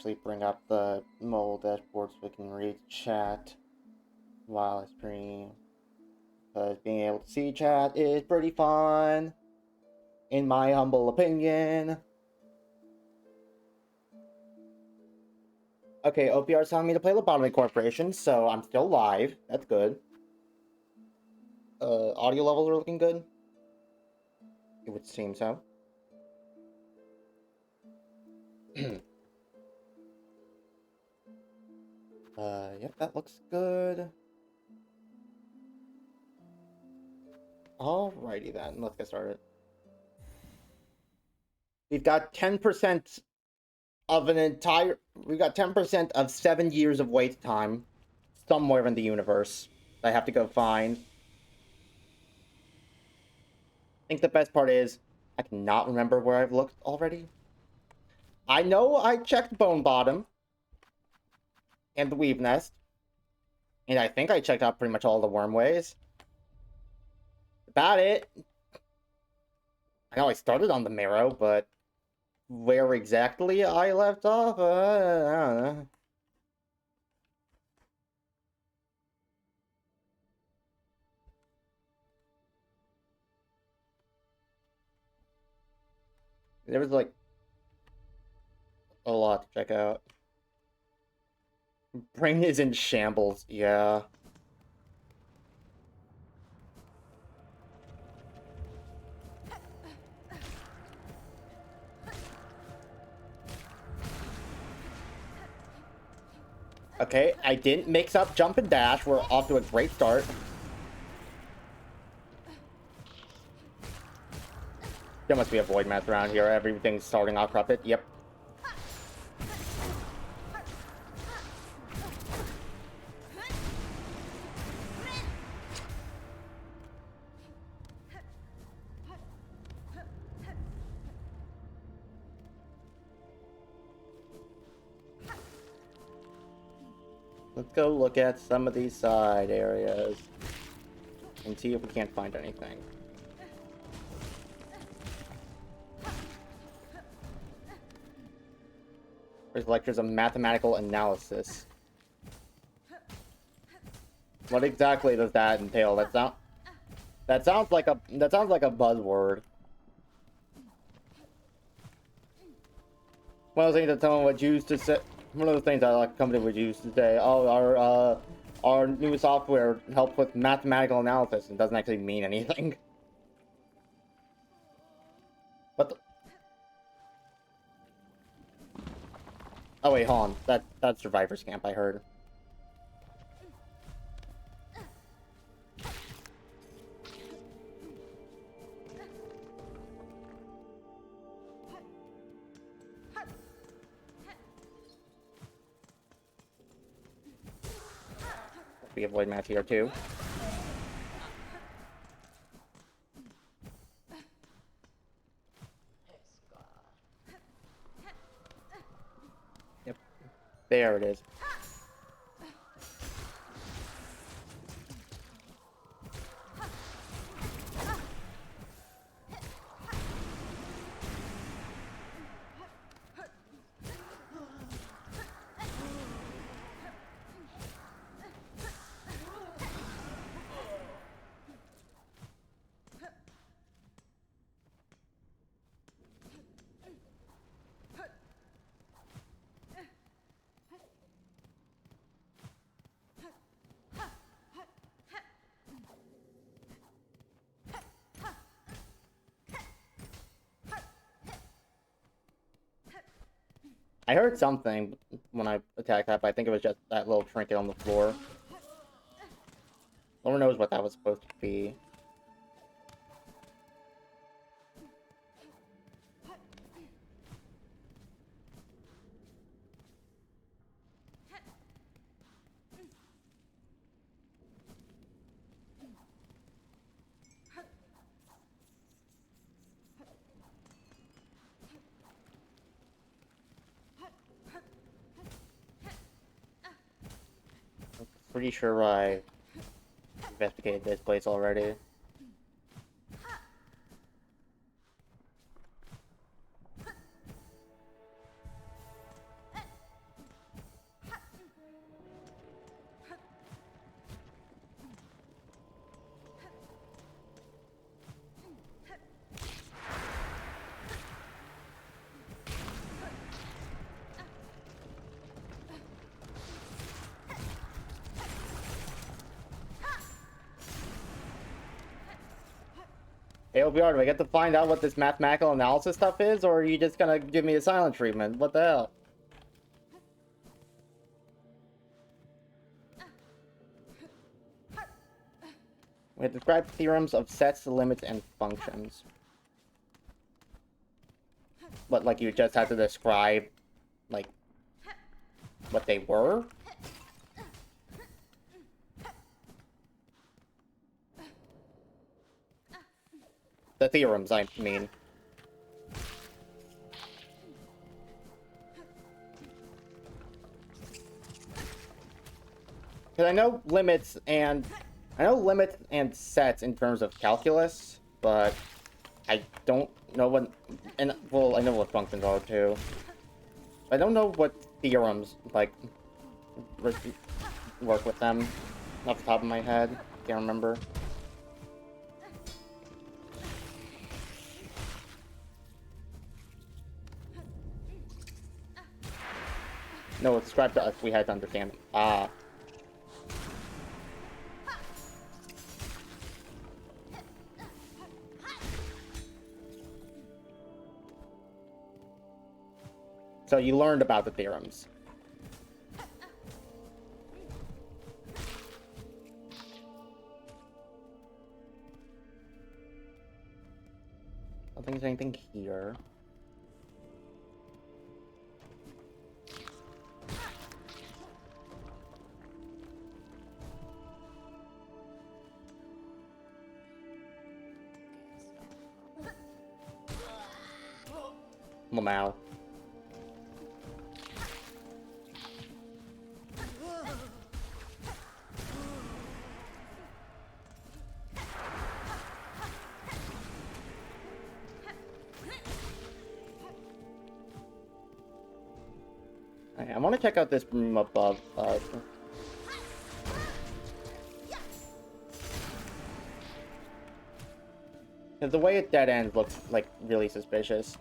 actually bring up the mobile dashboard so we can read chat while I stream. Because being able to see chat is pretty fun, in my humble opinion. Okay, OPR is telling me to play Lobotomy Corporation, so I'm still live. That's good. Audio levels are looking good. It would seem so. Yep, that looks good. Alrighty then, let's get started. We've got 10% of we've got 10% of 7 years of wait time somewhere in the universe that I have to go find. I think the best part is I cannot remember where I've looked already. I know I checked Bone Bottom and the Weave Nest, and I think I checked out pretty much all the Wormways. About it. I know I started on the Marrow, but where exactly I left off, I don't know. There was like a lot to check out. Brain is in shambles, yeah. Okay, I didn't mix up jump and dash. We're off to a great start. There must be a void math around here. Everything's starting off corrupted. Yep. Let's go look at some of these side areas and see if we can't find anything. There's lectures of mathematical analysis. What exactly does that entail? That sounds like a buzzword. One of the things that someone would use to say. One of the things that like a company would use to say, oh, our new software helps with mathematical analysis, and doesn't actually mean anything. What the? Oh wait, hold on. That's Survivor's Camp, I heard. We avoid match here too. Yep. There it is. I heard something when I attacked that, but I think it was just that little trinket on the floor. No one knows what that was supposed to be. I'm pretty sure I investigated this place already. Hey, OBR, do I get to find out what this mathematical analysis stuff is, or are you just gonna give me a silent treatment? What the hell? We have described theorems of sets, limits, and functions. But, like, you just had to describe, like, what they were? The theorems, I mean. Because I know limits and sets in terms of calculus, but I don't know what, and well, I know what functions are too. I don't know what theorems like work with them off the top of my head. Can't remember. No, it's described to us. We had to understand them. Ah. So you learned about the theorems. I don't think there's anything here. lmao. I want to check out this room above. The way it dead ends looks like really suspicious.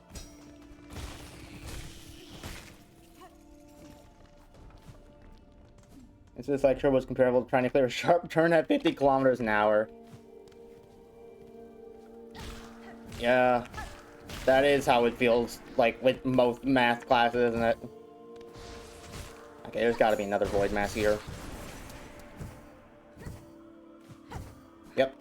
This lecture was comparable to trying to clear a sharp turn at 50 kilometers an hour. Yeah, that is how it feels like with most math classes, isn't it? Okay, there's got to be another void mass here. Yep.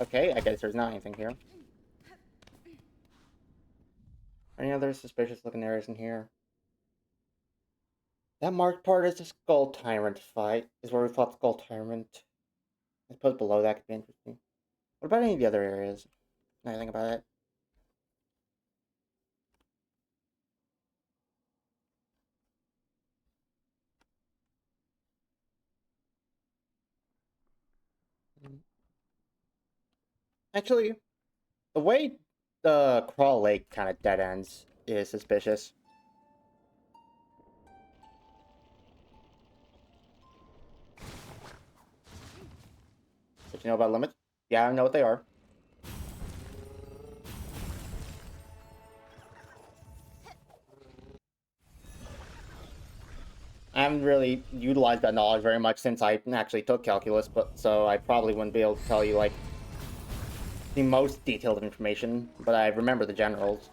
Okay, I guess there's not anything here. Any other suspicious looking areas in here? That marked part is the Skull Tyrant fight, is where we fought the Skull Tyrant. I suppose below that could be interesting. What about any of the other areas? Anything about it? Actually, the way the Crawl Lake kind of dead ends is suspicious. But you know about limits? Yeah, I know what they are. I haven't really utilized that knowledge very much since I actually took calculus, but so I probably wouldn't be able to tell you like the most detailed information, but I remember the generals.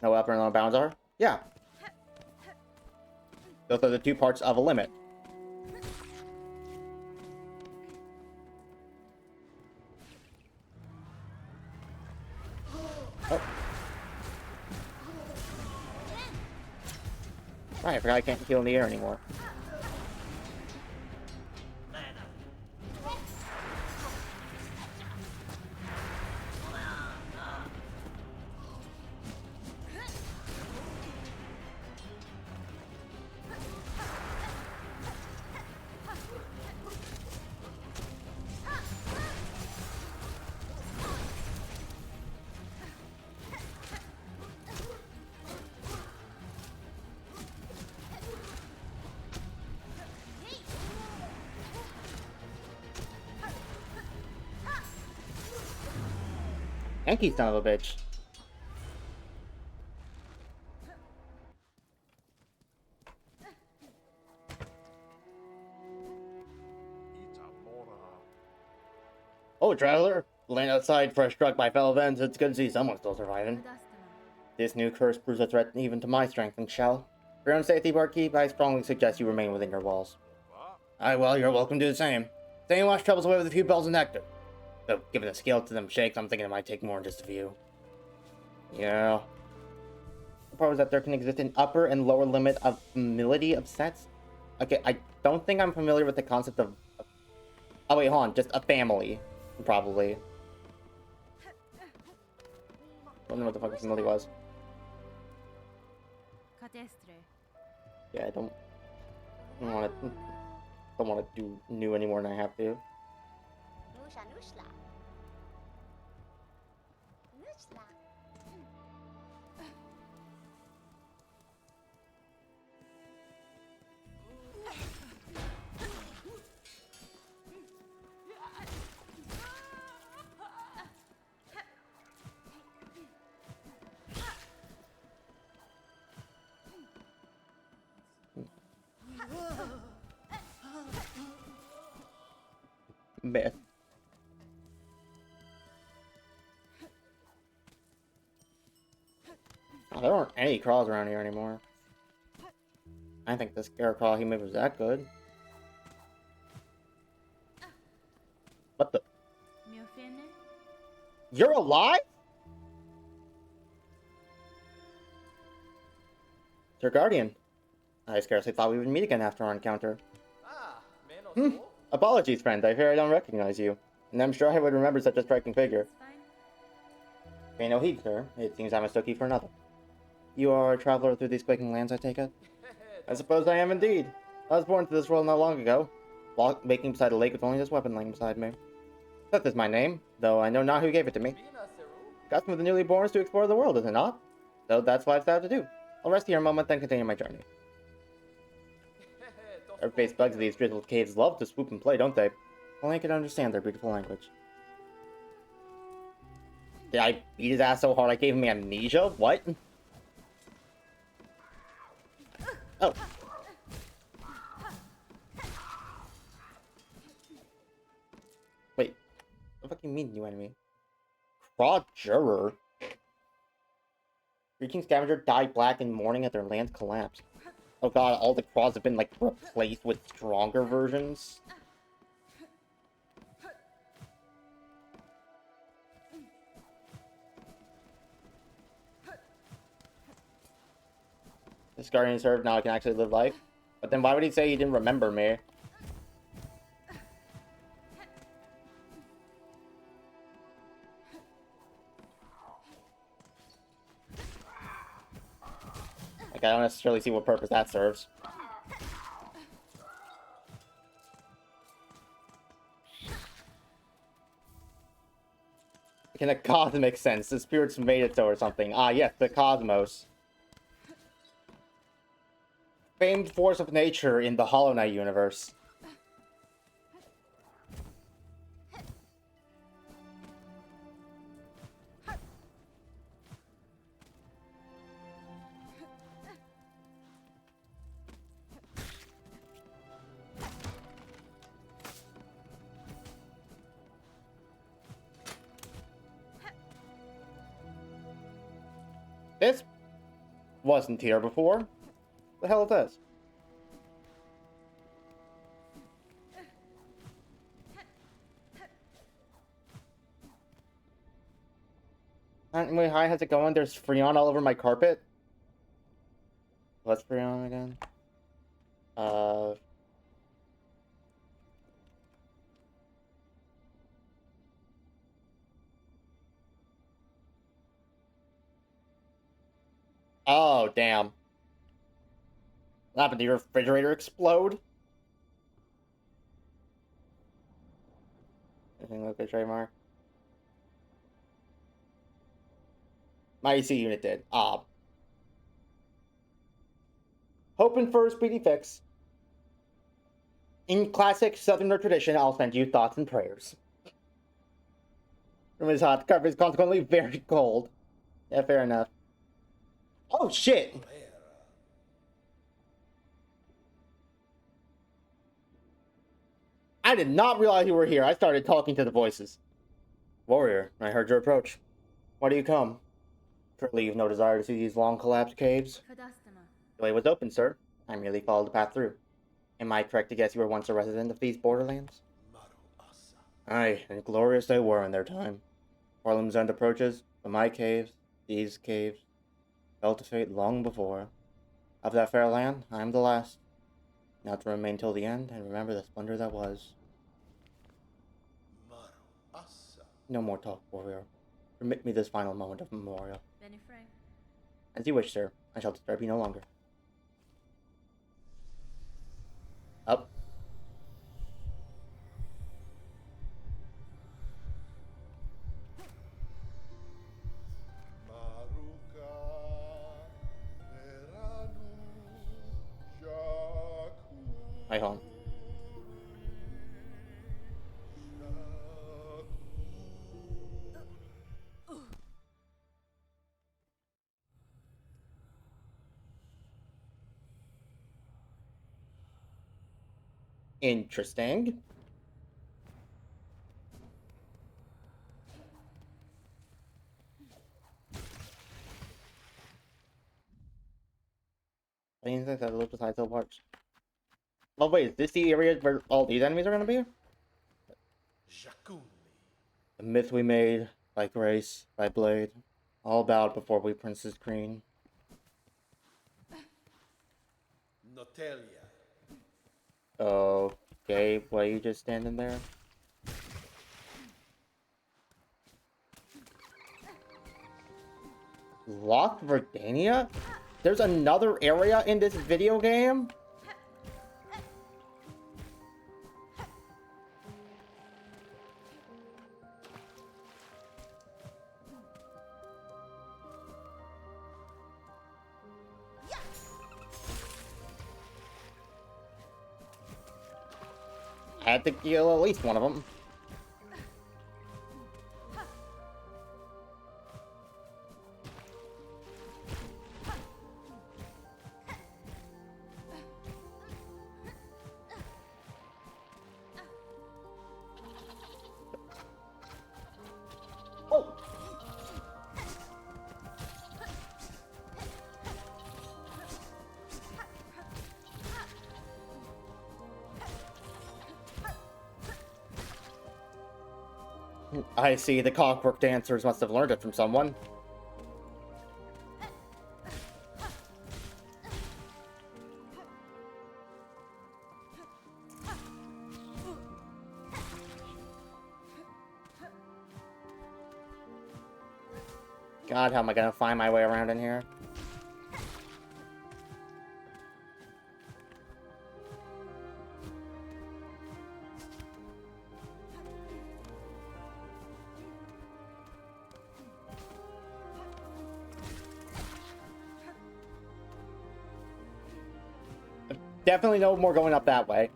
Know what upper and lower bounds are? Yeah. Those are the two parts of a limit. Oh. Right, I forgot I can't heal in the air anymore. Yankee son of a bitch. Oh, traveler. Laying outside, fresh struck by fellow events, it's good to see someone still surviving. This new curse proves a threat even to my strength and shell. For your own safety, barkeep, I strongly suggest you remain within your walls. Aye, well, you're welcome to do the same. Staying wash troubles away with a few bells of nectar. Though, given the scale to them shakes, I'm thinking it might take more than just a few. Yeah. The part was that there can exist an upper and lower limit of familiarity of sets. Okay, I don't think I'm familiar with the concept of... Oh, wait, hold on. Just a family, probably. I don't know what the fuck a family was. Yeah, I don't want to do new any more than I have to. Man. Oh, there aren't any crawls around here anymore. I think the scare crawl he made was that good. What the? You're alive? Sir Guardian. I scarcely thought we would meet again after our encounter. Apologies, friend. I fear I don't recognize you. And I'm sure I would remember such a striking figure. Pay no heed, sir. It seems I mistook you for another. You are a traveler through these quaking lands, I take it? I suppose I am indeed. I was born to this world not long ago, waking beside a lake with only this weapon laying beside me. That is my name, though I know not who gave it to me. Custom of the newly born is to explore the world, is it not? So that's what I've set out to do. I'll rest here a moment, then continue my journey. Every-faced bugs of these drizzled caves love to swoop and play, don't they? Only I can understand their beautiful language. Did I beat his ass so hard I gave him amnesia? What? Oh. Wait. What the fuck you mean, new enemy? Craw Juror. Reaching Scavenger died black in mourning at their land's collapse. Oh god, all the craws have been, like, replaced with stronger versions. This Guardian served, now I can actually live life. But then why would he say he didn't remember me? Like, I don't necessarily see what purpose that serves. In a cosmic sense, the spirits made it so or something. Ah, yes, the cosmos. Famed force of nature in the Hollow Knight universe. This wasn't here before. The hell is this? Anyway, hi, how's it going? There's Freon all over my carpet. What's Freon again? Oh, damn. What happened? Did your refrigerator explode? Anything look good, Trademark? My AC unit did. Ah. Hoping for a speedy fix. In classic Southerner tradition, I'll send you thoughts and prayers. Room is hot. The carpet is consequently very cold. Yeah, fair enough. Oh, shit! I did not realize you were here. I started talking to the voices. Warrior, I heard your approach. Why do you come? Surely you've no desire to see these long collapsed caves? The way was open, sir. I merely followed the path through. Am I correct to guess you were once a resident of these borderlands? Aye, and glorious they were in their time. Harlem's End approaches, but my caves, these caves, fell to fate long before. Of that fair land, I am the last. Now to remain till the end, and remember the splendor that was. No more talk, warrior. Permit me this final moment of memorial. As you wish, sir. I shall disturb you no longer. Up. Hi, home. Interesting. Anything that lives beside the parts. Well, wait, is this the area where all these enemies are gonna be? The myth we made, by grace, by blade, all bowed before we Princess Green. Okay, why are you just standing there? Locked Verdania? There's another area in this video game? I had to kill at least one of them. Oh! I see, the clockwork dancers must have learned it from someone. God, how am I gonna find my way around in here? Definitely no more going up that way.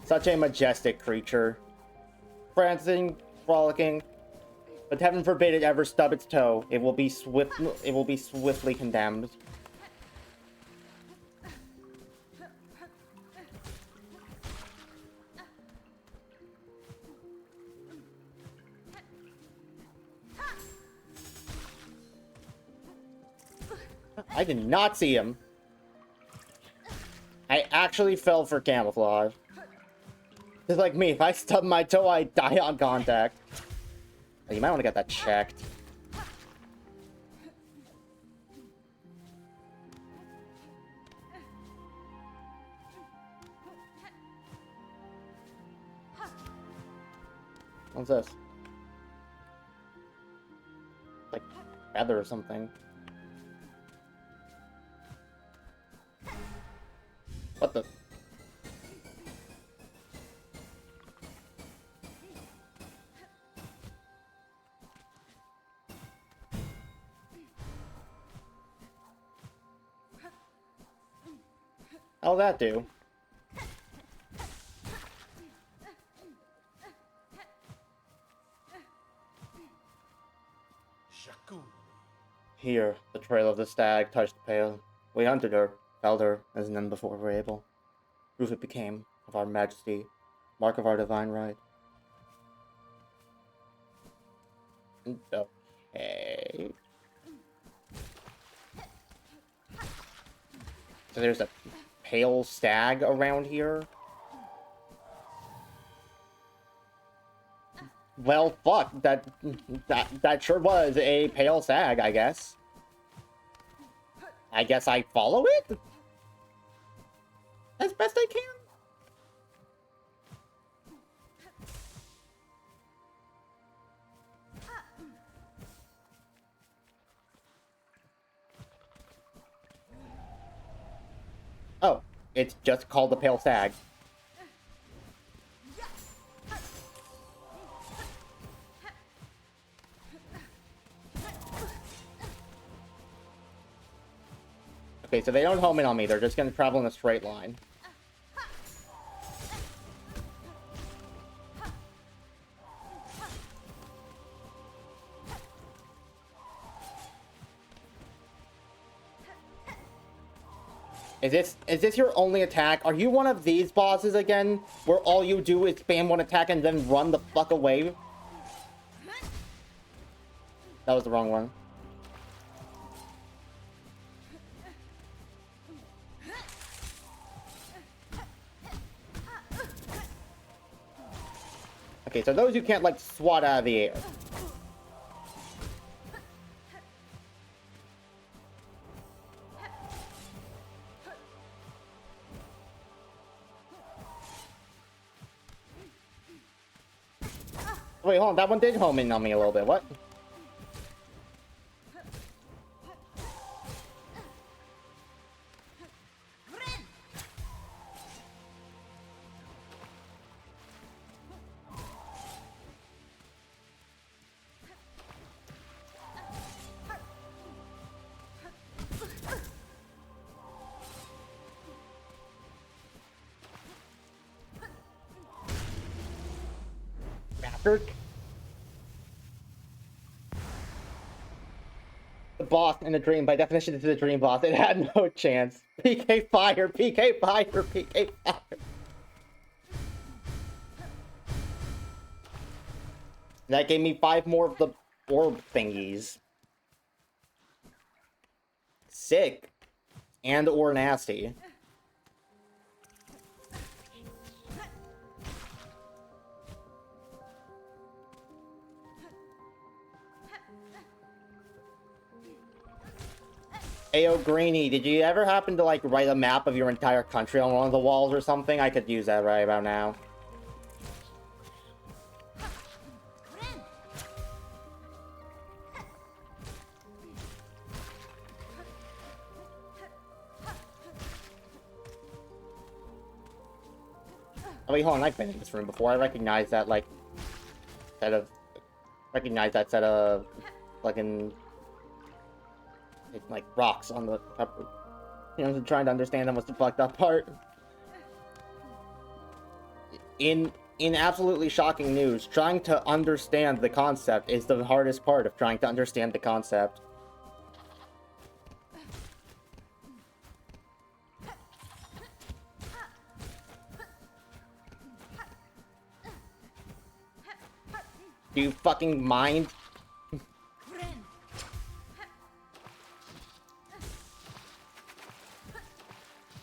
Such a majestic creature. Prancing, frolicking, but heaven forbid it ever stub its toe. It will be swiftly condemned. I did not see him. I actually fell for camouflage. Just like me, if I stub my toe, I die on contact. Oh, you might want to get that checked. What's this? Like feather or something. What the? How'll that do? Here, the trail of the stag touched the pail. We hunted her, felled her, as none before were able. Proof it became of our majesty, mark of our divine right. Okay. So there's a pale stag around here? Well, fuck, that sure was a pale stag, I guess. I guess I follow it? As best I can? Oh, it's just called the pale stag. Okay, so they don't home in on me, they're just gonna travel in a straight line. Is this your only attack? Are you one of these bosses again? Where all you do is spam one attack and then run the fuck away? That was the wrong one. Okay, so those you can't, like, swat out of the air. Wait, hold on, that one did home in on me a little bit, what? Bastard. The boss in the dream, by definition, this is a dream boss. It had no chance. PK fire, PK fire, PK fire. That gave me 5 more of the orb thingies. Sick. And or nasty. Ayo Greeny, did you ever happen to, like, write a map of your entire country on one of the walls or something? I could use that right about now. Oh wait, hold on, I've been in this room before. I recognize that, like, set of... Recognize that set of... fucking... like, rocks on the... You know, trying to understand them was the fucked up part. In absolutely shocking news, trying to understand the concept is the hardest part of trying to understand the concept. Do you fucking mind?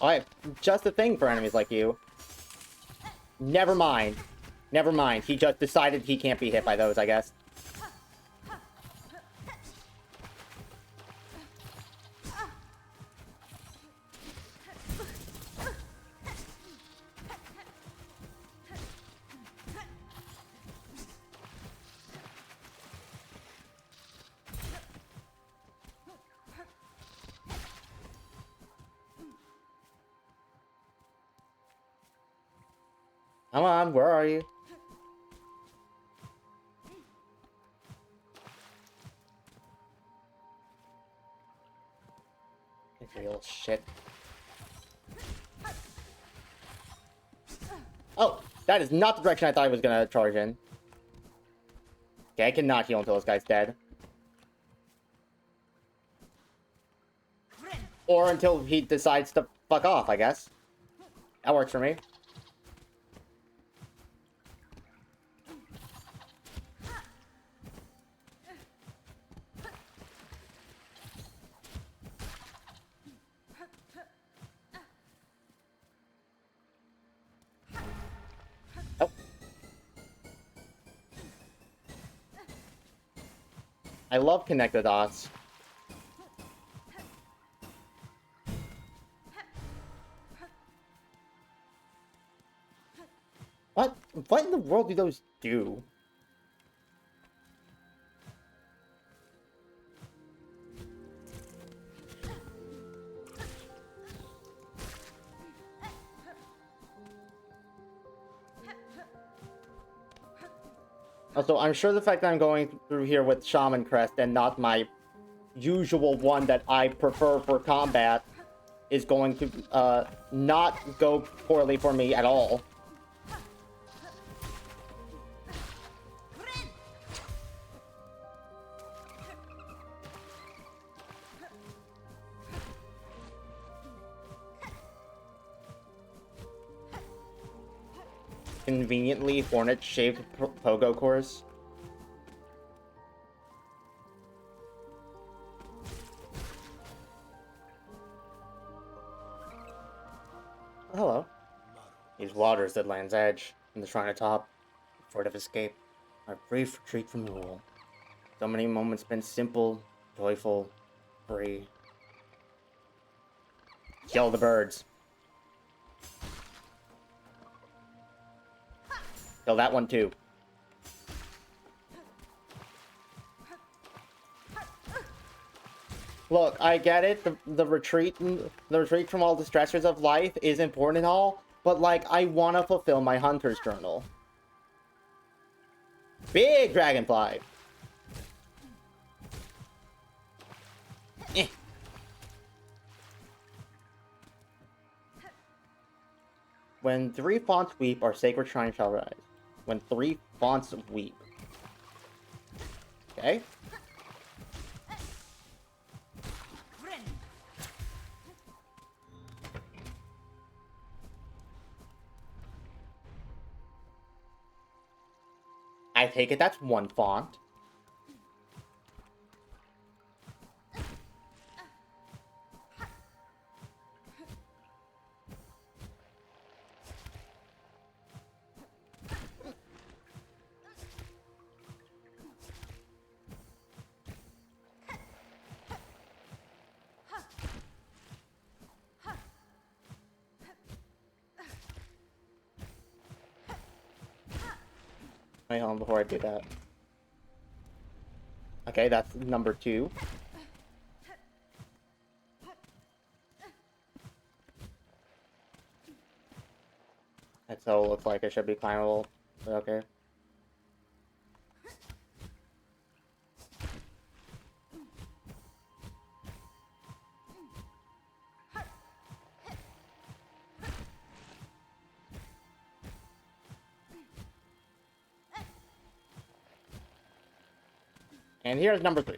I have just a thing for enemies like you. Never mind. Never mind. He just decided he can't be hit by those, I guess. Come on, where are you? Real shit. That is not the direction I thought I was gonna charge in. Okay, I cannot heal until this guy's dead. Or until he decides to fuck off, I guess. That works for me. Oh. I love connect the dots. What? What in the world do those do? Also, I'm sure the fact that I'm going through here with Shaman Crest and not my usual one that I prefer for combat is going to not go poorly for me at all. Conveniently hornet-shaped pogo cores. Hello. These waters at Land's Edge, and the shrine atop, fort of escape, our brief retreat from rule. So many moments spent simple, joyful, free. Kill the birds. Kill that one too. Look, I get it. The retreat from all the stressors of life is important and all, but like I want to fulfill my hunter's journal. Big dragonfly. Eh. When 3 fonts weep, our sacred shrine shall rise. When 3 fonts weep. Okay. I take it that's 1 font. Wait, hold on before I do that. Okay, that's number 2. That's how it looks like it should be climbable. Okay. And here's number 3.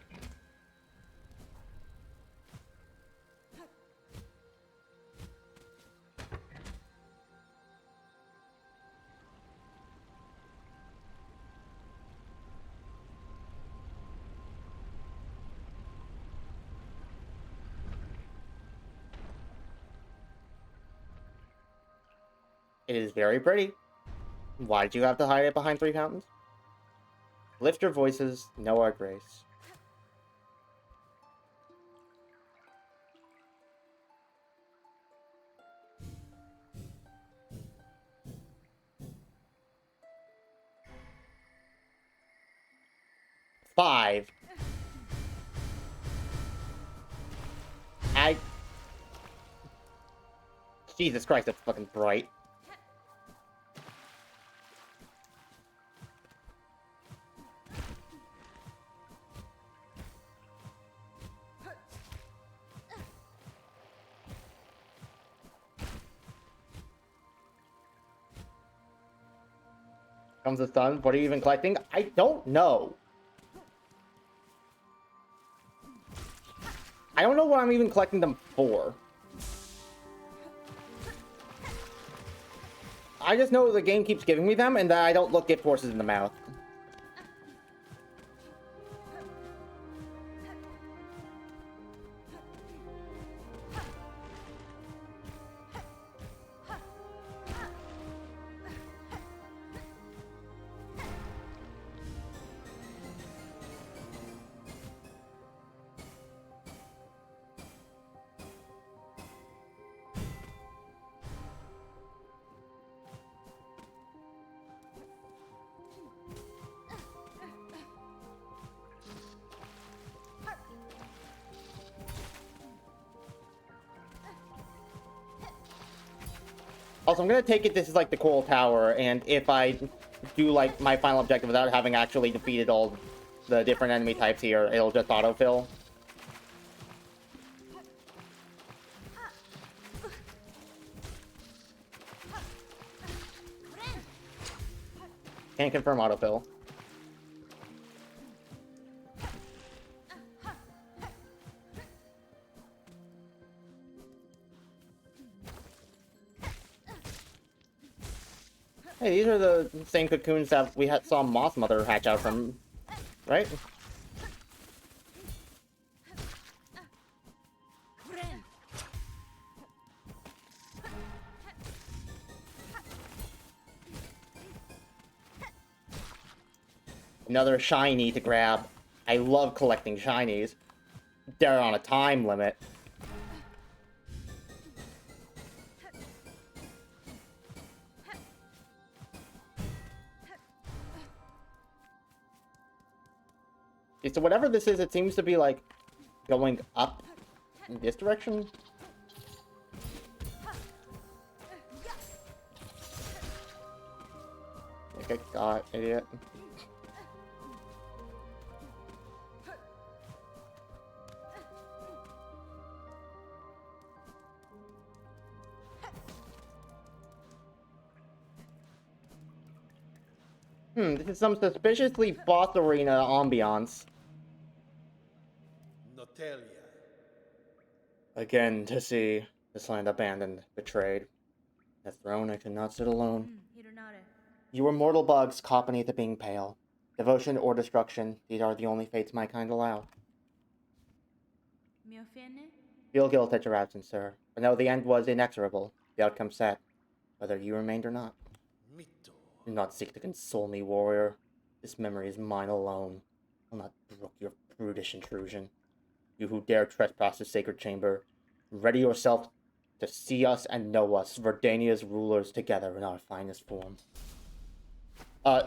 It is very pretty. Why did you have to hide it behind 3 fountains? Lift your voices, know our grace. Five. Jesus Christ, that's fucking bright. Comes the sun. What are you even collecting? I don't know. I don't know what I'm even collecting them for. I just know the game keeps giving me them and that I don't look gift horses in the mouth. Also, I'm gonna take it this is like the coral tower, and if I do like my final objective without having actually defeated all the different enemy types here, it'll just autofill. Can't confirm autofill. Hey, these are the same cocoons that we saw Moss Mother hatch out from, right? Another shiny to grab. I love collecting shinies. They're on a time limit. Okay, so whatever this is, it seems to be like going up in this direction. Okay, got idiot. This is some suspiciously boss arena ambiance. Notelia. Again to see this land abandoned, betrayed. The throne I cannot sit alone. You are mortal bugs caught beneath the being pale. Devotion or destruction, these are the only fates my kind allow. Feel guilt at your absence, sir. But know the end was inexorable, the outcome set, whether you remained or not. Do not seek to console me, warrior. This memory is mine alone. I'll not brook your brutish intrusion. You who dare trespass the sacred chamber, ready yourself to see us and know us, Verdania's rulers, together in our finest form. Oh!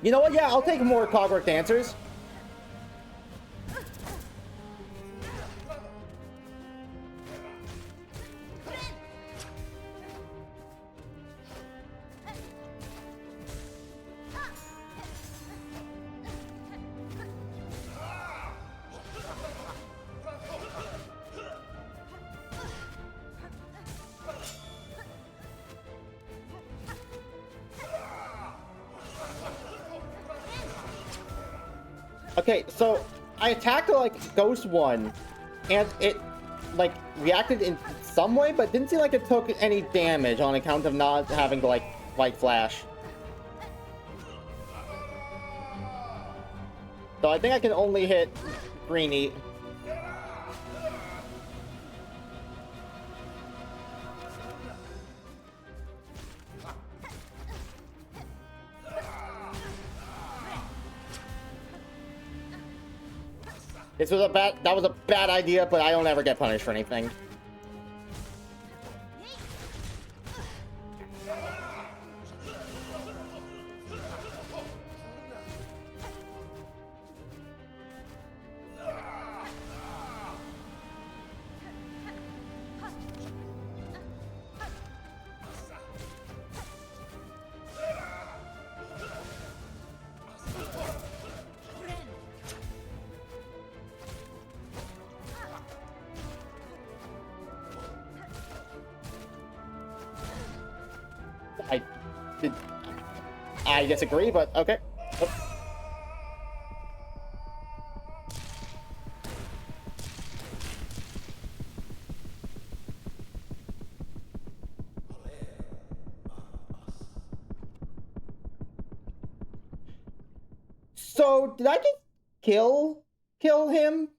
You know what? Yeah, I'll take more Clockwork Dancers. Okay, so I attacked like Ghost one, and it like reacted in some way, but didn't seem like it took any damage on account of not having like White Flash. So I think I can only hit Greenie. That was a bad idea, but I don't ever get punished for anything. I disagree, but okay. Oh. So, did I just kill him?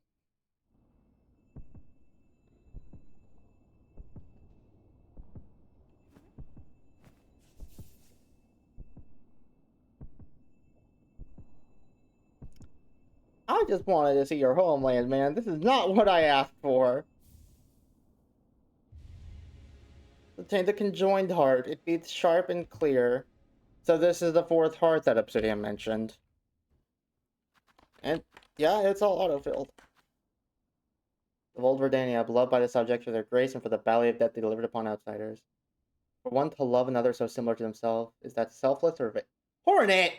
I just wanted to see your homeland, man. This is not what I asked for. Obtain the conjoined heart. It beats sharp and clear. So this is the fourth heart that Obsidian mentioned. And yeah, it's all autofilled. Of old Verdania, beloved by the subject for their grace and for the valley of death they delivered upon outsiders. For one to love another so similar to themselves, is that selfless or Hornet!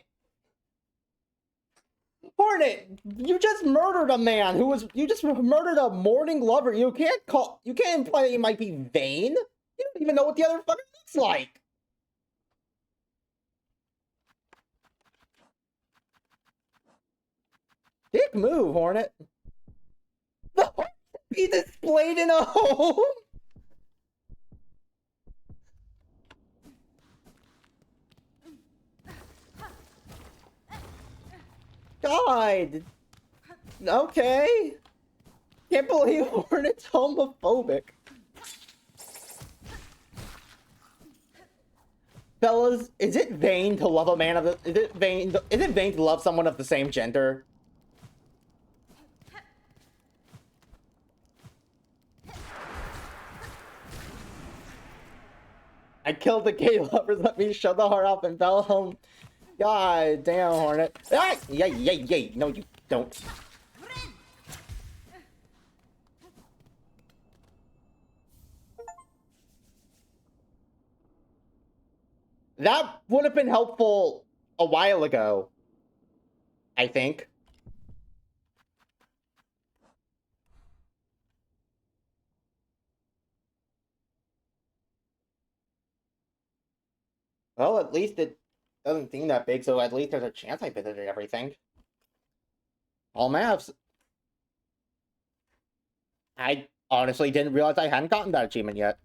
Hornet! You just murdered a man who was you just murdered a mourning lover. You can't imply that he might be vain. You don't even know what the other fucker looks like. Dick move, Hornet. The heart be displayed in a home. God. Okay. Can't believe Hornet's homophobic. Fellas, is it vain to love a man of the... Is it vain to love someone of the same gender? I killed the gay lovers, let me shut the heart off and fell home. God damn, Hornet. Ah! Yay. No, you don't. That would have been helpful a while ago, I think. Well, at least it doesn't seem that big, so at least there's a chance I visited everything. All maps. I honestly didn't realize I hadn't gotten that achievement yet.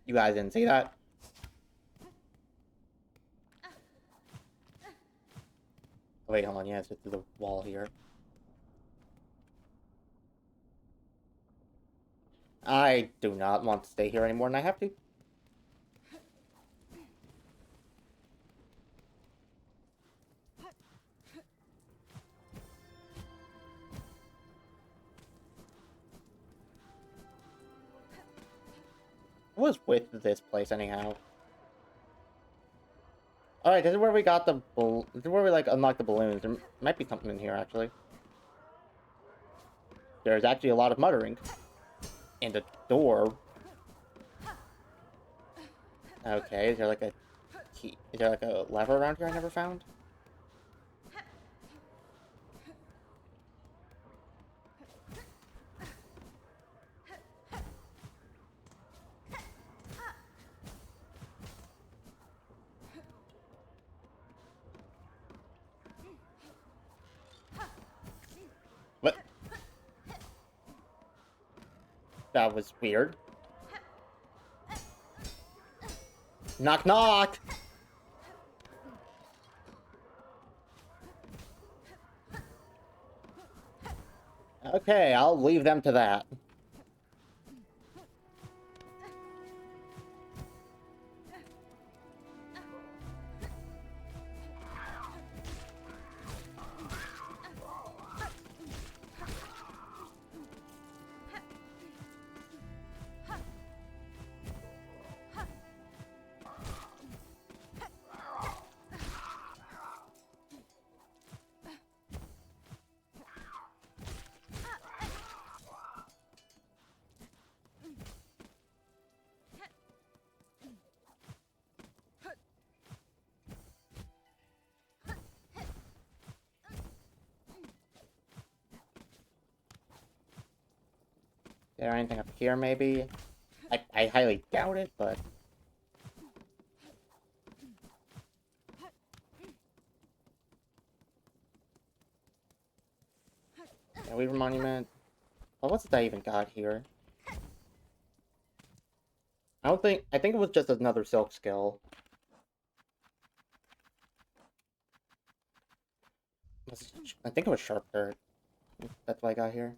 You guys didn't see that? Oh, wait, hold on. Yeah, it's just the wall here. I do not want to stay here anymore than I have to. What was with this place anyhow? Alright, this is where we got the this is where we like unlocked the balloons. There might be something in here actually. There's actually a lot of muttering. And a door. Okay, is there like a key? Is there like a lever around here I never found? What? That was weird. Knock knock! Okay, I'll leave them to that. there anything up here, maybe? I highly doubt it, but... Yeah, Weaver Monument. Well, what's that I even got here? I think it was just another silk skill. I think it was sharp dirt. That's what I got here.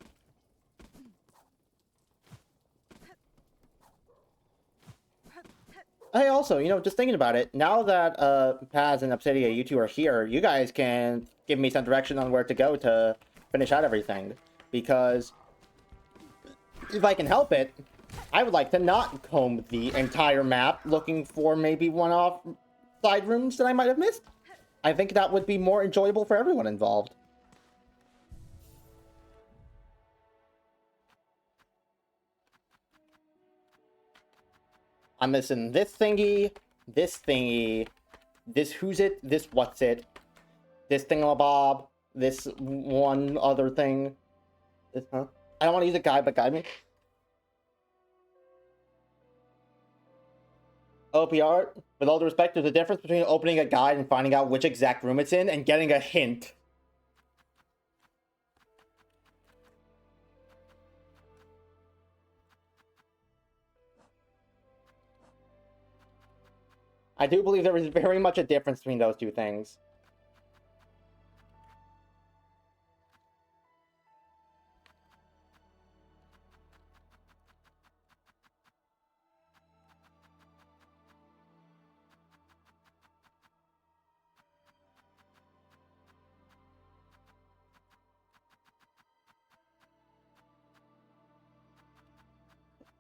Hey, also, just thinking about it, now that Paz and Obsidia, you two are here, you guys can give me some direction on where to go to finish out everything. Because if I can help it, I would like to not comb the entire map looking for maybe one-off side rooms that I might have missed. I think that would be more enjoyable for everyone involved. I'm missing this thingy, this who's it, this what's it, this thingamabob, this one other thing. This, huh? I don't want to use a guide, but guide me. OPR, with all due respect, there's a difference between opening a guide and finding out which exact room it's in and getting a hint. I do believe there is very much a difference between those two things.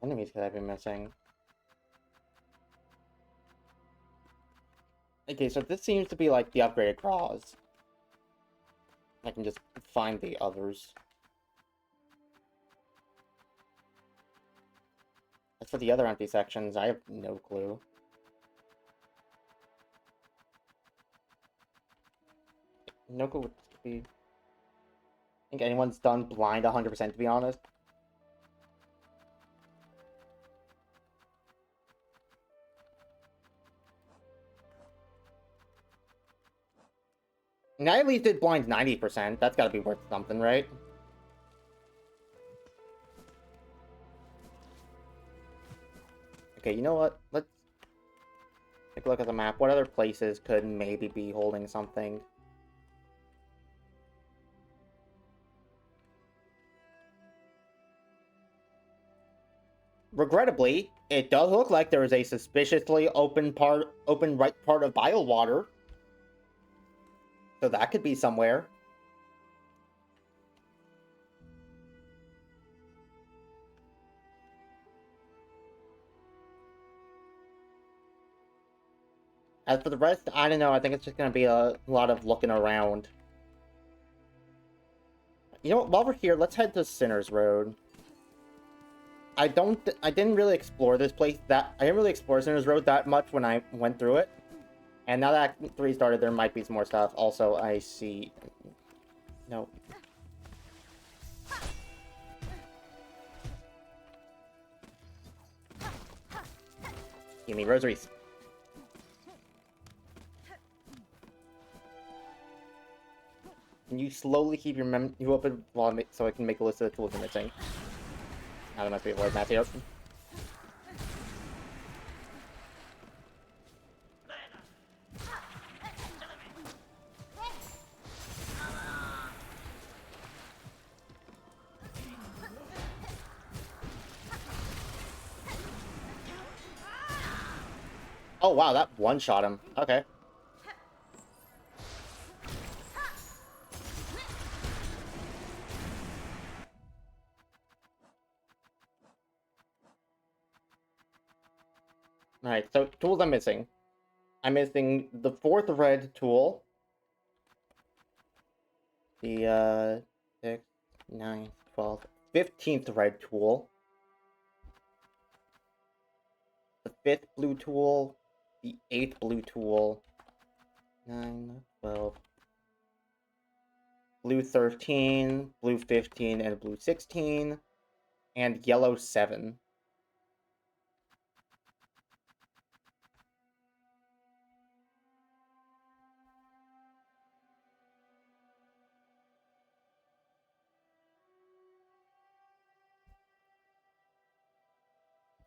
Enemies could I be missing? Okay, so this seems to be like the upgraded crawls. I can just find the others. As for the other empty sections, I have no clue. No clue what this could be. I think anyone's done blind 100%, to be honest. And I at least did blind 90%. That's gotta be worth something, right? Okay, you know what? Let's take a look at the map. What other places could maybe be holding something? Regrettably, it does look like there is a suspiciously open right part of bile water. So that could be somewhere. As for the rest, I don't know. I think it's just going to be a lot of looking around. You know what? While we're here, let's head to Sinner's Road. I didn't really explore this place I didn't really explore Sinner's Road that much when I went through it. And now that Act 3 started, there might be some more stuff. Also, I see... No. Give me rosaries. Can you slowly keep your menu open while so I can make a list of the tools I'm missing? Now there must be a void map here. Oh wow, that one-shot him. Okay. Alright, so tools I'm missing. I'm missing the 4th red tool. The 6th, 9th, 12th, 15th red tool. The 5th blue tool. The 8th blue tool. 9, 12. Blue 13, blue 15, and blue 16. and yellow 7.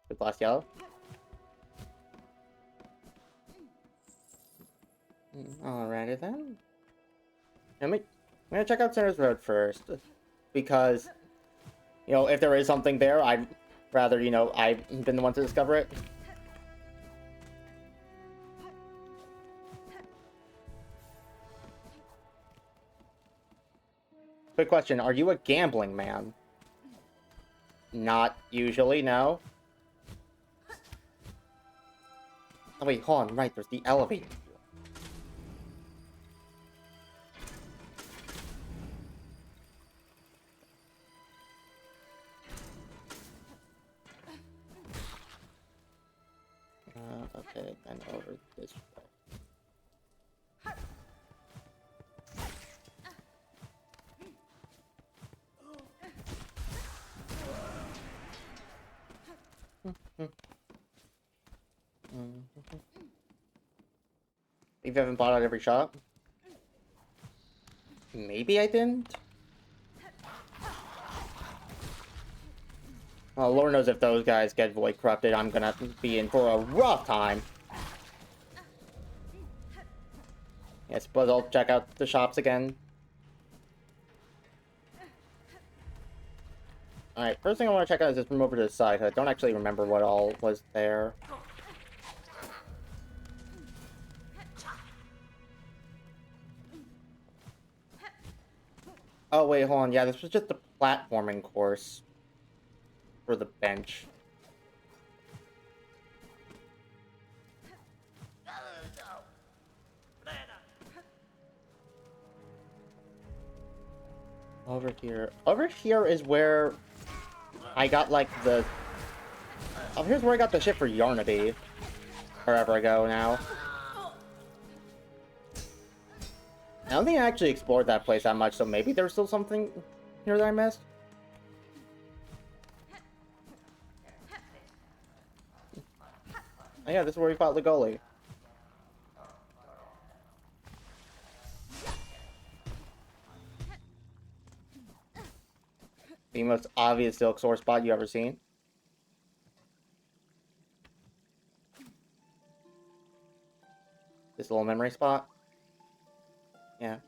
With last yellow. Alrighty then. I'm gonna check out Center's Road first, because, you know, if there is something there, I'd rather, you know, I've been the one to discover it. Quick question, are you a gambling man? Not usually, no. Oh wait, hold on, right, there's the elevator. Okay, then over this way. If you haven't bought out every shop? Maybe I didn't? Well, Lord knows if those guys get void corrupted, I'm gonna be in for a rough time. I suppose I'll check out the shops again. Alright, first thing I want to check out is just from over to the side. I don't actually remember what all was there. Oh wait, hold on. Yeah, this was just a platforming course for the bench. Over here. Over here is where I got, like, the... Oh, here's where I got the shit for Yarnaby. Wherever I go now. I don't think I actually explored that place that much, so maybe there's still something here that I missed. Oh yeah, this is where we fought the goalie. The most obvious silk sore spot you ever seen. This little memory spot. Yeah.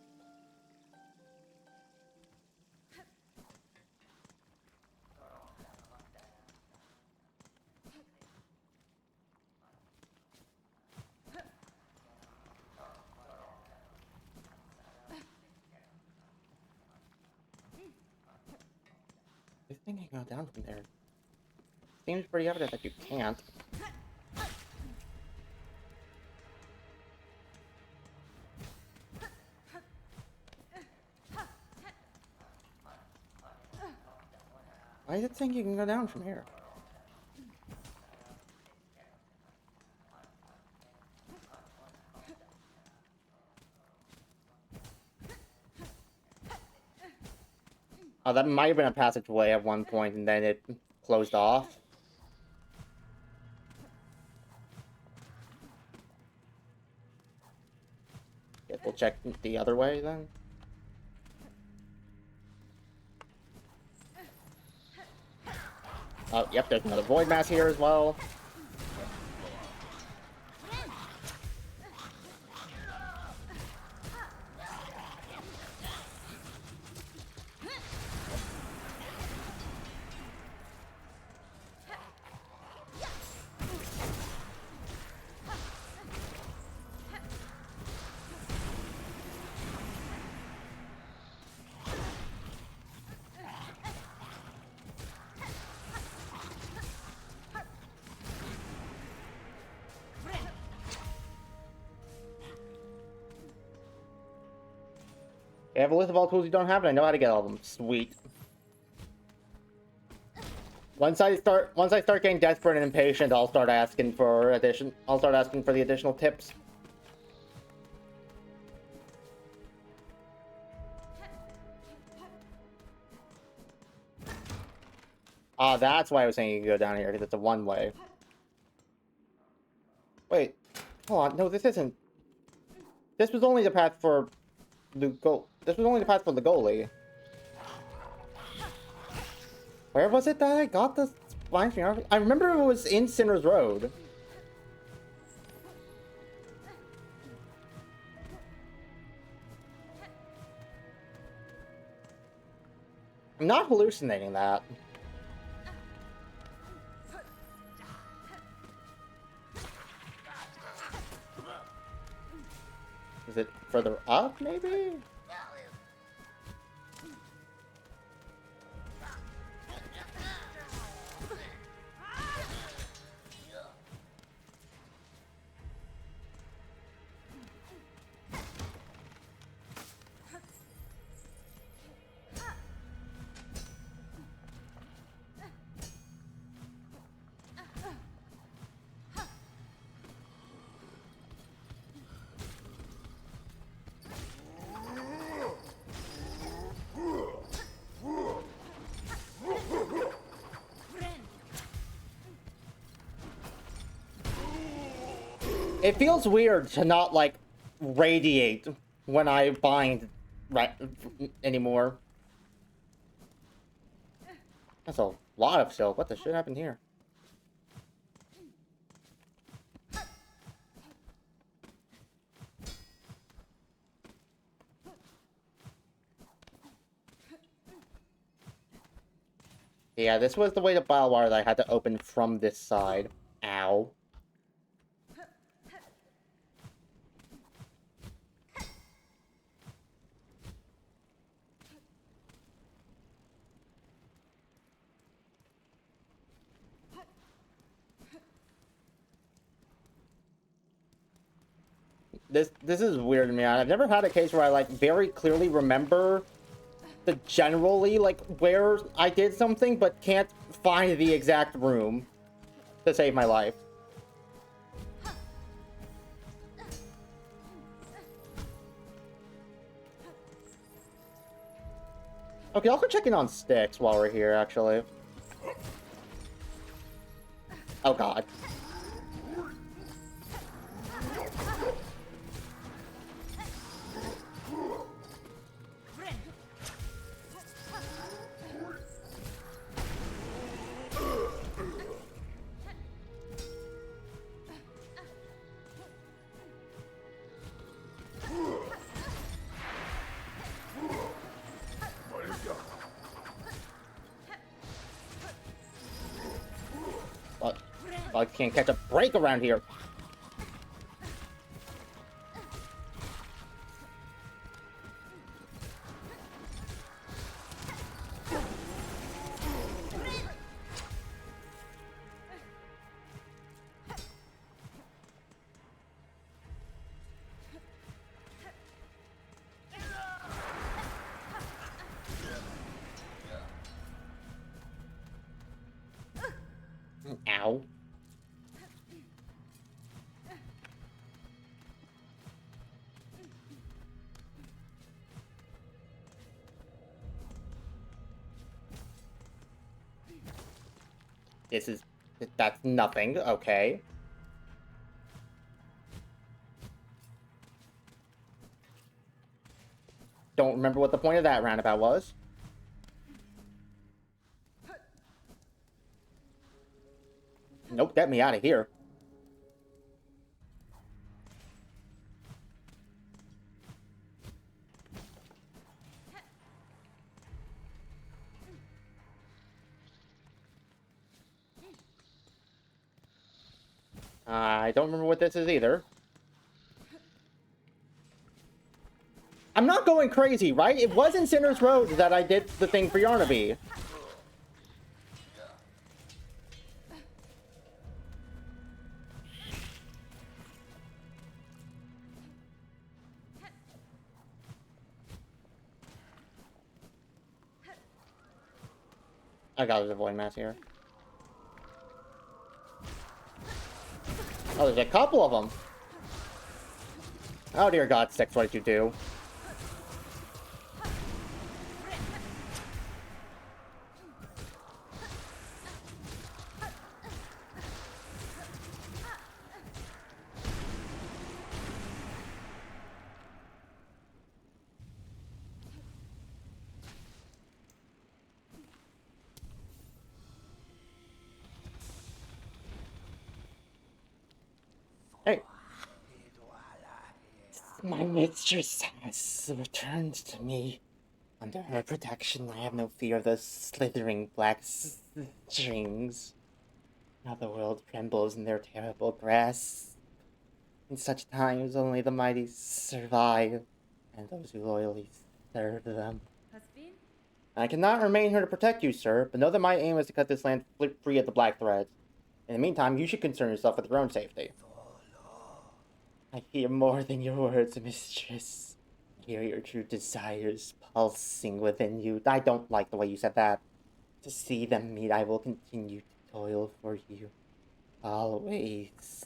I think I can go down from there. Seems pretty evident that you can't. Why does it think you can go down from here? Oh, that might have been a passageway at one point, and then it closed off. Guess we'll check the other way, then. Oh, yep, there's another void mass here as well. I have a list of all tools you don't have, and I know how to get all of them. Sweet. Once I start getting desperate and impatient, I'll start asking for the additional tips. Ah, that's why I was saying you can go down here, because it's a one-way. Wait. Hold on. No, this isn't... This was only the path for... This was only the path for the goalie. Where was it that I got the spine string? I remember it was in Sinner's Road. I'm not hallucinating that. Is it further up, maybe? It feels weird to not, like, radiate when I bind right anymore. That's a lot of silk. What the shit happened here? Yeah, this was the way to Bilewire that I had to open from this side. Ow. This is weird to me. I've never had a case where I, like, very clearly remember the generally, like, where I did something, but can't find the exact room to save my life. Okay, I'll go check in on Styx while we're here, actually. Oh, God. I can't catch a break around here. Ow. That's nothing, okay. Don't remember what the point of that roundabout was. Nope, get me out of here. I don't remember what this is either. I'm not going crazy, right? It was in Sinner's Road that I did the thing for Yarnaby. I got the void mass here. Oh, there's a couple of them. Oh dear God, Styx, what did you do? My mistress has returned to me. Under her protection, I have no fear of those slithering black strings. Now the world trembles in their terrible grasp. In such times, only the mighty survive, and those who loyally serve them. I cannot remain here to protect you, sir, but know that my aim is to cut this land free of the black threads. In the meantime, you should concern yourself with your own safety. I hear more than your words, mistress. I hear your true desires pulsing within you. I don't like the way you said that. To see them meet, I will continue to toil for you. Always.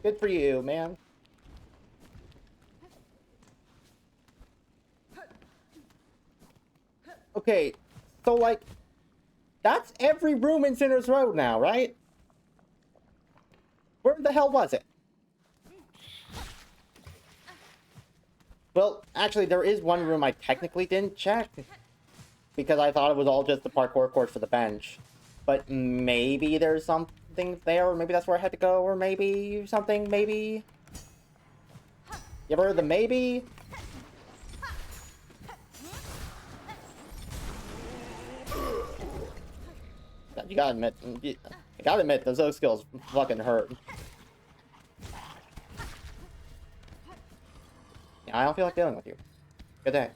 Good for you, man. Okay, so like, that's every room in Sinner's Road now, right? Where the hell was it? Well, actually, there is one room I technically didn't check, because I thought it was all just the parkour course for the bench. But maybe there's something there, or maybe that's where I had to go, or maybe something, maybe... You ever heard the maybe? You gotta admit, those skills fucking hurt. Yeah, I don't feel like dealing with you. Good day.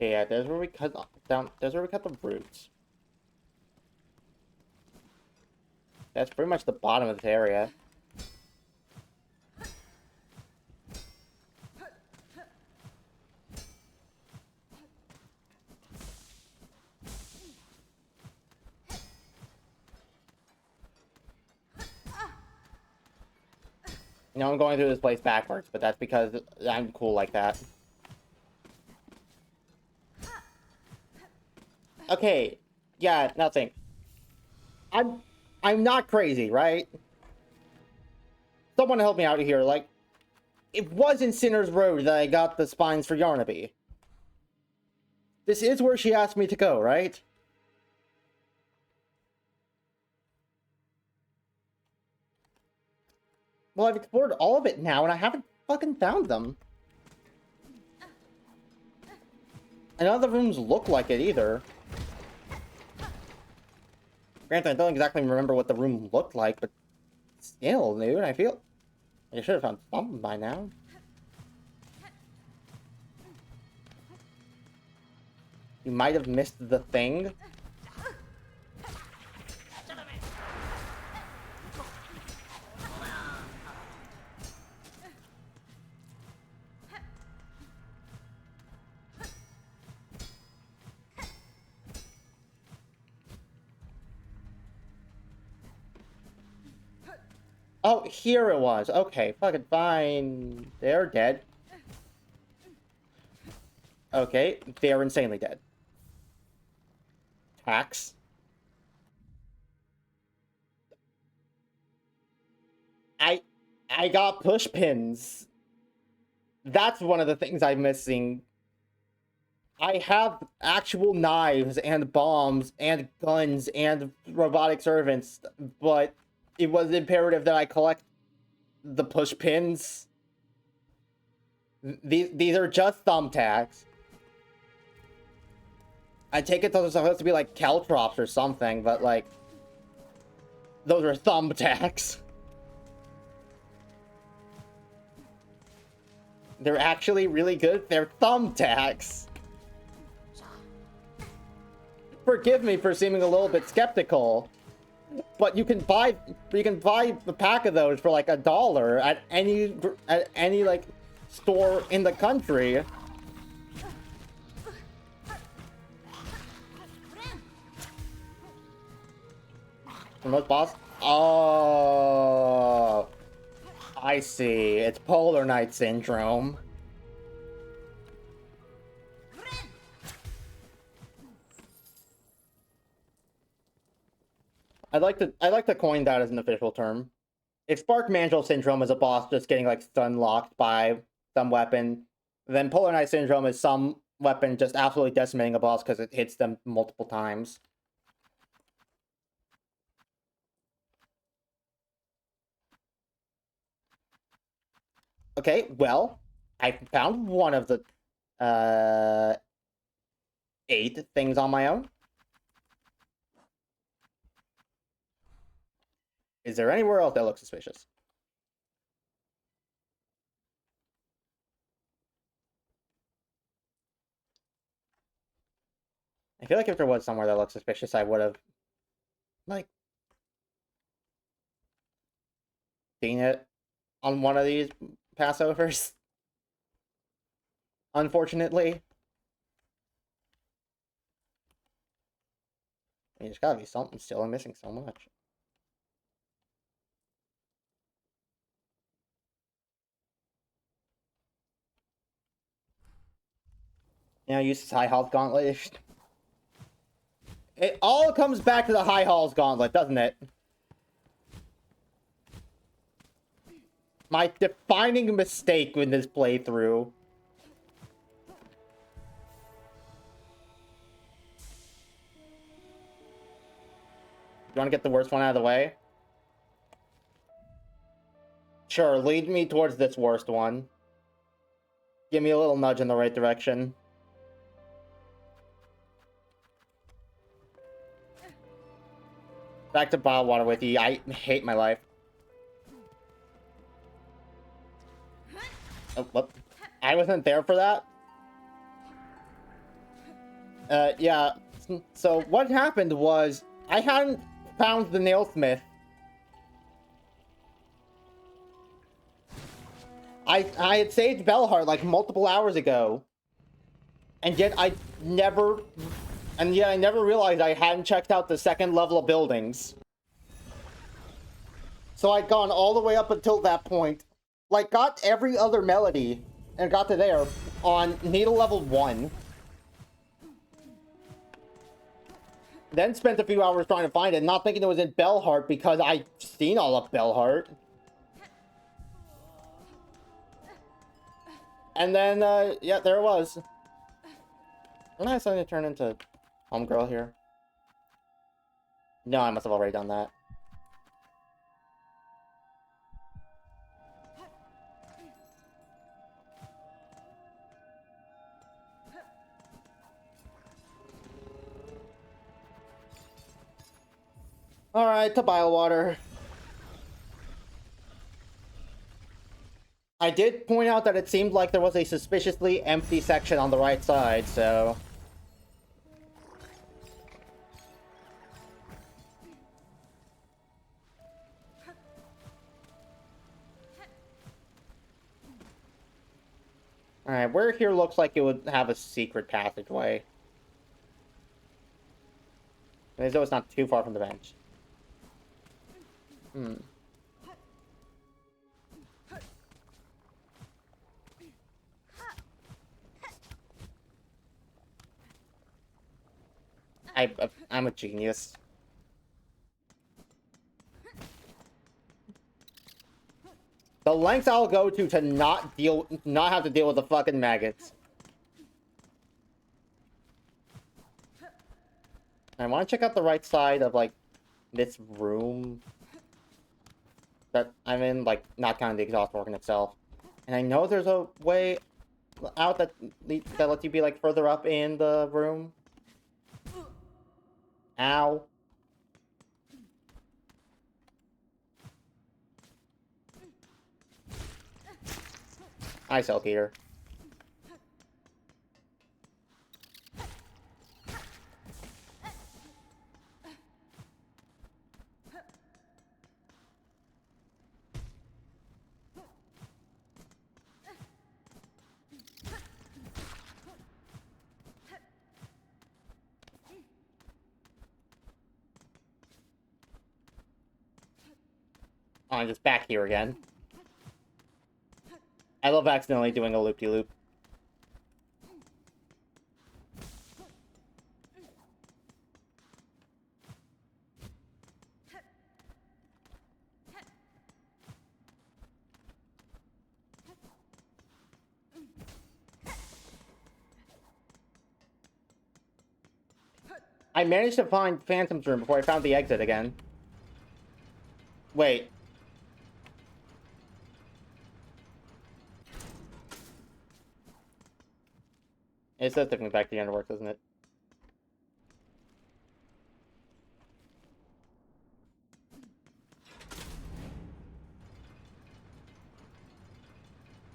Yeah, there's where we cut down. There's where we cut the roots. That's pretty much the bottom of this area. You know, I'm going through this place backwards, but that's because I'm cool like that. Okay, yeah, nothing. I'm not crazy, right? Someone help me out here. Like, it was in Sinner's Road that I got the spines for Yarnaby. This is where she asked me to go, right? Well, I've explored all of it now, and I haven't fucking found them. And none of the rooms look like it either. Granted, I don't exactly remember what the room looked like, but still, dude, I feel... I should have found something by now. You might have missed the thing. Oh, here it was. Okay, fucking fine. They're dead. Okay, they're insanely dead. Tax. I got push pins. That's one of the things I'm missing. I have actual knives and bombs and guns and robotic servants, but it was imperative that I collect the push pins. These are just thumbtacks. I take it those are supposed to be like caltrops or something, but like those are thumbtacks. They're actually really good. They're thumbtacks. Forgive me for seeming a little bit skeptical, but you can buy a pack of those for like $1 at any like store in the country. The most boss? Oh, I see. It's Polar Night Syndrome. I'd like to coin that as an official term. If Spark Mantle Syndrome is a boss just getting like stun locked by some weapon, then Polar Night Syndrome is some weapon just absolutely decimating a boss because it hits them multiple times. Okay, well, I found one of the 8 things on my own. Is there anywhere else that looks suspicious? I feel like if there was somewhere that looked suspicious, I would have, like, seen it on one of these Passovers. Unfortunately. I mean, there's gotta be something still. I'm missing so much. You know, use this High Halls Gauntlet. It all comes back to the High Halls Gauntlet, doesn't it? My defining mistake in this playthrough. You want to get the worst one out of the way? Sure, lead me towards this worst one. Give me a little nudge in the right direction. Back to bottled water with you. I hate my life. Oh, whoop. I wasn't there for that. Yeah. So what happened was I hadn't found the nailsmith. I had saved Bellheart like multiple hours ago, and yet I never realized I hadn't checked out the second level of buildings. So I'd gone all the way up until that point, like got every other melody, and got to there on needle level 1. Then spent a few hours trying to find it, not thinking it was in Bellheart because I'd seen all of Bellheart. And then, yeah, there it was. When I suddenly turn into homegirl here. No, I must have already done that. Alright, to Biowater. I did point out that it seemed like there was a suspiciously empty section on the right side, so... Alright, where here looks like it would have a secret passageway. As though it's not too far from the bench. Hmm. I'm a genius. The lengths I'll go to not have to deal with the fucking maggots. I want to check out the right side of, like, this room that I'm in, like, not counting the exhaust organ itself. And I know there's a way out that lets you be, like, further up in the room. Ow. I sell Peter. Oh, I'm just back here again. I love accidentally doing a loop-de-loop. I managed to find Phantom's room before I found the exit again. Wait. It says take me back to the underworks, doesn't it?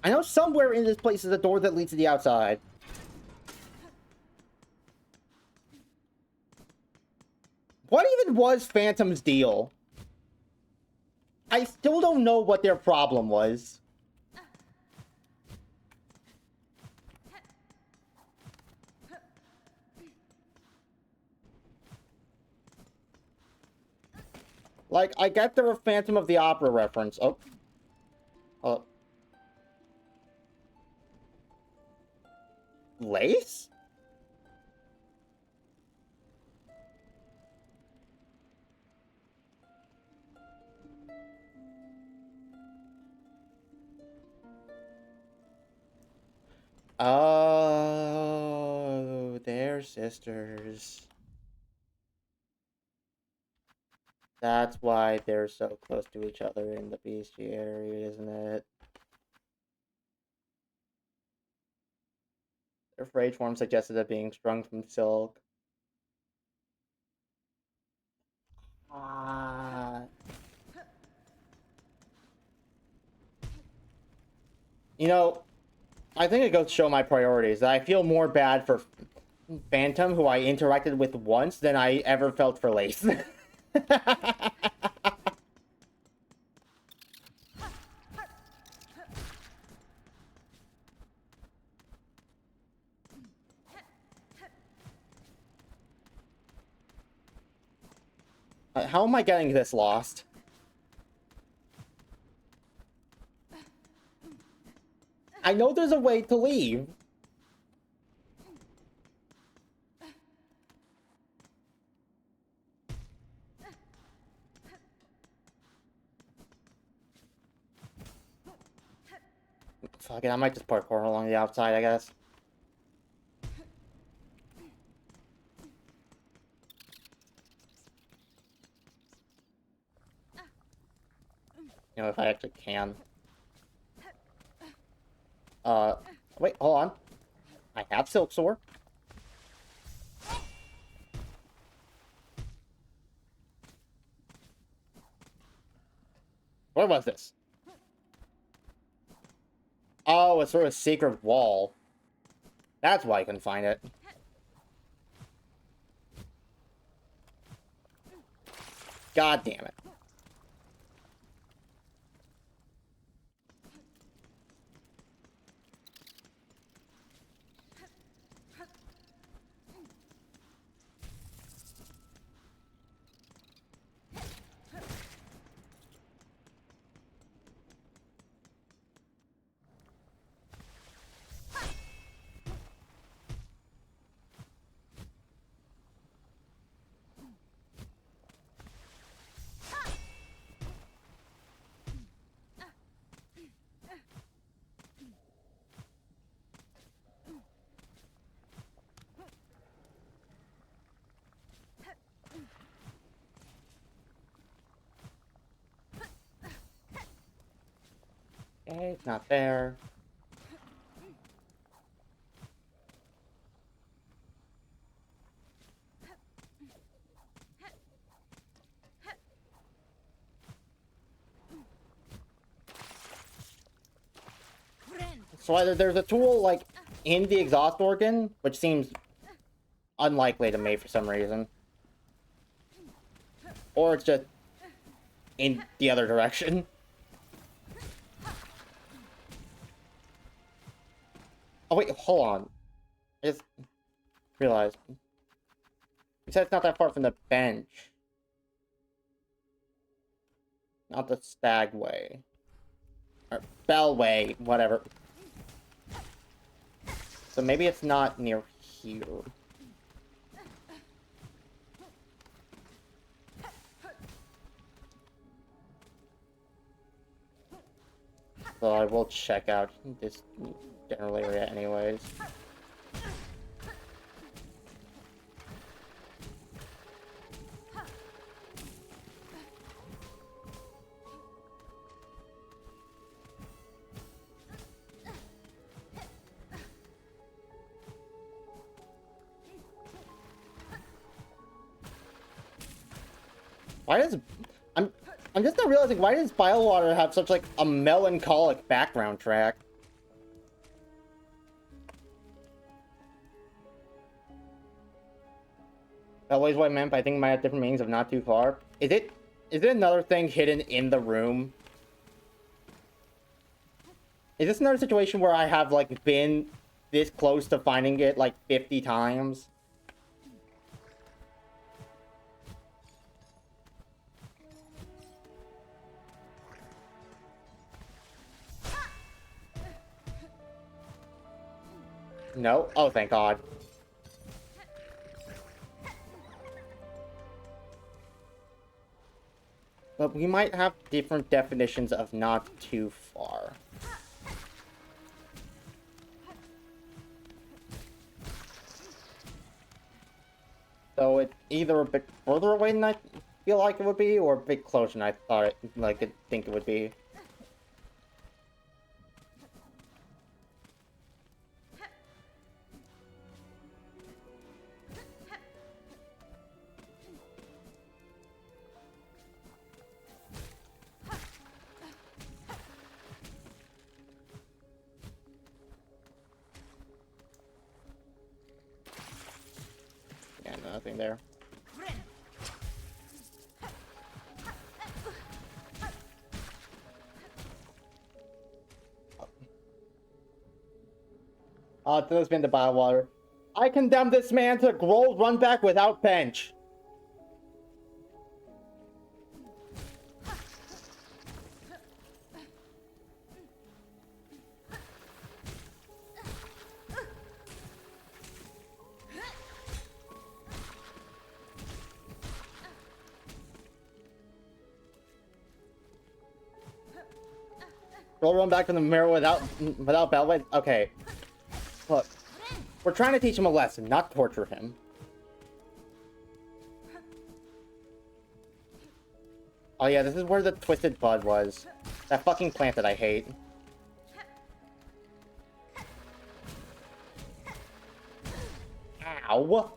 I know somewhere in this place is a door that leads to the outside. What even was Phantom's deal? I still don't know what their problem was. Like, I get they're a Phantom of the Opera reference. Oh. Oh. Lace? Oh, they're sisters. That's why they're so close to each other in the bestiary, isn't it? Their rage form suggested it being strung from silk. You know, I think it goes to show my priorities. I feel more bad for Phantom, who I interacted with once, than I ever felt for Lace. How am I getting this lost? I know there's a way to leave. Fuck it, I might just parkour along the outside, I guess. You know, if I actually can. Wait, hold on. I have Silk Sword. Where was this? Oh, it's sort of a secret wall. That's why I couldn't find it. God damn it. Okay, it's not there. So either there's a tool, like, in the exhaust organ, which seems unlikely to me for some reason. Or it's just in the other direction. Oh wait, hold on. I just realized. You said it's not that far from the bench. Not the Stagway. Or Bellway, whatever. So maybe it's not near here. So I will check out this general area anyways. Why does... I'm just not realizing, why does Biowater have such, like, a melancholic background track? That was what I meant, but I think it might have different meanings of not too far. Is it another thing hidden in the room? Is this another situation where I have, like, been this close to finding it, like, 50 times? No? Oh, thank God. But we might have different definitions of not too far. So it's either a bit further away than I feel like it would be, or a bit closer than I thought it, like, I think it would be. Yeah, nothing there. This has been the Biowater. I condemn this man to roll run back without bench. Roll run back from the mirror without Bellway. Okay. Look. We're trying to teach him a lesson, not torture him. Oh yeah, this is where the twisted bud was. That fucking plant that I hate. Ow.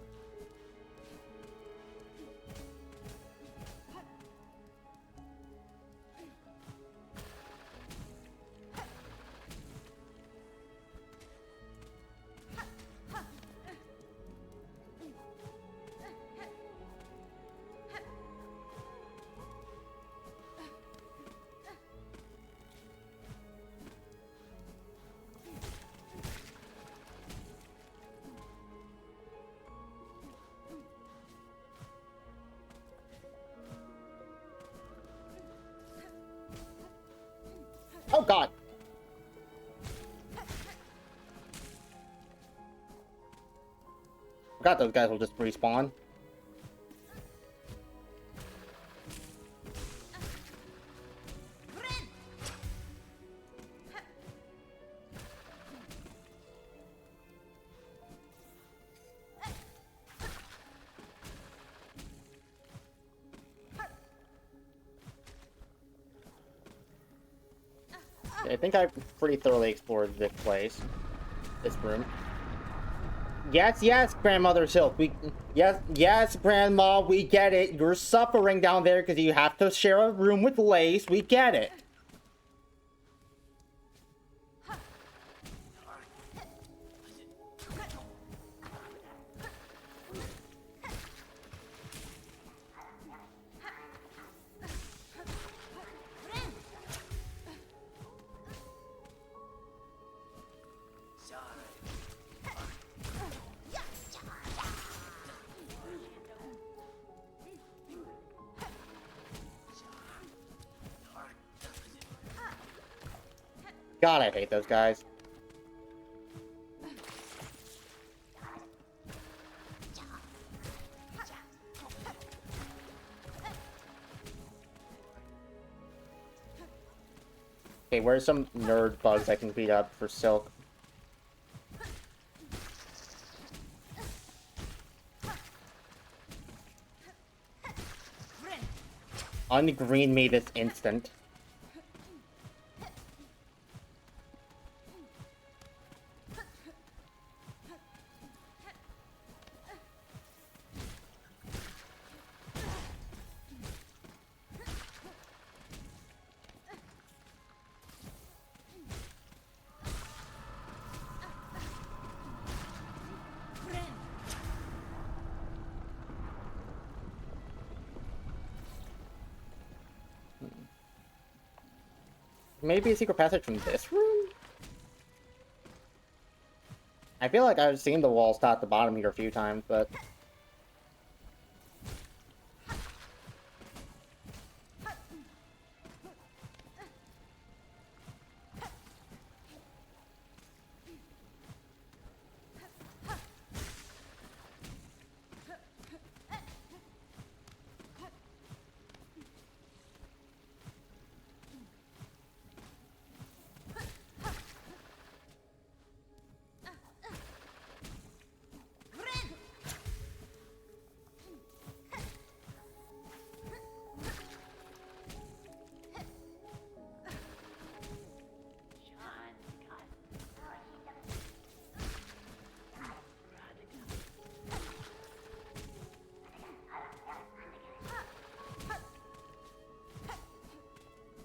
Oh God. Forgot those guys will just respawn. I think I've pretty thoroughly explored this place. This room. Yes, yes, Grandmother Silk. Yes, Grandma, we get it. You're suffering down there because you have to share a room with Lace. We get it. God, I hate those guys. Okay, where's some nerd bugs I can beat up for Silk? Ungreen me this instant. Maybe a secret passage from this room? I feel like I've seen the wall stop at the bottom here a few times, but...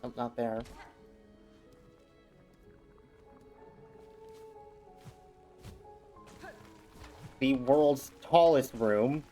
Oh, not there. The world's tallest room.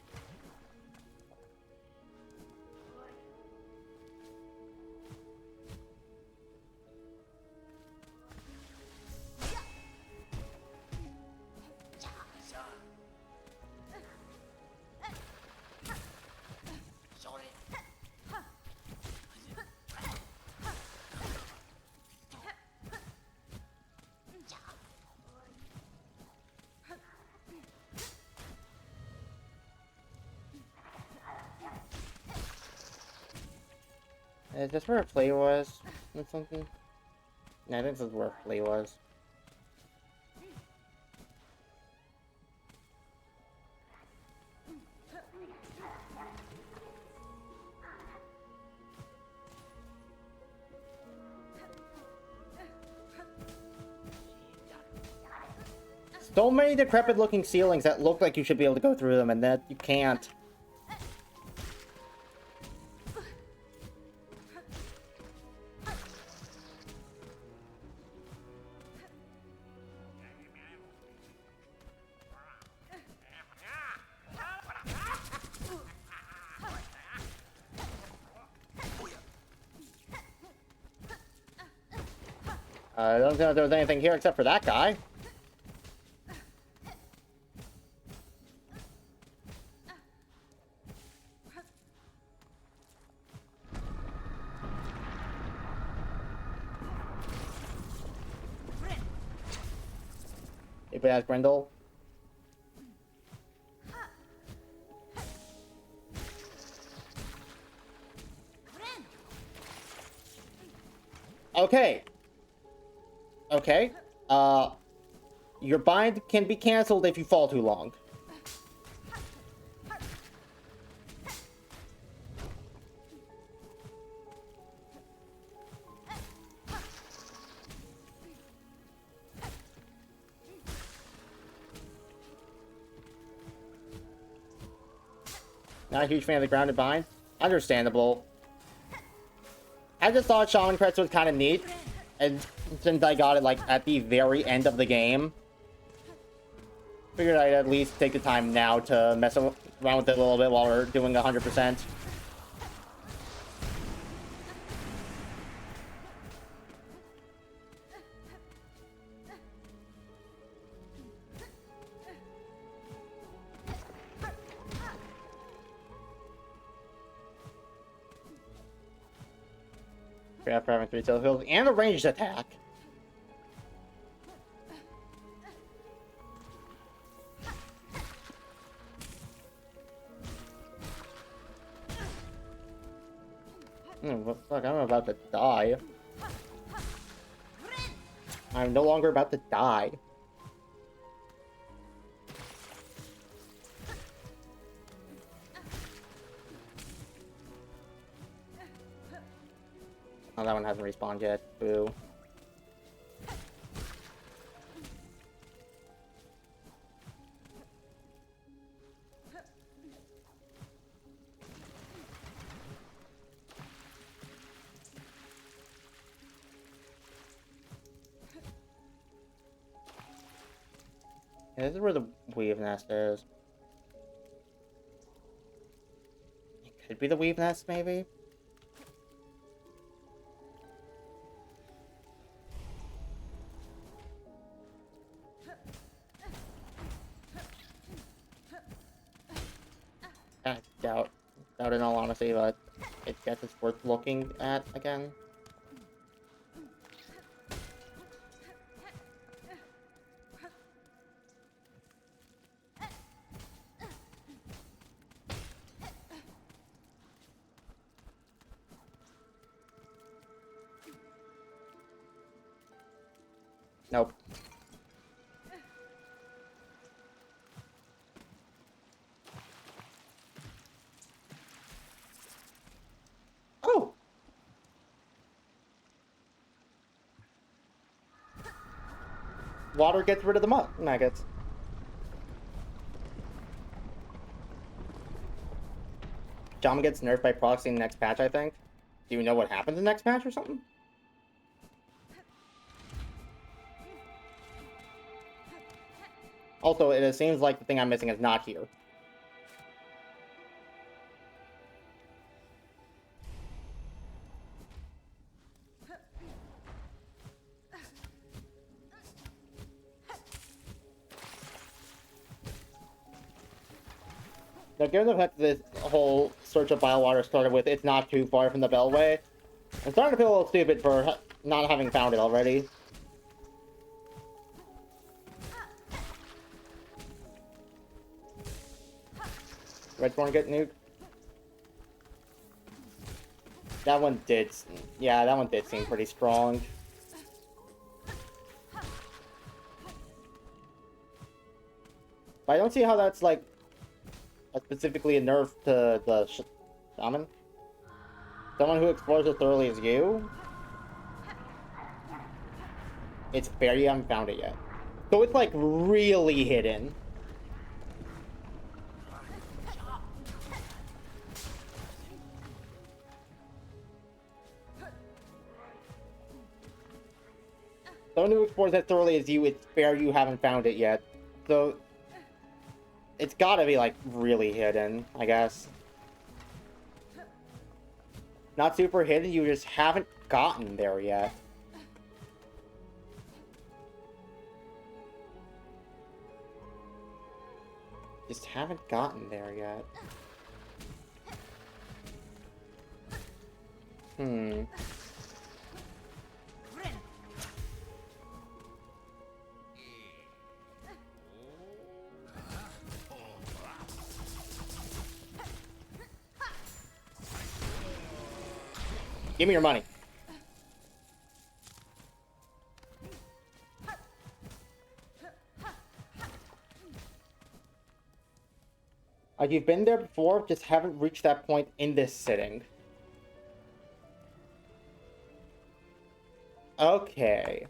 Is this where a play was? Or something? No, I think this is where a play was. So many decrepit looking ceilings that look like you should be able to go through them, and that you can't. I don't think there was anything here except for that guy. If it has Brindle. Okay. Okay. Your bind can be cancelled if you fall too long. Not a huge fan of the grounded bind. Understandable. I just thought Shaman Crest was kind of neat. And since I got it, like, at the very end of the game, figured I'd at least take the time now to mess around with it a little bit while we're doing 100%. After having 3 telephones and a ranged attack. Fuck, I'm about to die. I'm no longer about to die. Oh, that one hasn't respawned yet. Boo. Yeah, this is where the weave nest is. It could be the weave nest, maybe? I doubt in all honesty, but I guess it's worth looking at again. Nope. Oh! Water gets rid of the maggots. Jama gets nerfed by proxy in the next patch, I think. Do you know what happens in the next patch or something? Also, it seems like the thing I'm missing is not here. Now, given the fact that this whole search of biowater started with it's not too far from the Bellway, I'm starting to feel a little stupid for not having found it already. Redspawn get nuked? That one did, yeah, that one did seem pretty strong. But I don't see how that's, like, specifically a nerf to the shaman. Someone who explores as thoroughly as you? It's fair you haven't found it yet. So it's, like, really hidden. Someone who explores as thoroughly as you, it's fair you haven't found it yet. So it's gotta be, like, really hidden, I guess. Not super hidden, you just haven't gotten there yet. Just haven't gotten there yet. Give me your money. Like, you've been there before, just haven't reached that point in this sitting. Okay.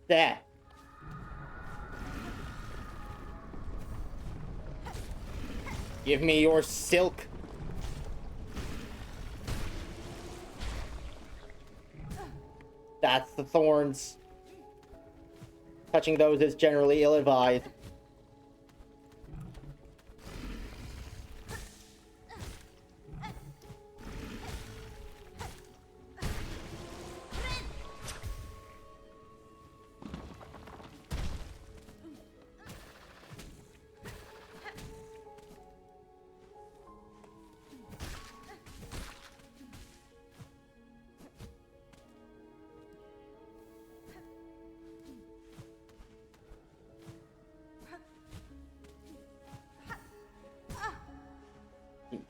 There. Give me your silk. That's the thorns. Touching those is generally ill-advised.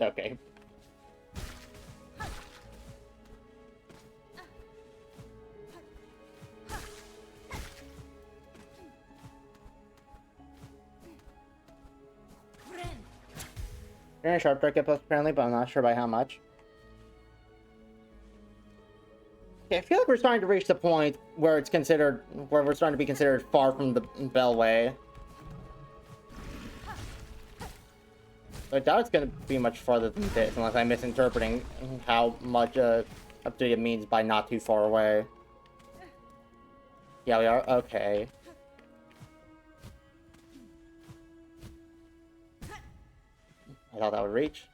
Okay. Very sharp target plus apparently, but I'm not sure by how much. Okay, I feel like we're starting to reach the point where we're starting to be considered far from the Bellway. I doubt it's going to be much farther than this, unless I'm misinterpreting how much update means by not too far away. Yeah, we are. Okay. I thought that would reach.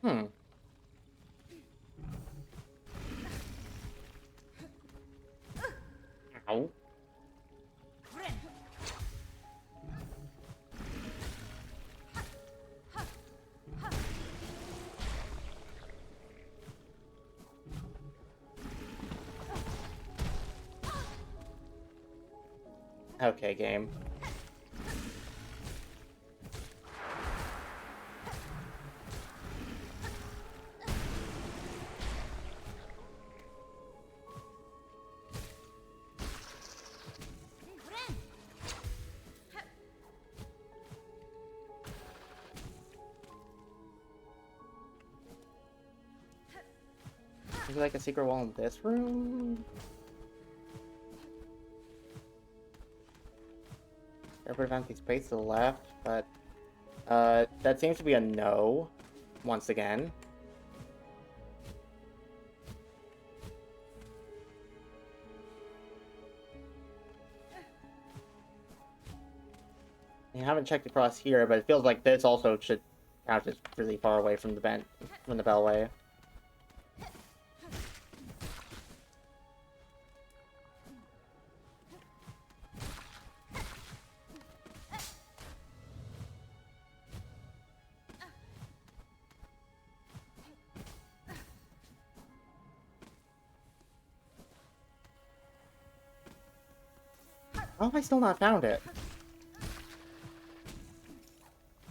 Hmm. Ow. Okay, game. Is there like a secret wall in this room? There prevent the space to the left, but that seems to be a no. Once again. I haven't checked across here, but it feels like this also should count as really far away from the Bellway. How have I still not found it?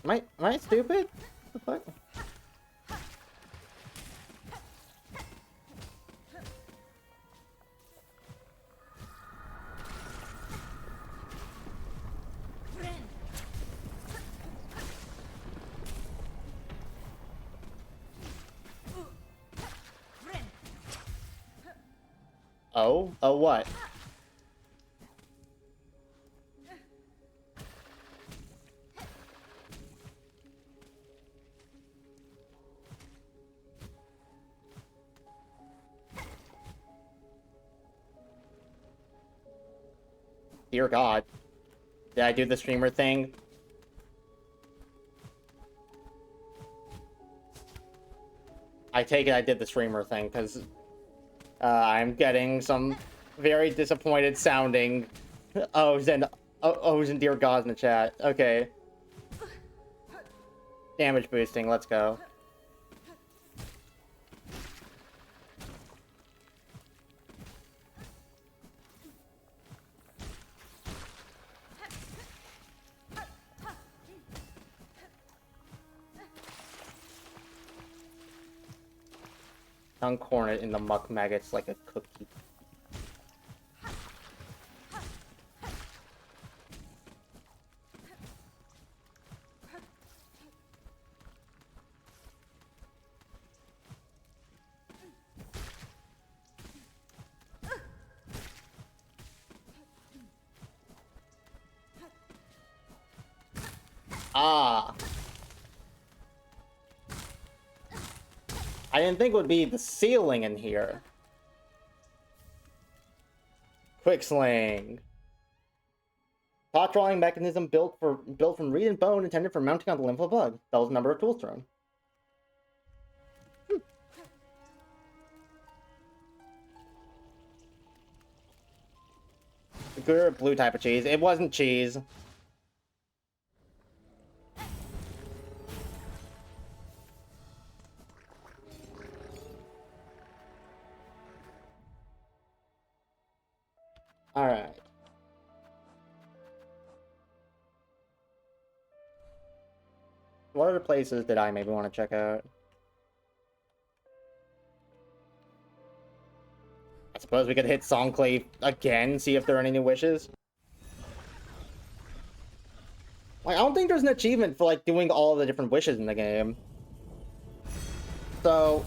Am I stupid? What the fuck? Oh? Oh what? Dear God. Did I do the streamer thing? I take it I did the streamer thing, because I'm getting some very disappointed sounding O's and dear God in the chat. Okay. Damage boosting, let's go. Uncorn it in the muck maggots like a cookie. Ah. I didn't think it would be the ceiling in here. Quick sling. Top drawing mechanism built from reed and bone, intended for mounting on the limb of a bug. That was the number of tools thrown. good blue type of cheese. It wasn't cheese. Alright. What other places did I maybe want to check out? I suppose we could hit Songclave again, see if there are any new wishes. Like, I don't think there's an achievement for, like, doing all the different wishes in the game. So,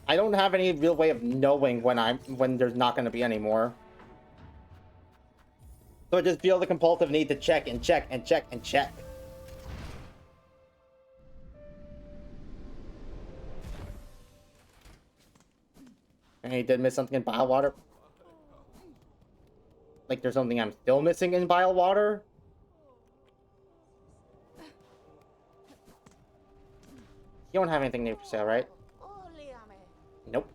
I don't have any real way of knowing when there's not going to be any more. So I just feel the compulsive need to check and check and check and check. And he did miss something in bile water. Like there's something I'm still missing in bile water. You don't have anything new for sale, right? Nope.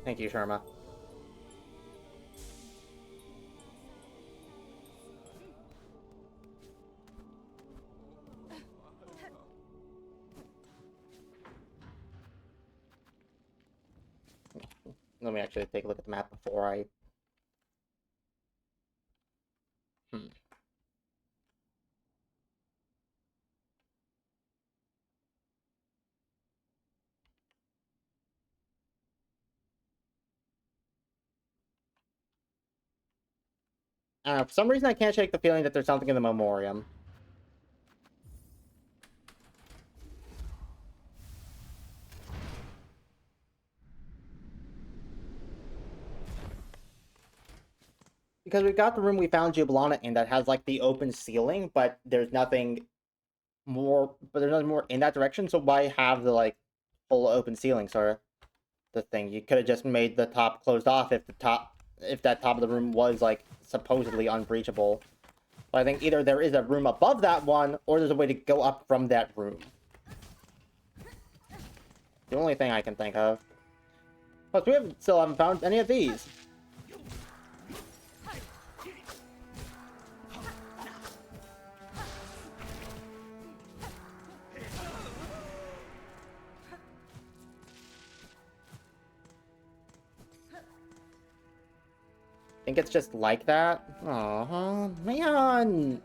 Thank you, Sharma. Let me actually take a look at the map before I... I don't know, for some reason I can't shake the feeling that there's something in the memoriam. Because we got the room we found Jubilana in that has, like, the open ceiling, but there's nothing more... But there's nothing more in that direction, so why have the, like, full open ceiling, sort of, the thing? You could have just made the top closed off if that top of the room was, like, supposedly unbreachable. But I think either there is a room above that one, or there's a way to go up from that room. The only thing I can think of. Plus, we still haven't found any of these. Think it's just like that? Aw, man!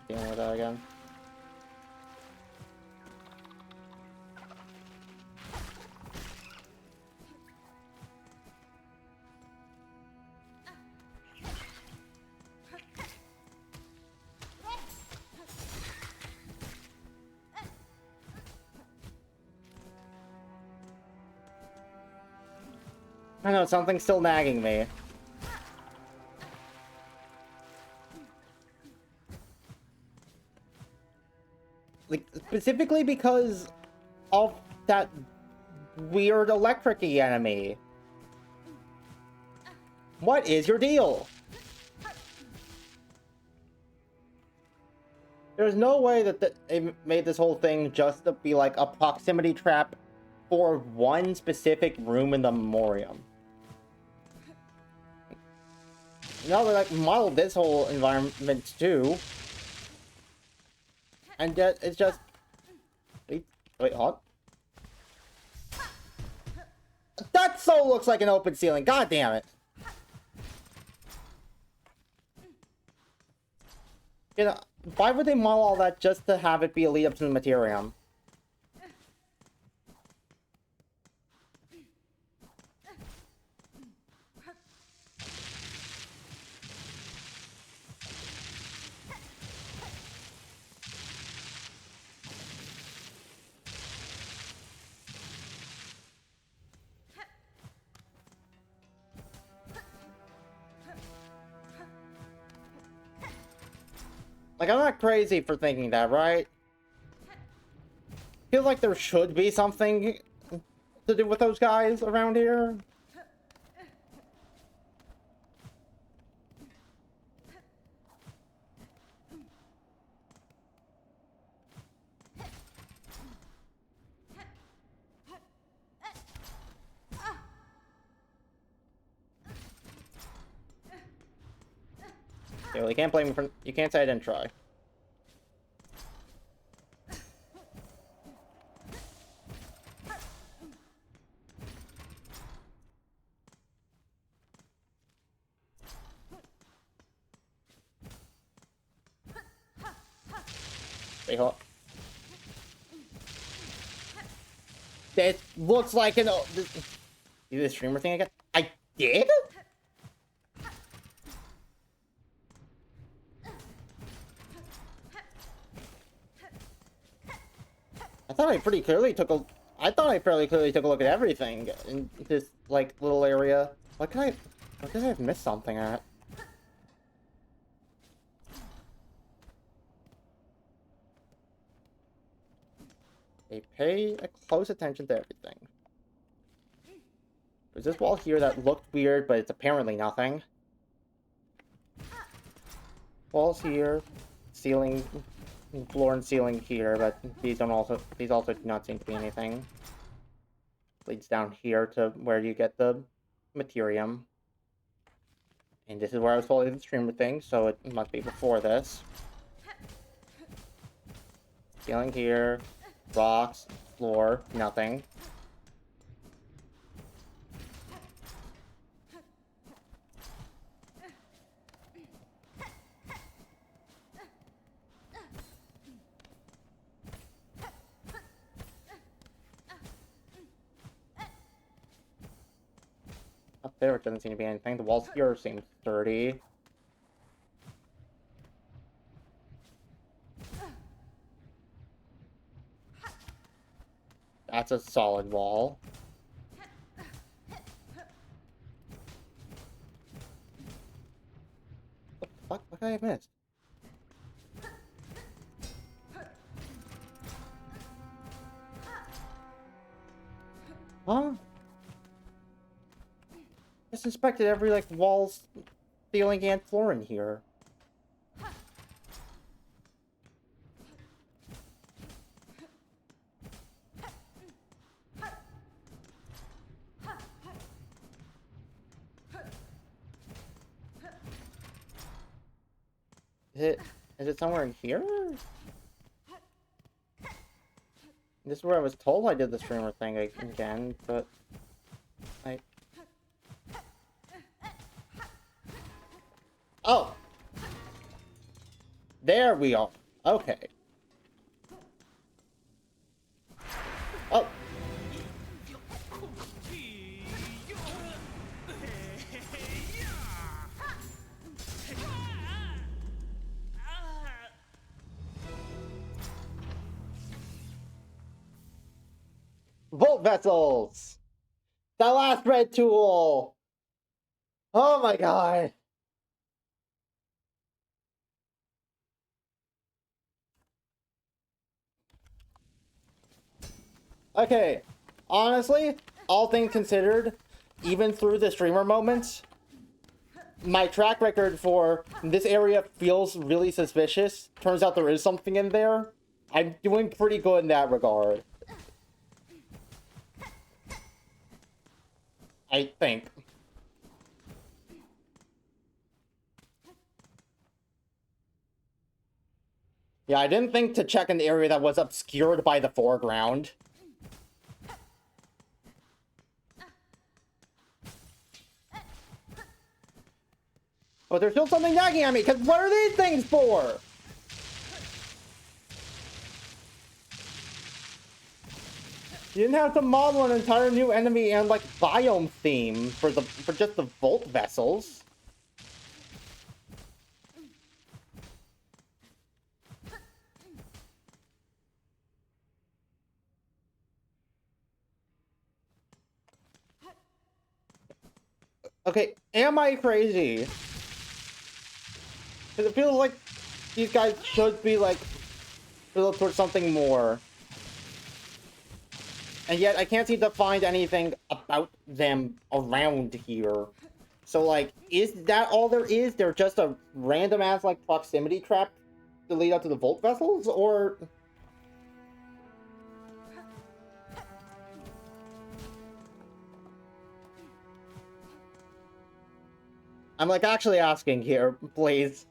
Dealing with that again. I know, something's still nagging me. Like, specifically because of that weird electric-y enemy. What is your deal? There's no way that they made this whole thing just to be like a proximity trap for one specific room in the memoriam. No, they like modeled this whole environment too. And it's just... Wait, hold on. so looks like an open ceiling. God damn it. You know, why would they model all that just to have it be a lead up to the Materium? Like, I'm not crazy for thinking that, right? Feels like there should be something to do with those guys around here. Yeah, well, you can't blame me for... You can't say I didn't try. Wait, hold on. It looks like an... You do the streamer thing again? I did? I thought I pretty clearly took a... I thought I fairly clearly took a look at everything in this, like, little area. What could I... What could I have missed something at? They pay a close attention to everything. There's this wall here that looked weird, but it's apparently nothing. Walls here, ceiling, floor and ceiling here, but these also do not seem to be anything. Leads down here to where you get the Materium. And this is where I was holding the streamer thing, so it must be before this. Ceiling here, rocks, floor, nothing. Up there, it doesn't seem to be anything. The walls here seem sturdy. That's a solid wall. What the fuck? What could I have missed? Huh? I just inspected every, like, walls, ceiling, and floor in here. Is it somewhere in here? This is where I was told I did the streamer thing again, but... Oh! There we are. Okay. Oh! Volt vessels! The last red tool! Oh my god! Okay, honestly, all things considered, even through the streamer moments, my track record for this area feels really suspicious. Turns out there is something in there. I'm doing pretty good in that regard. I think. Yeah, I didn't think to check an area that was obscured by the foreground. But there's still something nagging at me, because what are these things for? You didn't have to model an entire new enemy and, like, biome theme for just the Volt vessels. Okay, am I crazy? Because it feels like these guys should be, like, built towards something more. And yet, I can't seem to find anything about them around here. So, like, is that all there is? They're just a random-ass, like, proximity trap to lead up to the Volt vessels? Or... I'm, like, actually asking here, please.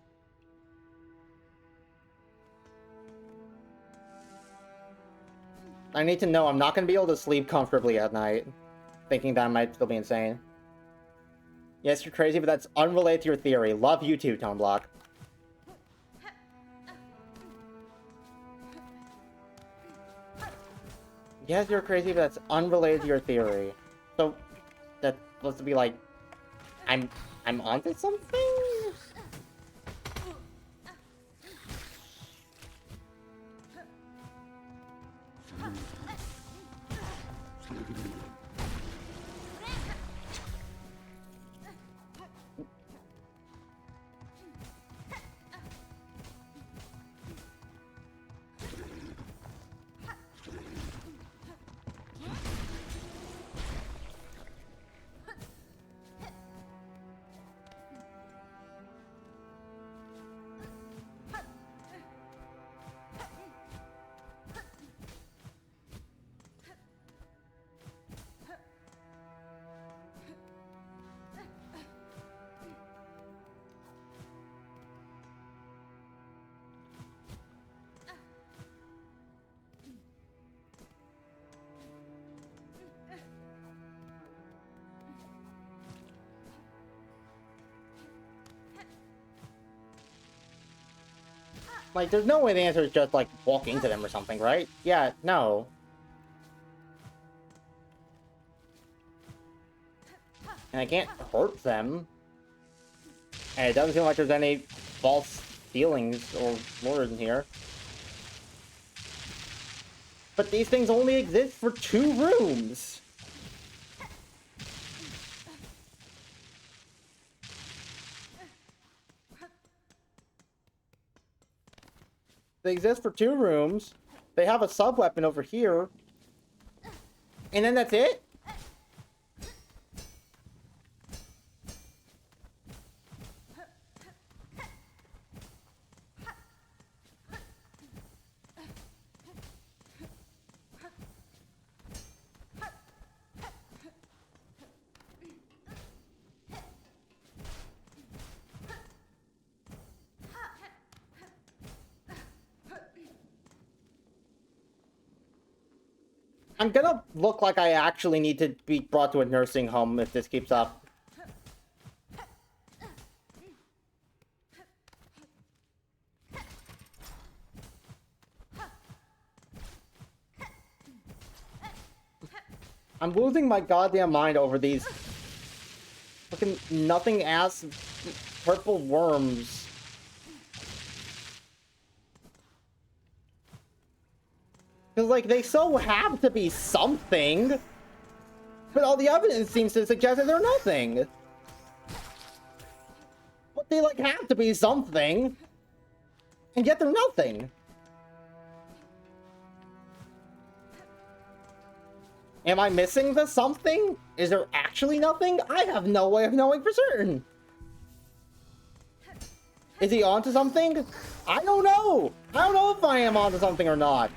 I need to know. I'm not going to be able to sleep comfortably at night, thinking that I might still be insane. Yes, you're crazy, but that's unrelated to your theory. Love you too, Tone Block. Yes, you're crazy, but that's unrelated to your theory. So, that's supposed to be like, I'm onto something? Like, there's no way the answer is just, like, walk into them or something, right? Yeah, no. And I can't hurt them. And it doesn't seem like there's any false feelings or lures in here. But these things only exist for 2 rooms! They exist for 2 rooms. They have a sub-weapon over here. And then that's it? I'm gonna look like I actually need to be brought to a nursing home if this keeps up. I'm losing my goddamn mind over these fucking nothing-ass purple worms. Because, like, they so have to be something. But all the evidence seems to suggest that they're nothing. But they, like, have to be something. And yet they're nothing. Am I missing the something? Is there actually nothing? I have no way of knowing for certain. Is he onto something? I don't know. I don't know if I am onto something or not.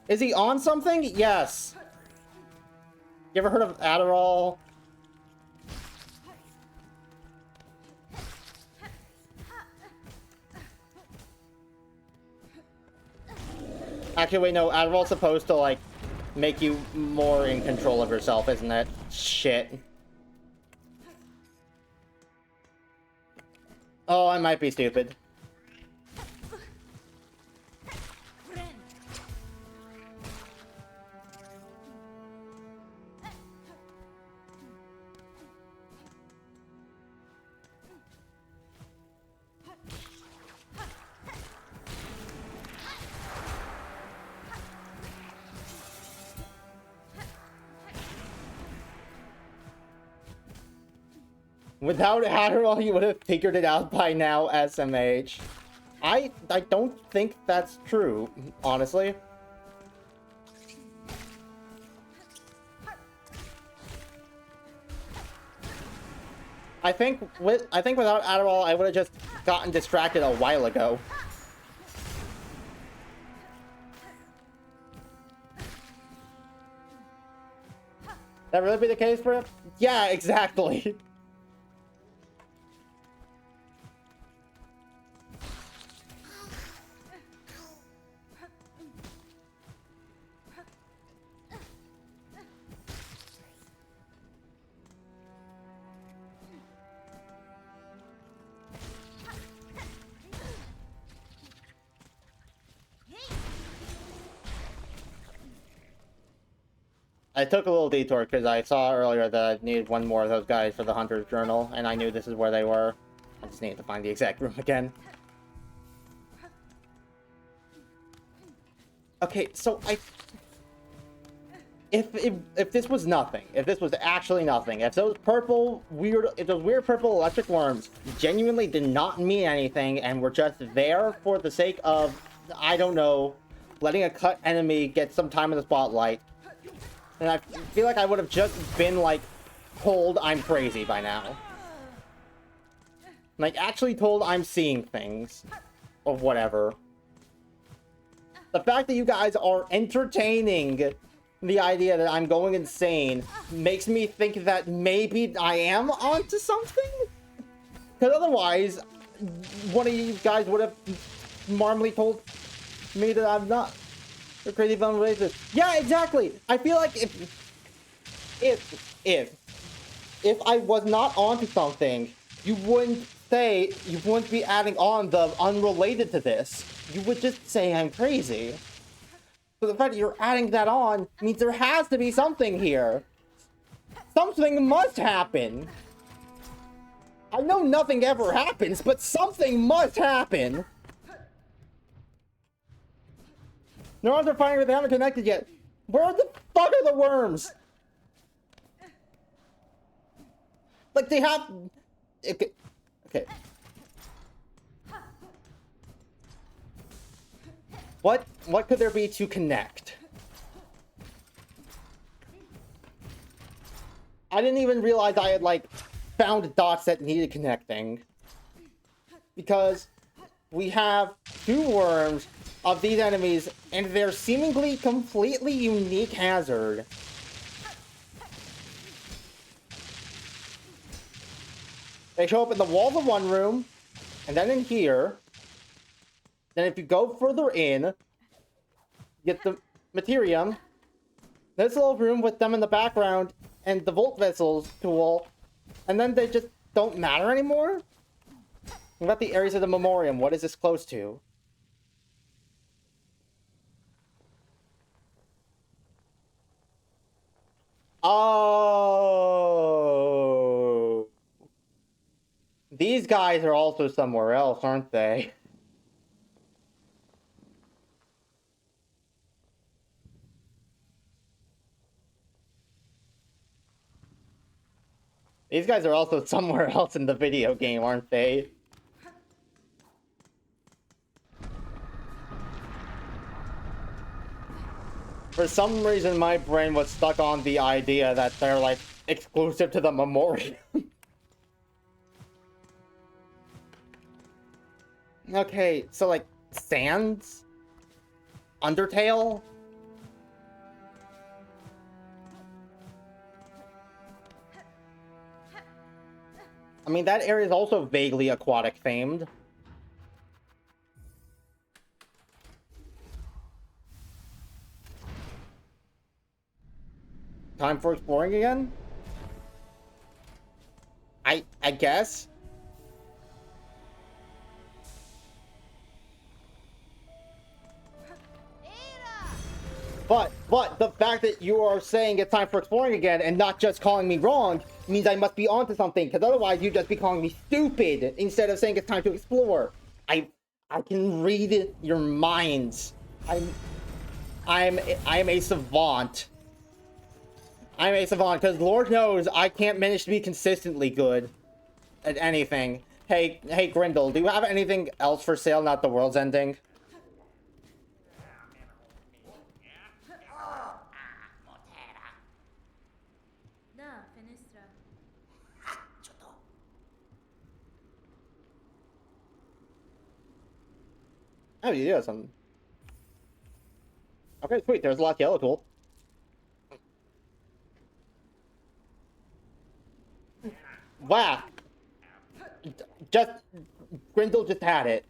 Is he on something? Yes. You ever heard of Adderall? Actually, wait, no. Adderall's supposed to, like, make you more in control of yourself, isn't it? Shit. Oh, I might be stupid. Without Adderall, you would have figured it out by now, SMH. I don't think that's true, honestly. I think without Adderall, I would have just gotten distracted a while ago. That really be the case for it? Yeah, exactly. I took a little detour because I saw earlier that I needed one more of those guys for the Hunter's Journal, and I knew this is where they were. I just needed to find the exact room again. Okay, so if this was nothing, if this was actually nothing, if those weird purple electric worms genuinely did not mean anything and were just there for the sake of, I don't know, letting a cut enemy get some time in the spotlight, and I feel like I would have just been, like, told I'm crazy by now. Like, actually told I'm seeing things. Or whatever. The fact that you guys are entertaining the idea that I'm going insane makes me think that maybe I am onto something? Because otherwise, one of you guys would have normally told me that I'm not. You're crazy fun racist. Yeah, exactly. I feel like if I was not onto something, you wouldn't be adding on the unrelated to this. You would just say I'm crazy. So the fact that you're adding that on means there has to be something here. Something must happen. I know nothing ever happens, but something must happen. Neurons are firing, but they haven't connected yet. Where the fuck are the worms? Like, they have... Okay. What could there be to connect? I didn't even realize I had, like, found dots that needed connecting. Because we have 2 worms of these enemies, and their seemingly completely unique hazard. They show up in the walls of one room, and then in here. Then if you go further in, get the Materium. This little room with them in the background, and the Volt Vessels tool. And then they just don't matter anymore? What about the areas of the Memoriam? What is this close to? Oh. These guys are also somewhere else, aren't they? These guys are also somewhere else in the video game, aren't they? For some reason, my brain was stuck on the idea that they're, like, exclusive to the Memoriam. Okay, so, like, Sands? Undertale? I mean, that area is also vaguely aquatic themed. Time for exploring again? I guess? But the fact that you are saying it's time for exploring again and not just calling me wrong means I must be onto something, because otherwise you'd just be calling me stupid instead of saying it's time to explore. I can read your minds. I'm a savant. I'm a savant, because Lord knows I can't manage to be consistently good at anything. Hey, Grindel, do you have anything else for sale, not the world's ending? Oh, you do have something. Okay, sweet. There's a lot of yellow tool. Wow. Just... Grindel just had it.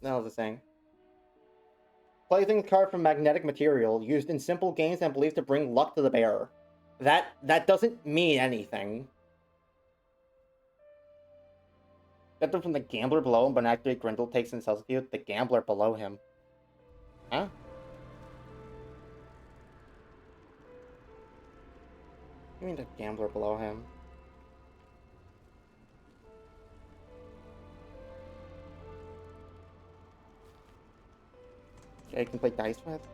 That was the thing. Plaything carved from magnetic material, used in simple games and believed to bring luck to the bearer. That doesn't mean anything. Get them from the gambler below him, but after Grindel takes and sells you, the gambler below him. Huh? You mean the gambler below him? Okay, I can play dice with?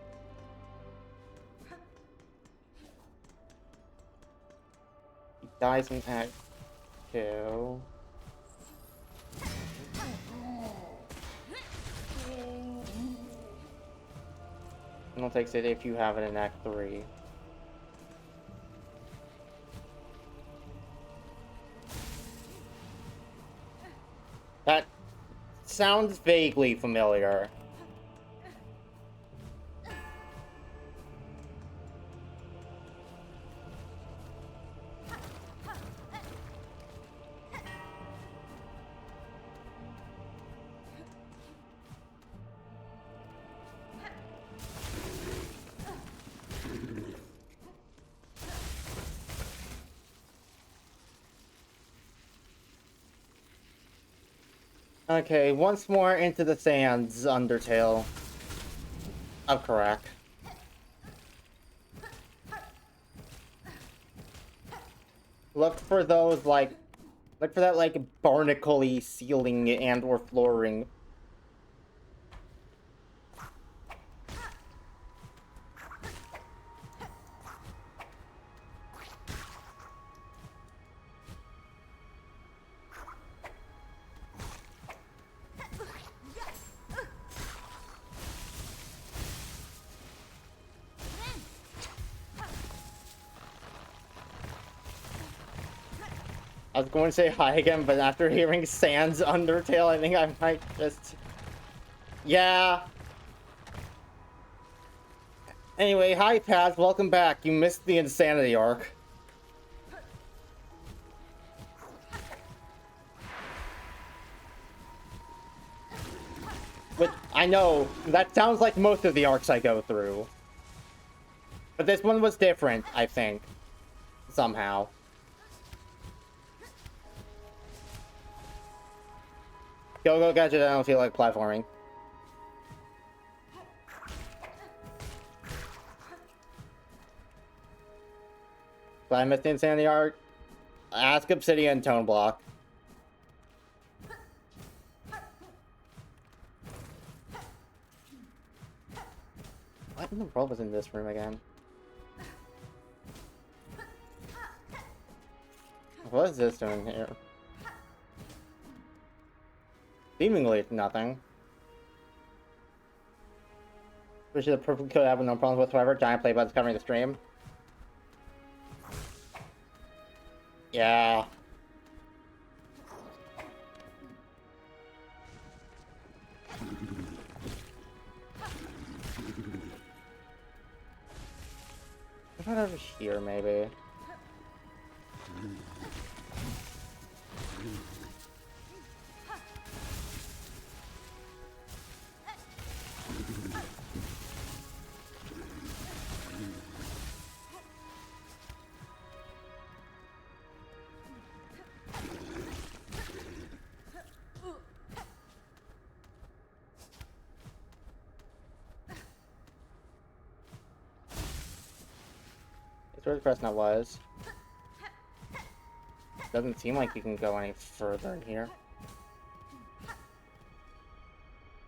He dies in Act 2. And I'll take it if you have it in Act 3. That sounds vaguely familiar. Okay, once more into the sands, Undertale. Of Karak. Look for those, like... Look for that, like, barnacle-y ceiling and or flooring. I was going to say hi again, but after hearing Sans Undertale, I think I might just... Yeah. Anyway, hi Paz, welcome back. You missed the Insanity arc. But I know, that sounds like most of the arcs I go through. But this one was different, I think. Somehow. Go, Gadget, I don't feel like platforming. But I missed the Insanity arc. Ask Obsidian Tone Block. What in the world was in this room again? What is this doing here? Seemingly nothing. Which is a perfect code I have no problems whatsoever. Giant play buttons covering the stream. Yeah. What about over here, maybe? That's where the chestnut was. Doesn't seem like you can go any further in here.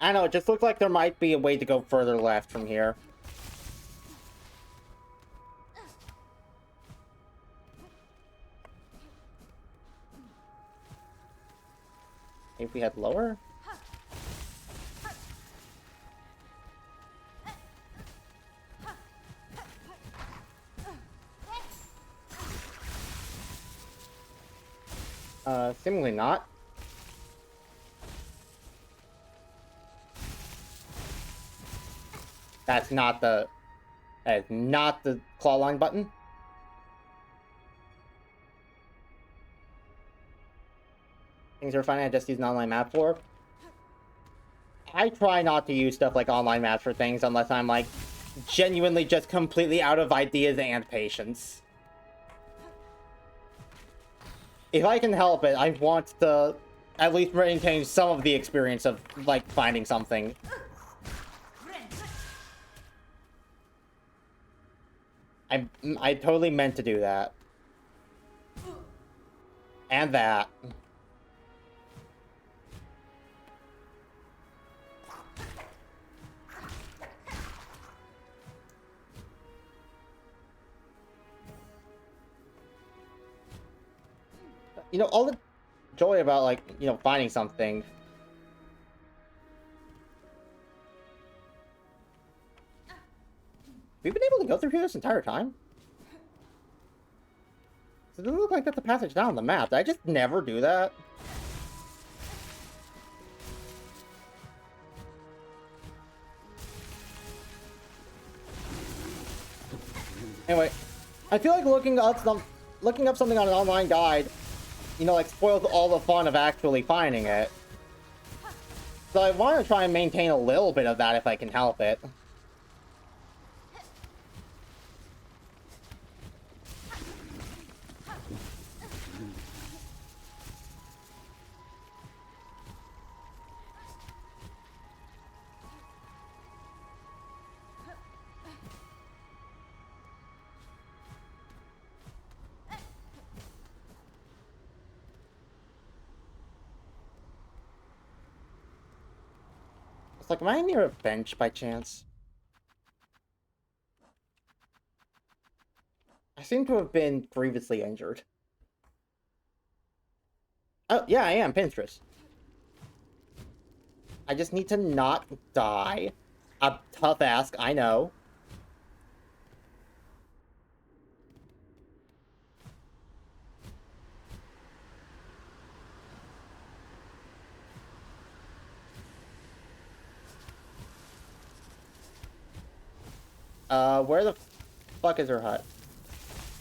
I don't know, it just looked like there might be a way to go further left from here. Maybe if we head lower? Seemingly not. That is not the claw line button. Things are fine, I just use an online map for. I try not to use stuff like online maps for things unless I'm like genuinely just completely out of ideas and patience. If I can help it, I want to at least maintain some of the experience of like finding something. I totally meant to do that. And that. You know, all the joy about, like, you know, finding something. We've been able to go through here this entire time? So it doesn't look like that's a passage down the map. Did I just never do that? Anyway, I feel like looking up something on an online guide, you know, like, spoils all the fun of actually finding it. So I want to try and maintain a little bit of that if I can help it. It's like, am I near a bench by chance? I seem to have been grievously injured. Oh, yeah, I am, Pinterest. I just need to not die. A tough ask, I know. Where the fuck is her hut?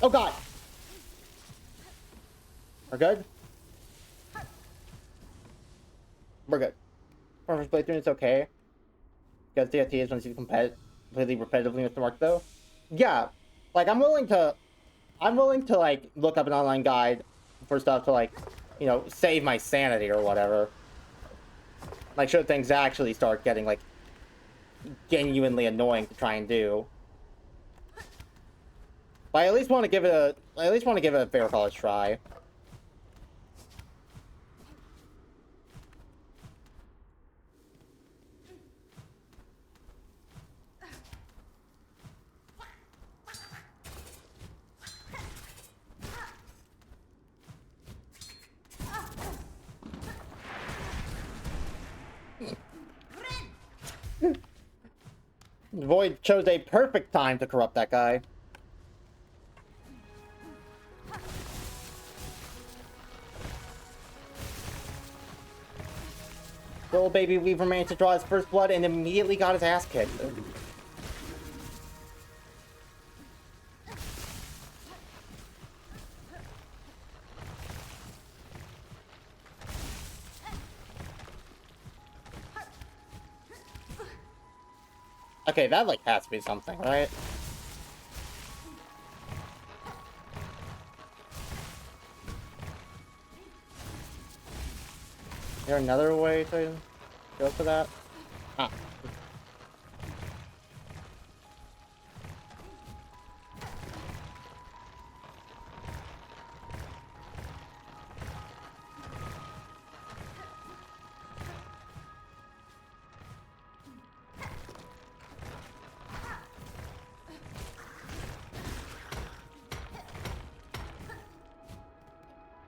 Oh god! We're good? We're good. For first playthrough, it's okay. Because DFT is once you completely repetitively with the mark, though. Yeah, like, I'm willing to, like, look up an online guide for stuff to, like, you know, save my sanity or whatever. Like, should things actually start getting, like, genuinely annoying to try and do. But I at least want to give it a fair college try. Void chose a perfect time to corrupt that guy. Little baby Weaver managed to draw his first blood and immediately got his ass kicked. Okay, that, like, has to be something, right? Is there another way to go for that? Ah.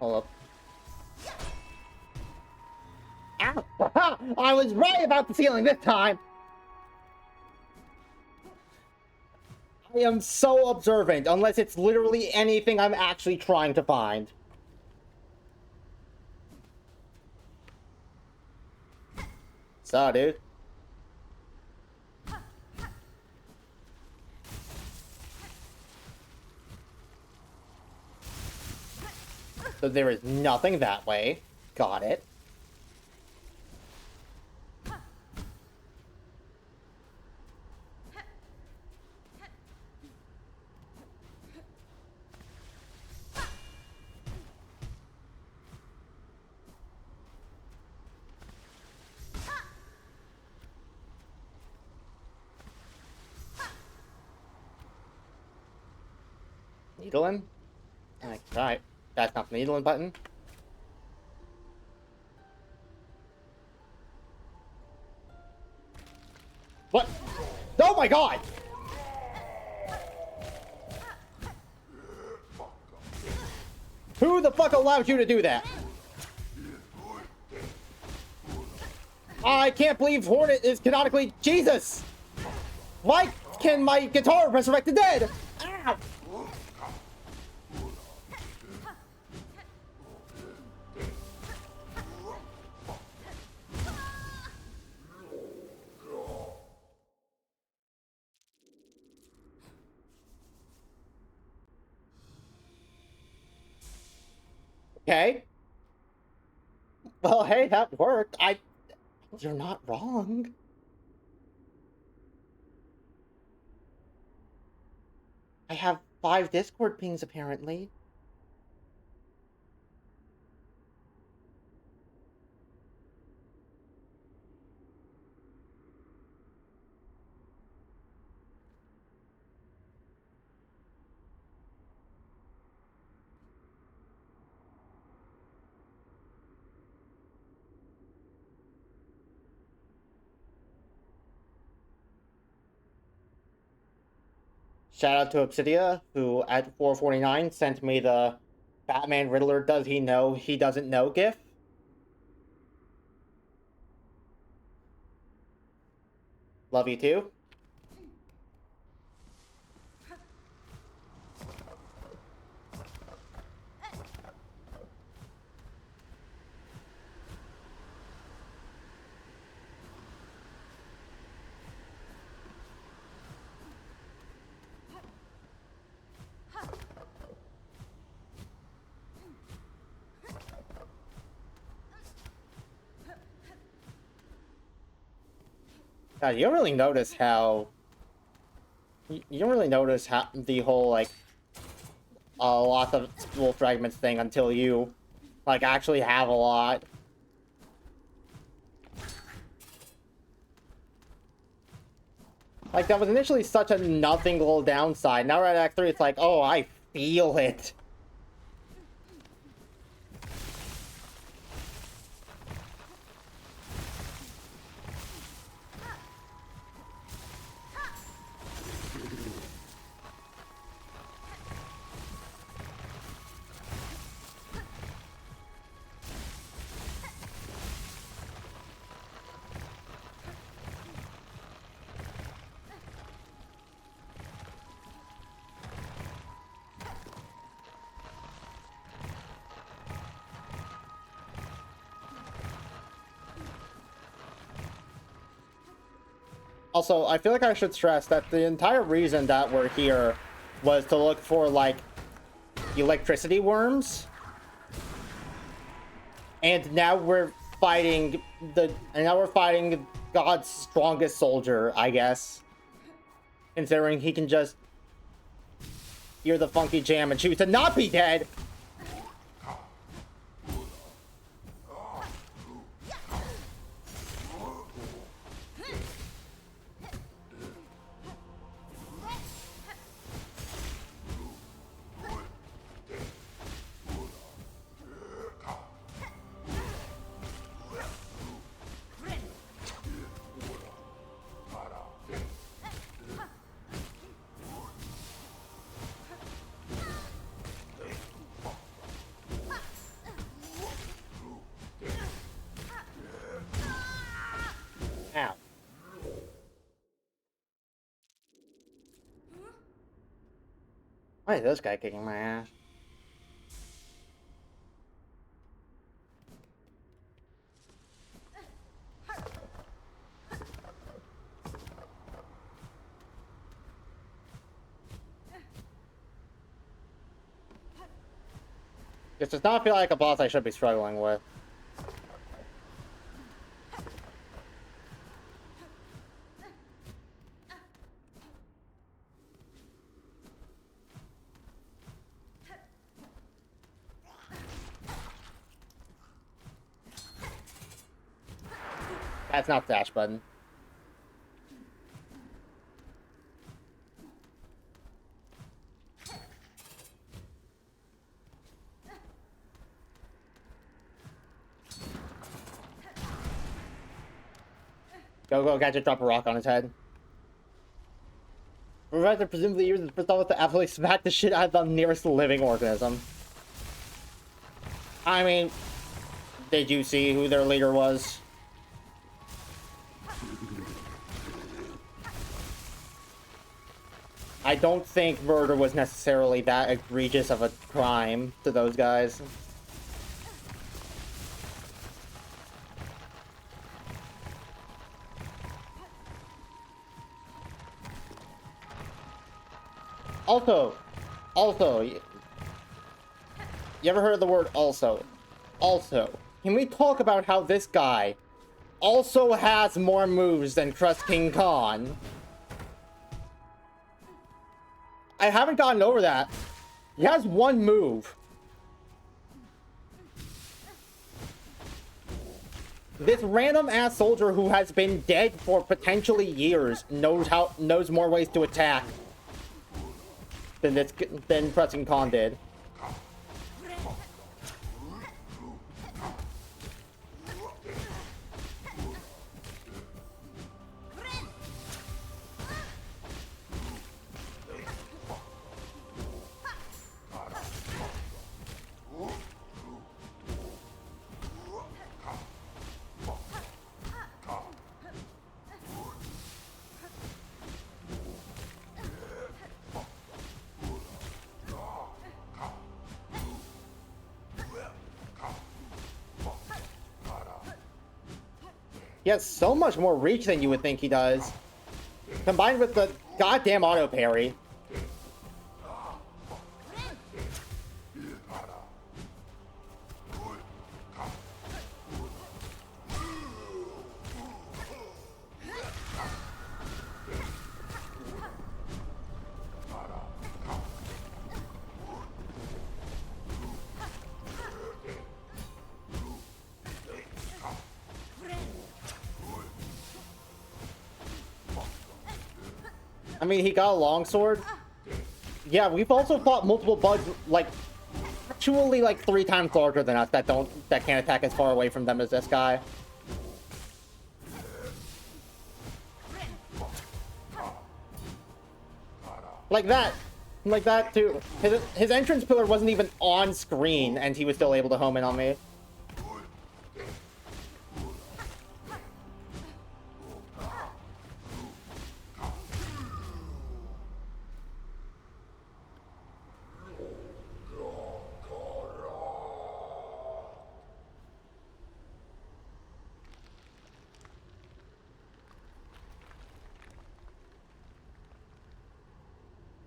Hold up. Ow! I was right about the ceiling this time! I am so observant, unless it's literally anything I'm actually trying to find. So, dude. So there is nothing that way. Got it. Needling? Alright. That's not the needling button. What? Oh my god! Who the fuck allowed you to do that? I can't believe Hornet is canonically Jesus! Why can my guitar resurrect the dead? Ow! Okay. Well, hey, that worked. You're not wrong. I have 5 Discord pings, apparently. Shout out to Obsidia, who at 4:49 sent me the Batman Riddler does he know he doesn't know gif. Love you too. God, you don't really notice how... You don't really notice how the whole, like, a lot of spool fragments thing until you, like, actually have a lot. Like, that was initially such a nothing little downside. Now we're at Act 3, it's like, oh, I feel it. Also, I feel like I should stress that the entire reason that we're here was to look for, like, electricity worms. And now we're fighting God's strongest soldier, I guess. Considering he can just hear the funky jam and choose to not be dead. Ow. Why is this guy kicking my ass? This does not feel like a boss I should be struggling with. That's not the dash button. Go, Gadget, drop a rock on his head. Professor presumably uses the pistol to absolutely smack the shit out of the nearest living organism. I mean, did you see who their leader was? I don't think murder was necessarily that egregious of a crime to those guys. Also, you ever heard of the word also? Also, can we talk about how this guy also has more moves than Crust King Khan? I haven't gotten over that. He has one move. This random ass soldier who has been dead for potentially years knows more ways to attack than Crust King Khan did. He has so much more reach than you would think he does. Combined with the goddamn auto parry. I mean, he got a longsword. Yeah, we've also fought multiple bugs, like, actually, like, 3 times larger than us that can't attack as far away from them as this guy. Like that too. His entrance pillar wasn't even on screen, and he was still able to home in on me.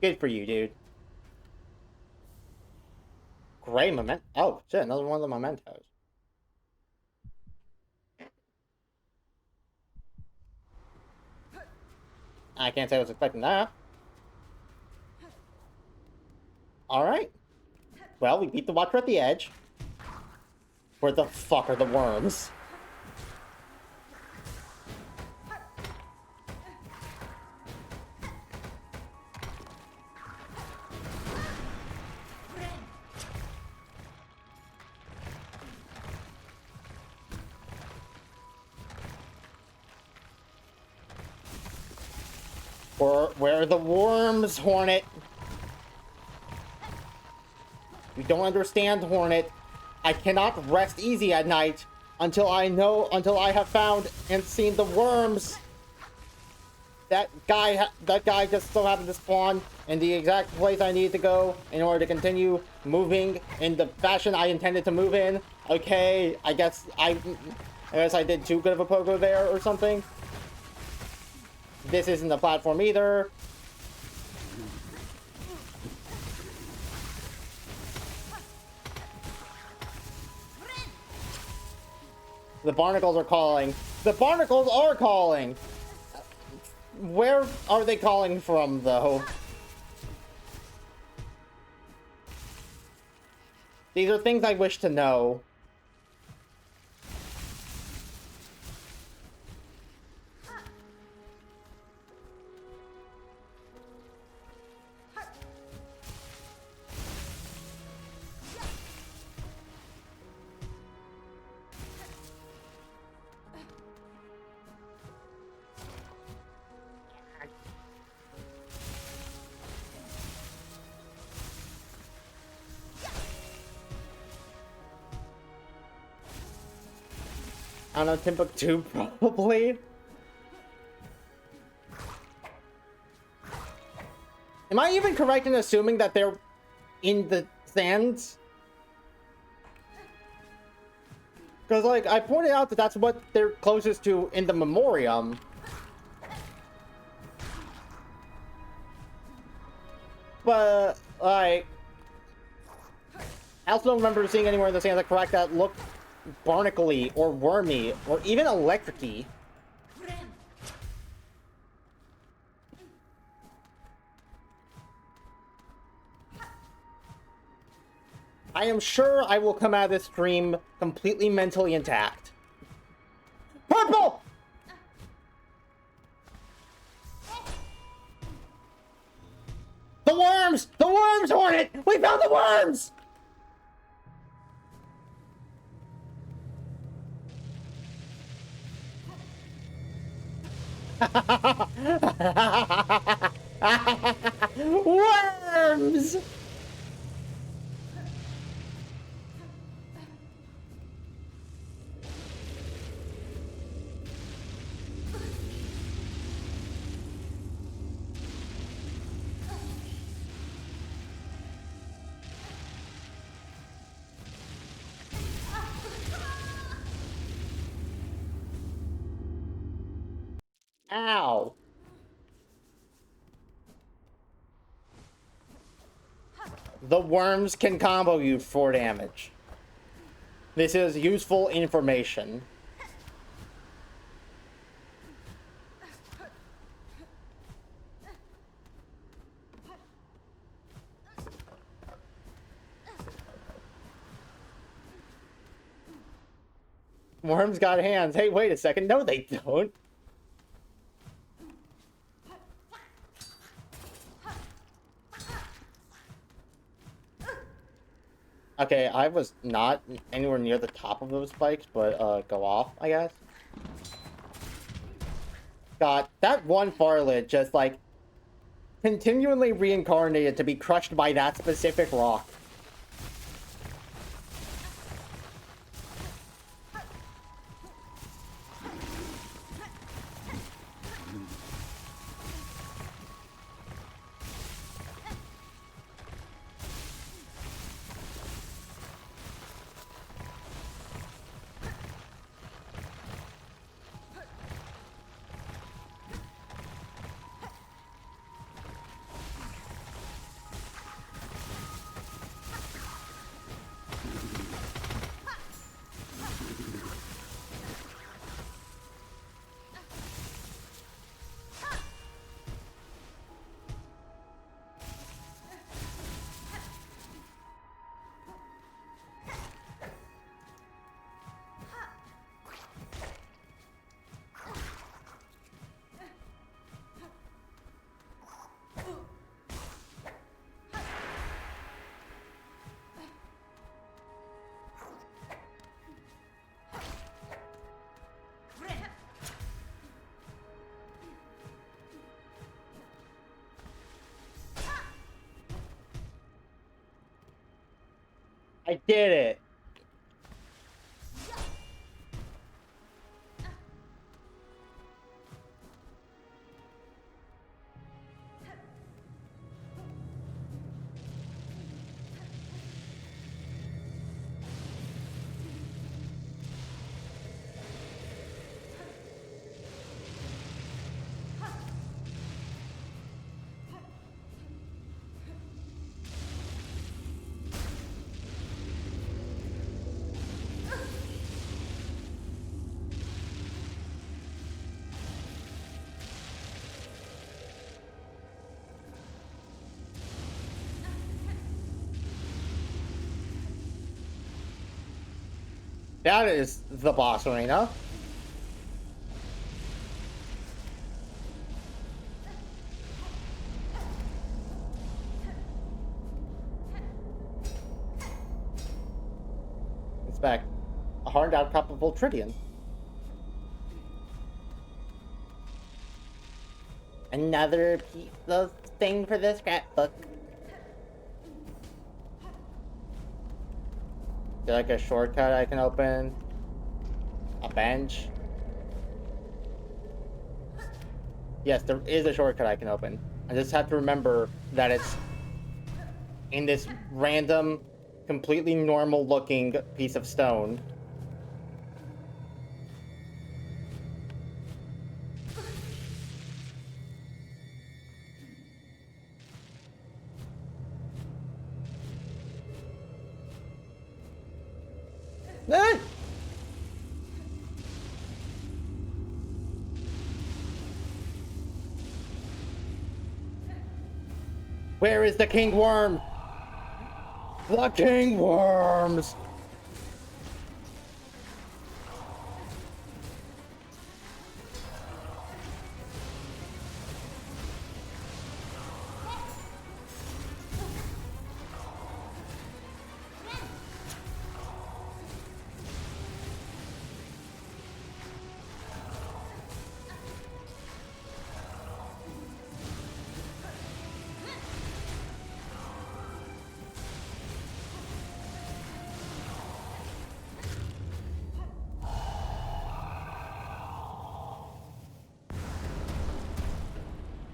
Good for you, dude. Gray memento. Oh, shit, another one of the mementos. I can't say I was expecting that. Alright. Well, we beat the Watcher at the edge. Where the fuck are the worms? Where are the worms, Hornet? You don't understand, Hornet. I cannot rest easy at night until I have found and seen the worms. That guy just so happened to spawn in the exact place I need to go in order to continue moving in the fashion I intended to move in. Okay, I guess I did too good of a pogo there or something. This isn't the platform either. The barnacles are calling. The barnacles are calling! Where are they calling from, though? These are things I wish to know. I don't know, Timbuktu, probably. Am I even correct in assuming that they're in the sands? Because, like, I pointed out that that's what they're closest to in the memoriam. But, like, I also don't remember seeing anywhere in the sands that correct that looked barnacle-y or wormy or even electric-y. I am sure I will come out of this stream completely mentally intact. Purple! The worms! The worms, Hornet! We found the worms! Worms! Ow. The worms can combo you for damage. This is useful information. Worms got hands. Hey, wait a second. No, they don't. Okay, I was not anywhere near the top of those spikes, but go off, I guess. God, that one varlet just, like, continually reincarnated to be crushed by that specific rock. I did it. That is the boss arena. Inspect. A hardened outcrop of Voltridian. Another piece of thing for the scrapbook. Is there like a shortcut I can open? A bench? Yes, there is a shortcut I can open. I just have to remember that it's in this random, completely normal looking piece of stone. Ah! Where is the king worm? The king worms!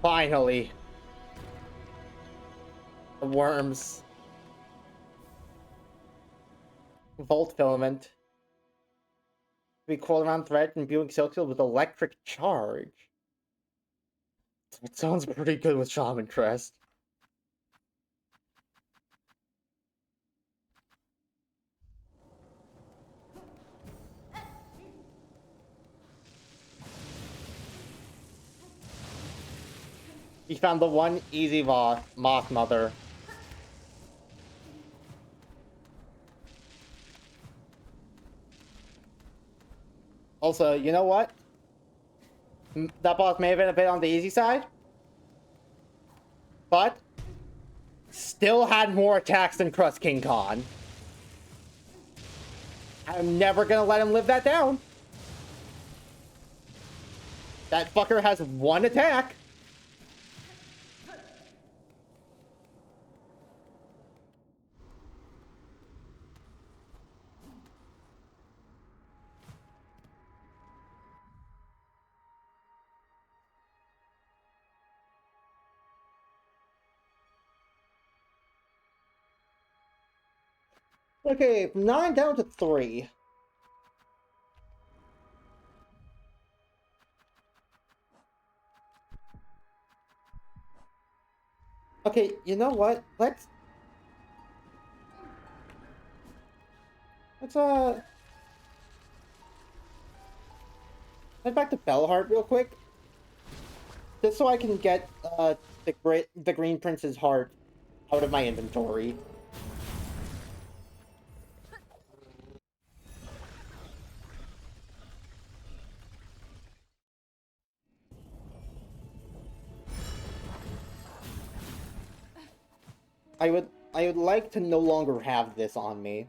Finally. The worms. Volt filament. We coil around thread imbuing silk with electric charge. It sounds pretty good with Shaman Crest. He found the one easy moth mother. Also, you know what? That boss may have been a bit on the easy side, but still had more attacks than Crust King Khan. I'm never gonna let him live that down. That fucker has one attack. Okay, 9 down to 3. Okay, you know what? Let's head back to Bellheart real quick, just so I can get the Green Prince's heart out of my inventory. I would like to no longer have this on me.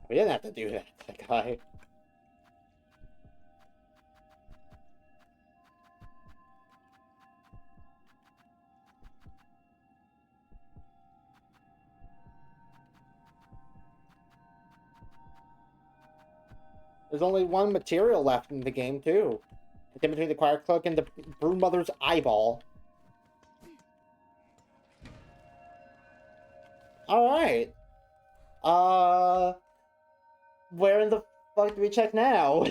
We didn't have to do that to the guy. There's only one material left in the game, too. It's in between the Choir Cloak and the Broodmother's eyeball. Alright. Where in the fuck do we check now?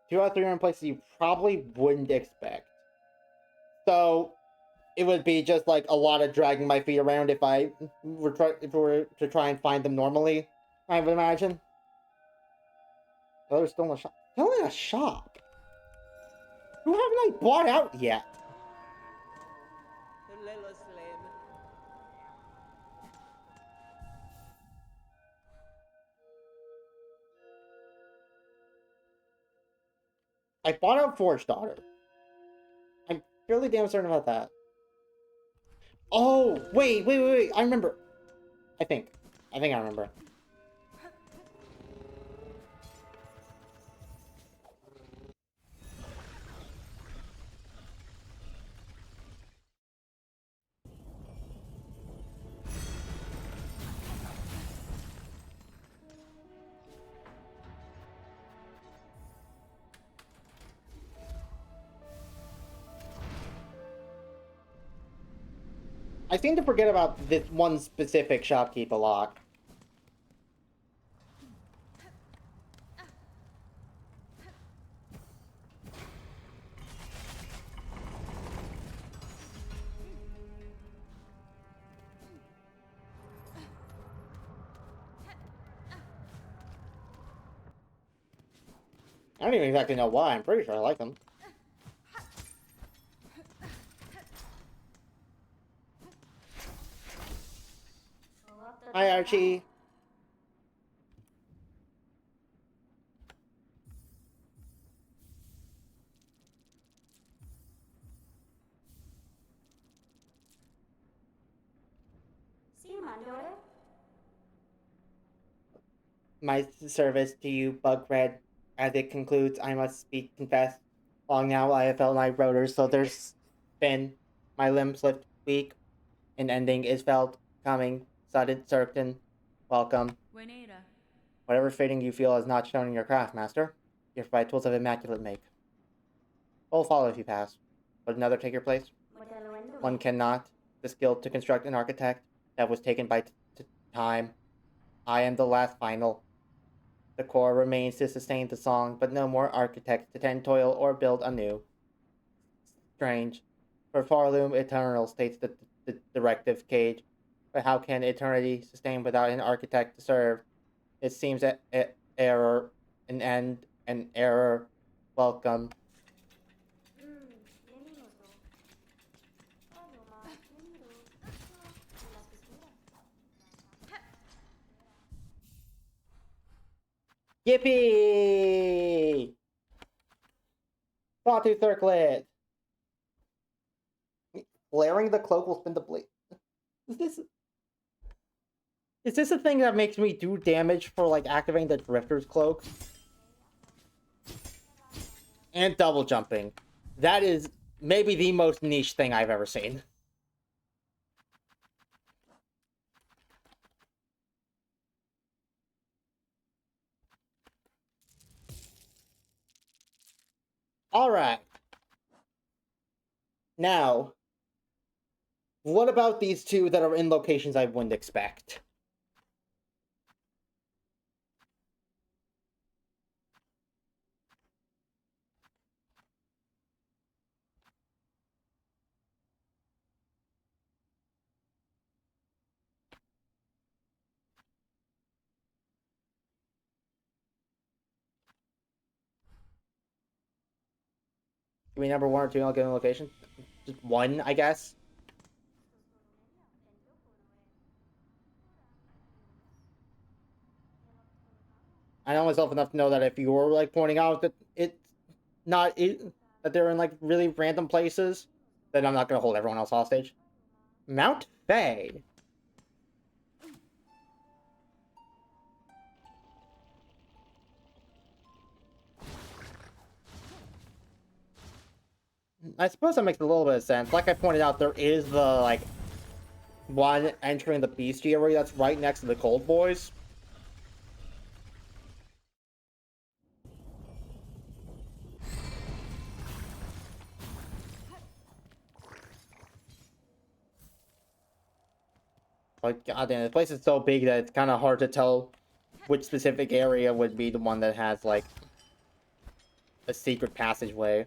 2 out of 3 are in places you probably wouldn't expect. So it would be just like a lot of dragging my feet around if I were to try and find them normally, I would imagine. Oh, there's still in a shop. Still in a shop? Who haven't I bought out yet? I bought out Forge Daughter. I'm fairly damn certain about that. Oh, wait. I remember. I think I remember. I seem to forget about this one specific shopkeep a lot. I don't even exactly know why. I'm pretty sure I like them. Hi, Archie. My service to you, Bugred. As it concludes, I must confess. Long now I have felt my rotors, so there's been my limbs lift weak. An ending is felt coming, sudden, certain. Welcome. Whatever fitting you feel is not shown in your craft, master. Your tools of immaculate make. All follow if you pass. Would another take your place? One cannot. The skill to construct an architect that was taken by time. I am the last final. The core remains to sustain the song, but no more architects to tend toil or build anew. Strange. For Farloom, eternal states the directive cage. But how can eternity sustain without an architect to serve? It seems an error, an end, an error. Welcome. Yippee! Sawtooth Circlet! Flaring the cloak will spin the blade. Is this a thing that makes me do damage for, like, activating the Drifter's Cloak? And double jumping. That is maybe the most niche thing I've ever seen. Alright. Now, what about these two that are in locations I wouldn't expect? Give me number 1 or 2 and I'll get in location. Just 1, I guess. I know myself enough to know that if you're, like, pointing out that that they're in, like, really random places, then I'm not gonna hold everyone else hostage. Mount Faye. I suppose that makes a little bit of sense. Like I pointed out, there is the, like, one entering the bestiary that's right next to the Cold Boys. Like, goddamn, the place is so big that it's kind of hard to tell which specific area would be the one that has, like... a secret passageway.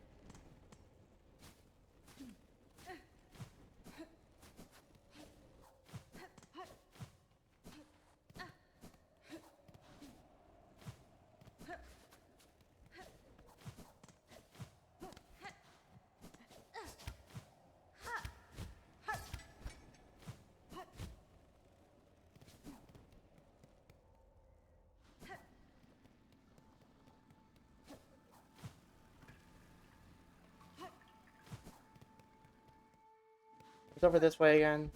It's over this way again.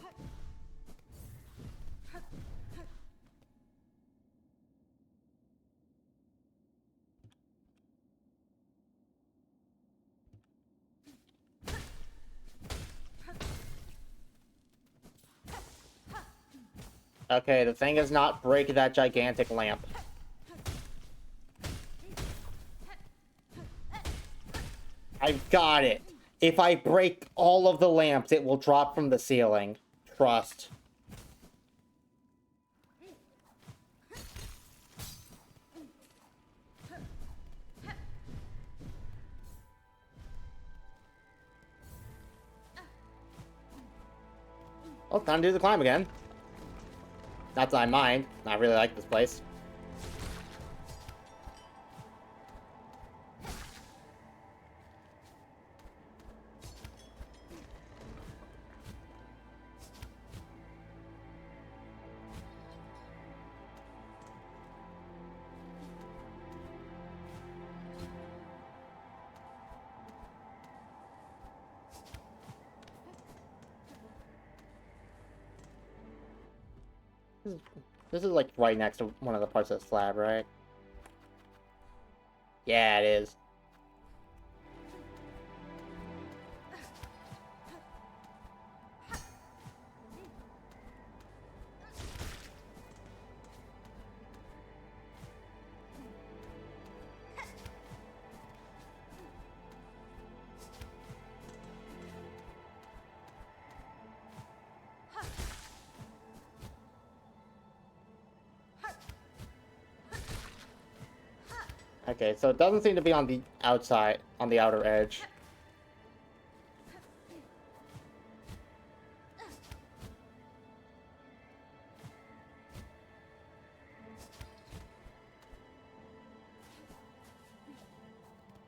Okay, the thing is not break that gigantic lamp. I've got it. If I break all of the lamps, it will drop from the ceiling. Trust. Oh, time to do the climb again. Not that I mind. I really like this place. This is like right next to one of the parts of the slab, right? Yeah, it is. Okay, so it doesn't seem to be on the outside, on the outer edge.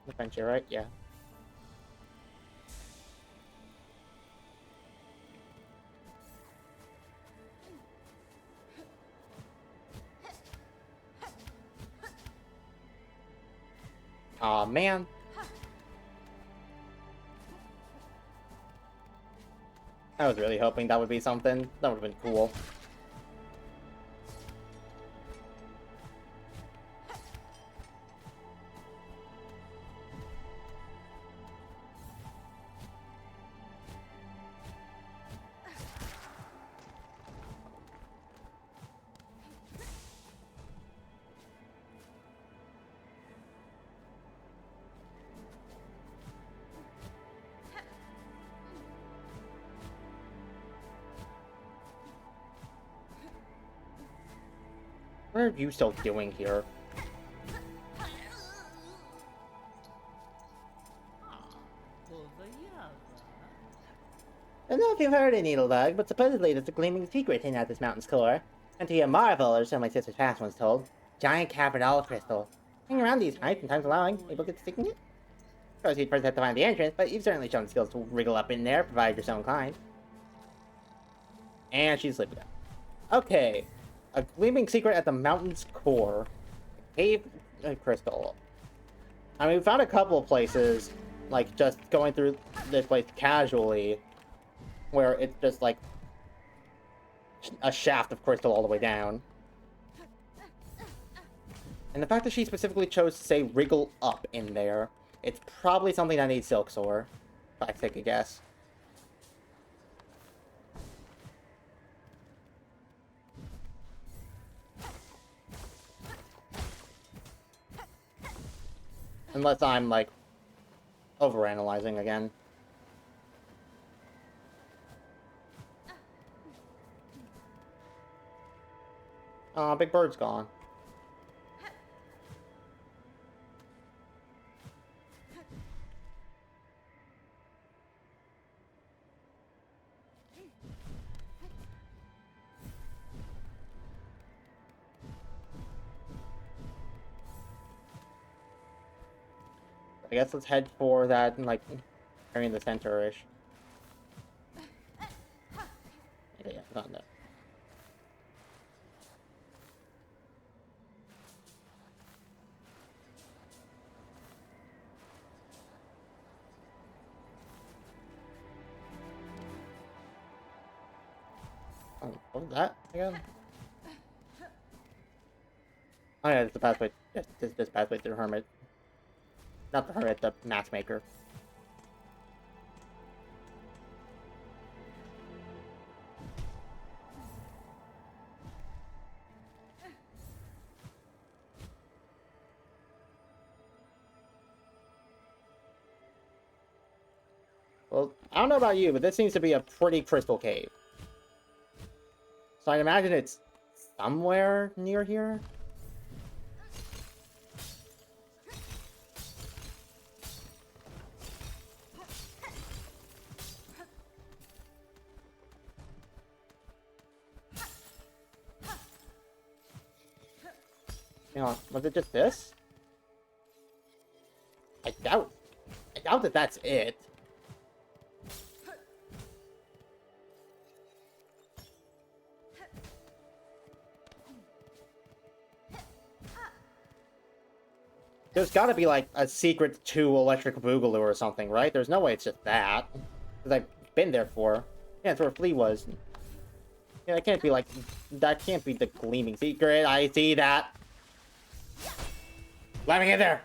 The bench here, right? Yeah. Aw, man. I was really hoping that would be something. That would have been cool. What are you still doing here? I don't know if you've heard of Needlebug, but supposedly there's a gleaming secret hidden at this mountain's core. And to be a marvel, or so my sister's past once told. Giant cavernol crystal. Hang around these heights and times allowing, able to get sticking it? Of course, you'd first have to find the entrance, but you've certainly shown skills to wriggle up in there, provided you're so inclined. And she's sleeping. Okay. A gleaming secret at the mountain's core. Cave crystal. I mean, we found a couple of places, like, just going through this place casually, where it's just, like, a shaft of crystal all the way down. And the fact that she specifically chose to say wriggle up in there, it's probably something that needs Silk Sore, if I take a guess. Unless I'm, like, overanalyzing again. Aw, Big Bird's gone. guess let's head for that, like, area in the center-ish. Yeah, not that. Oh, what was that again? Oh yeah, it's the pathway. This pathway to the hermit. Not the hermit, the matchmaker. Well, I don't know about you, but this seems to be a pretty crystal cave. So I imagine it's somewhere near here. Hang on, was it just this? I doubt that that's it. There's gotta be, like, a secret to Electric Boogaloo or something, right? There's no way it's just that. Because I've been there before. Yeah, that's where Flea was. Yeah, that can't be, like... That can't be the gleaming secret. I see that. Let me in there!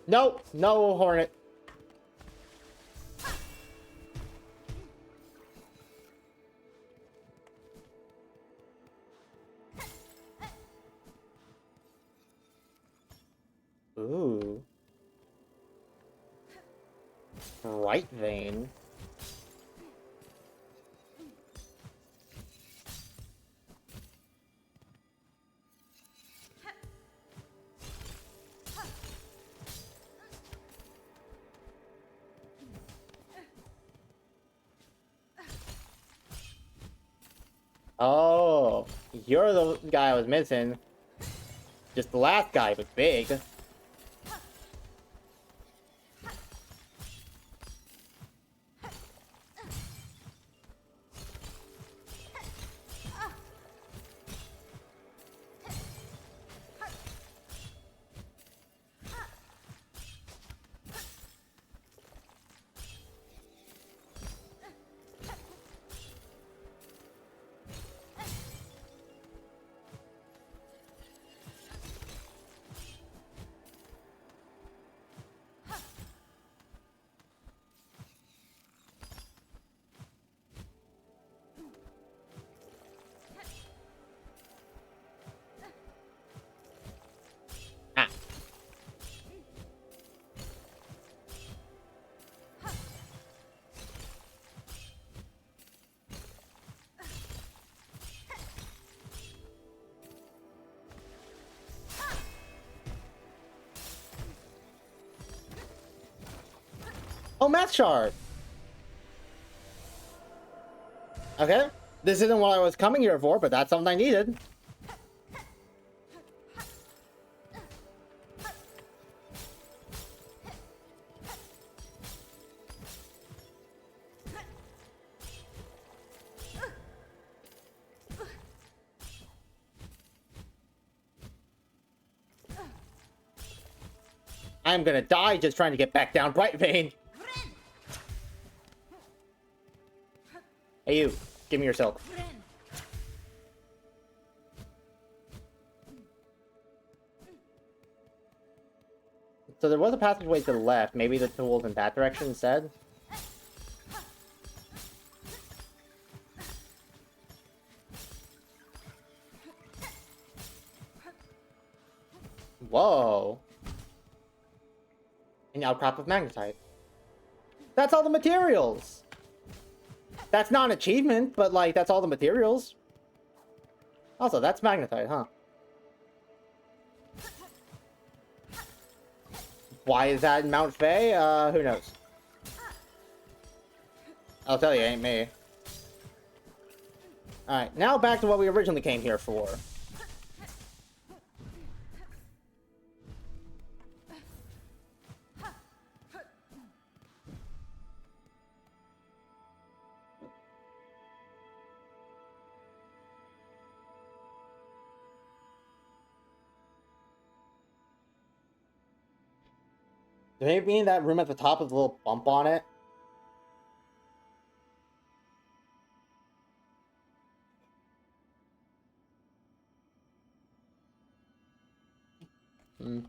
Nope, no Hornet. Ooh. Right vein. Oh, you're the guy I was missing. Just the last guy was big. Ah. Oh, math shard. Okay. This isn't what I was coming here for, but that's something I needed. I'm gonna die just trying to get back down Bright Vein. Hey you, give me your silk. So there was a passageway to the left. Maybe the tool's in that direction instead? Whoa. An outcrop of magnetite. That's all the materials! That's not an achievement, but, like, that's all the materials. Also, that's magnetite, huh? Why is that in Mount Fay? Who knows? I'll tell you, it ain't me. Alright, now back to what we originally came here for. Did maybe in that room at the top with a little bump on it? Hmm.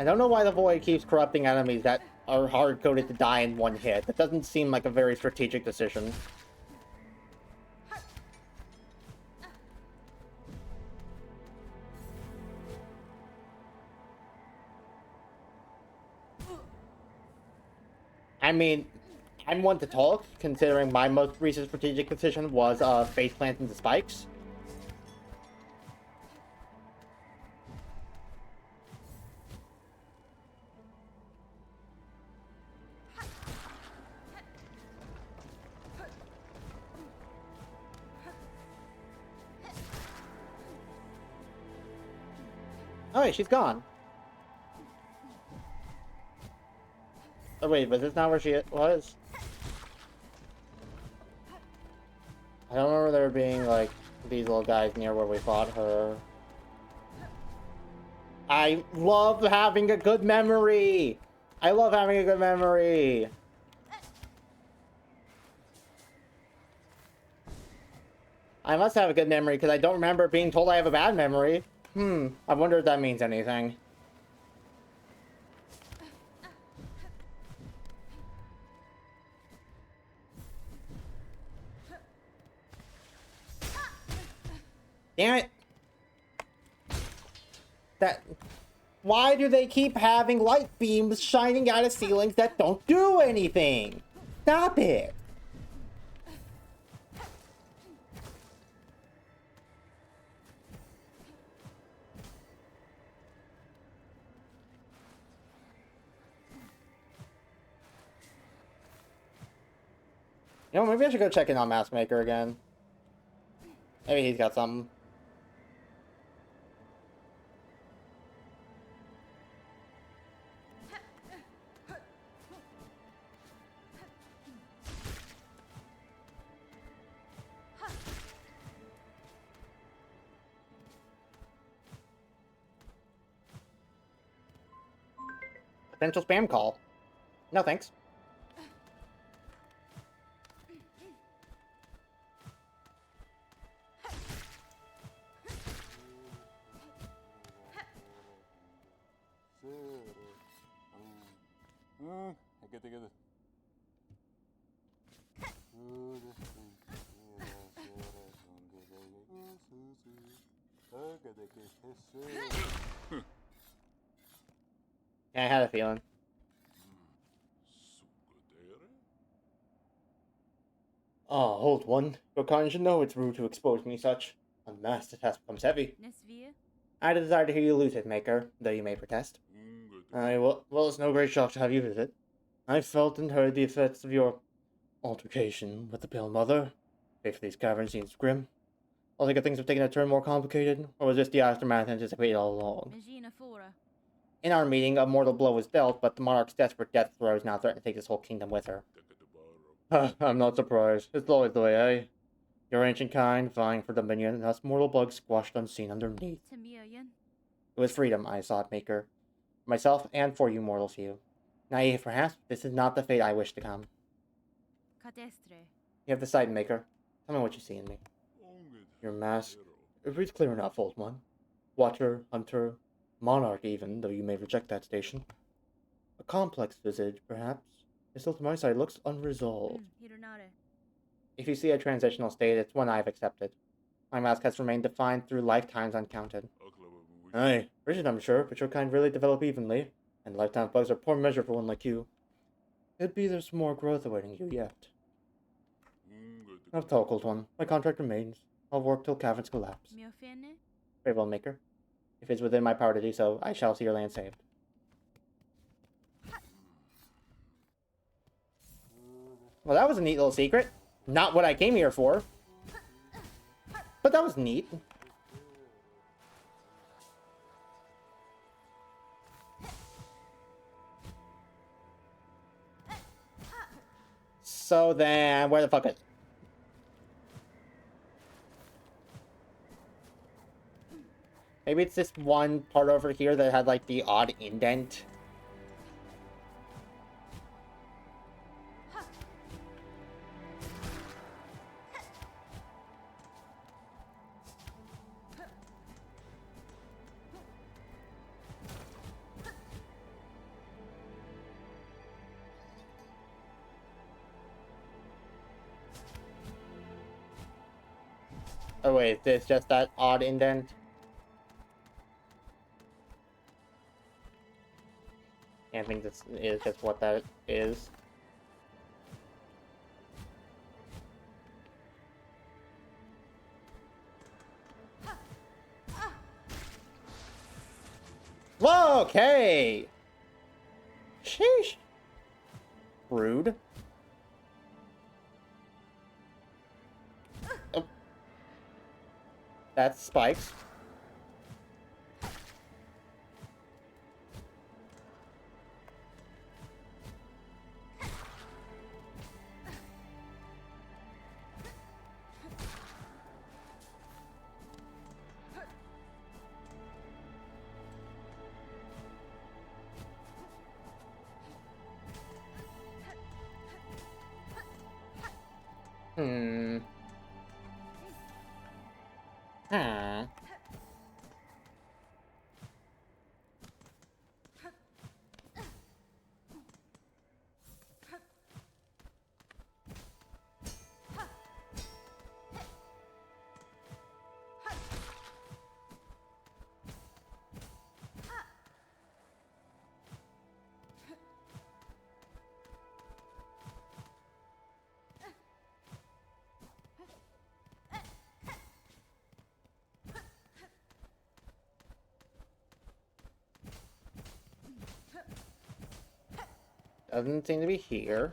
I don't know why the void keeps corrupting enemies that are hard-coded to die in one hit. That doesn't seem like a very strategic decision. I mean, I'm one to talk, considering my most recent strategic decision was face planting the spikes. Oh wait, she's gone. Oh wait, but this not where she was? I don't remember there being, like, these little guys near where we fought her. I love having a good memory! I love having a good memory! I must have a good memory, because I don't remember being told I have a bad memory. I wonder if that means anything. Damn it! Why do they keep having light beams shining out of ceilings that don't do anything? Stop it! You know, maybe I should go check in on Maskmaker again. Maybe he's got something. Potential spam call. No thanks. Yeah, I had a feeling. Oh, hold one. Your kind should know it's rude to expose me such. Unmasked, the task becomes heavy. I desire to hear you lucid, Maker, though you may protest. Well, it's no great shock to have you visit. I felt and heard the effects of your altercation with the Pale Mother. Fate for these caverns seems grim. Altogether things have taken a turn more complicated, or was this the aftermath anticipated all along? In our meeting, a mortal blow was dealt, but the monarch's desperate death throes now threaten to take this whole kingdom with her. I'm not surprised. It's always the way, eh? Your ancient kind, vying for dominion, and us mortal bugs squashed unseen underneath. It was freedom I sought, Maker. For myself and for you mortal few. Naive, perhaps, this is not the fate I wish to come. You have the sight, Maker. Tell me what you see in me. Your mask. It reads clear enough, old one. Watcher, hunter, monarch even, though you may reject that station. A complex visage, perhaps. It still to my side looks unresolved. If you see a transitional state, it's one I've accepted. My mask has remained defined through lifetimes uncounted. Aye, rigid I'm sure, but your kind really develop evenly, and lifetime bugs are poor measure for one like you. Could be there's more growth awaiting you yet. I've told Cold One. My contract remains. I'll work till caverns collapse. Very well, Maker. If it's within my power to do so, I shall see your land saved. Well, that was a neat little secret. Not what I came here for. But that was neat. So then, where the fuck is it? Maybe it's this one part over here that had, like, the odd indent. Oh wait, is this just that odd indent? I think this is just what that is. Whoa, okay! Sheesh. Rude. Oh. That's spikes. Hmm. Hmm. Doesn't seem to be here.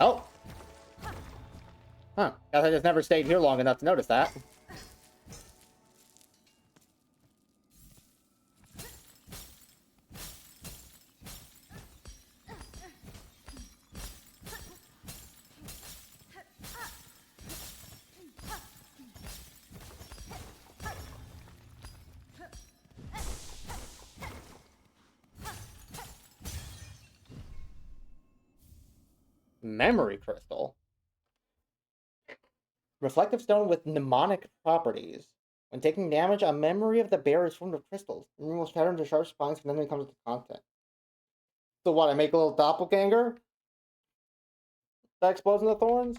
Oh! Huh. Guess I just never stayed here long enough to notice that. Memory crystal. Reflective stone with mnemonic properties. When taking damage, a memory of the bearer is formed of crystals. The memory will shatter into sharp spines when enemy comes into contact. So what, I make a little doppelganger that explodes into thorns?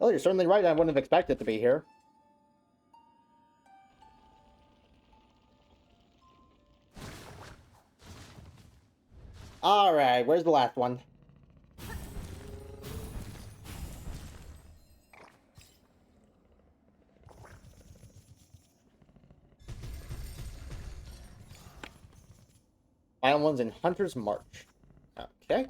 Oh, you're certainly right. I wouldn't have expected it to be here. Alright, where's the last one? Final one's in Hunter's March. Okay.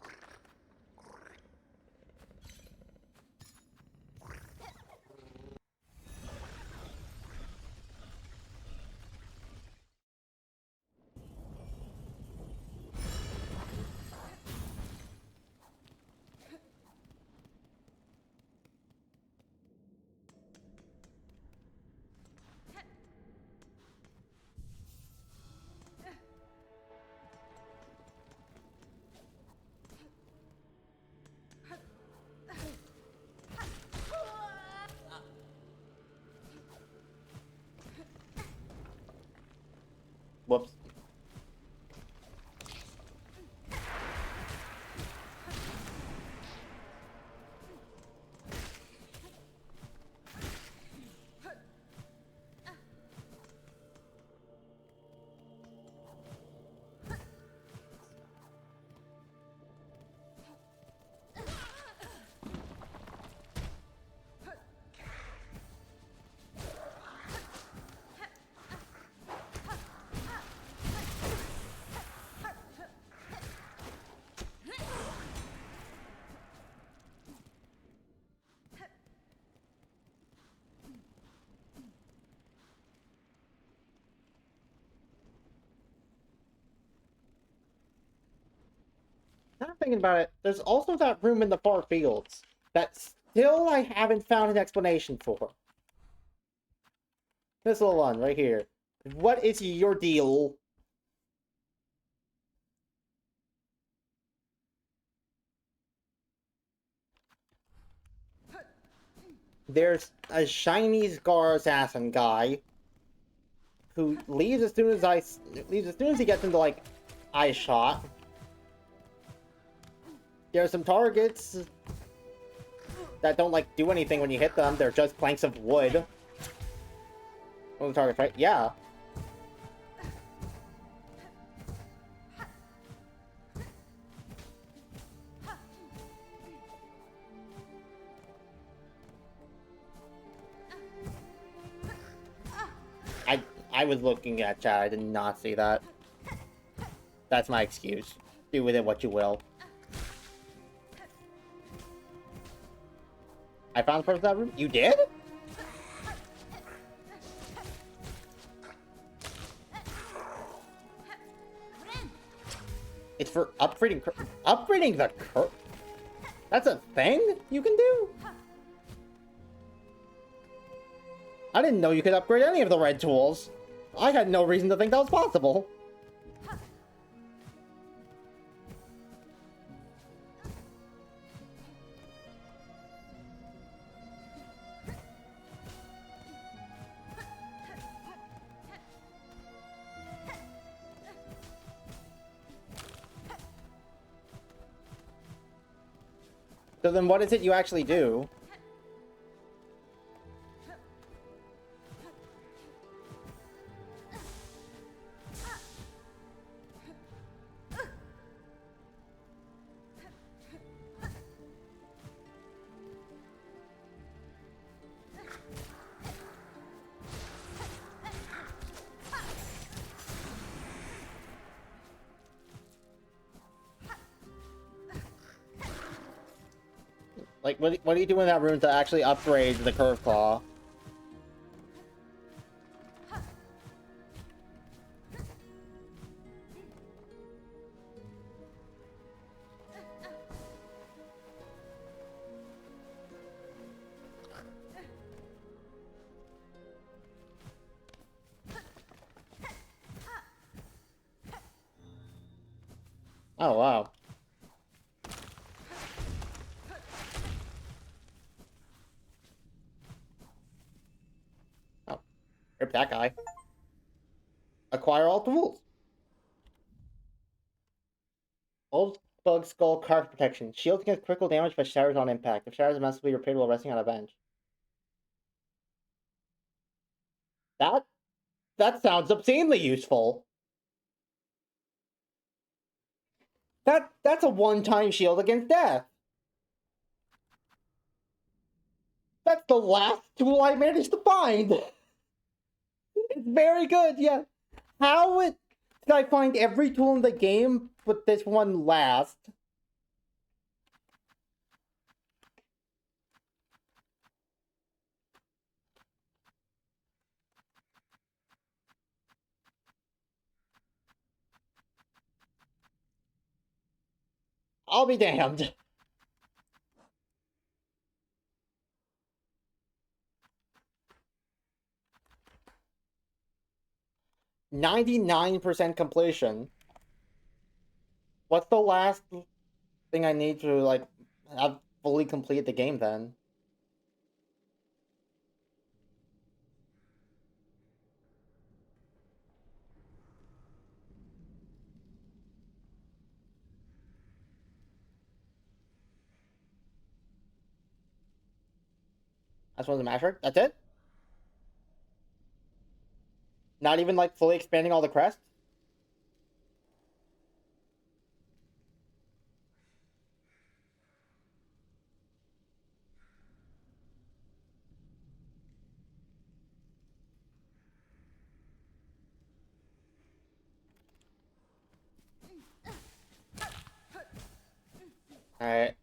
Now I'm thinking about it, there's also that room in the far fields that still I haven't found an explanation for. This little one right here. What is your deal? There's a shiny Scar assassin guy who leaves as soon as he gets into like eye shot. There's some targets that don't like do anything when you hit them. They're just planks of wood. One of the targets, right? Yeah. I was looking at chat. I did not see that. That's my excuse. Do with it what you will. I found the person in that room. You did? It's for upgrading the curve. That's a thing you can do? I didn't know you could upgrade any of the red tools. I had no reason to think that was possible. So then what is it you actually do? Like, what do you do in that room to actually upgrade the curve claw? Oh, wow. Oh, rip that guy. Acquire all tools. Old Bug Skull Card Protection. Shield against critical damage by shatters on impact. If shatters must be repaired while resting on a bench. That sounds obscenely useful. That's a one-time shield against death. That's the last tool I managed to find. It's very good, yeah. Did I find every tool in the game, but this one last? I'll be damned. %99 completion. What's the last thing I need to, like, have fully complete the game then? That's one of the master? That's it? Not even, like, fully expanding all the crests? Alright.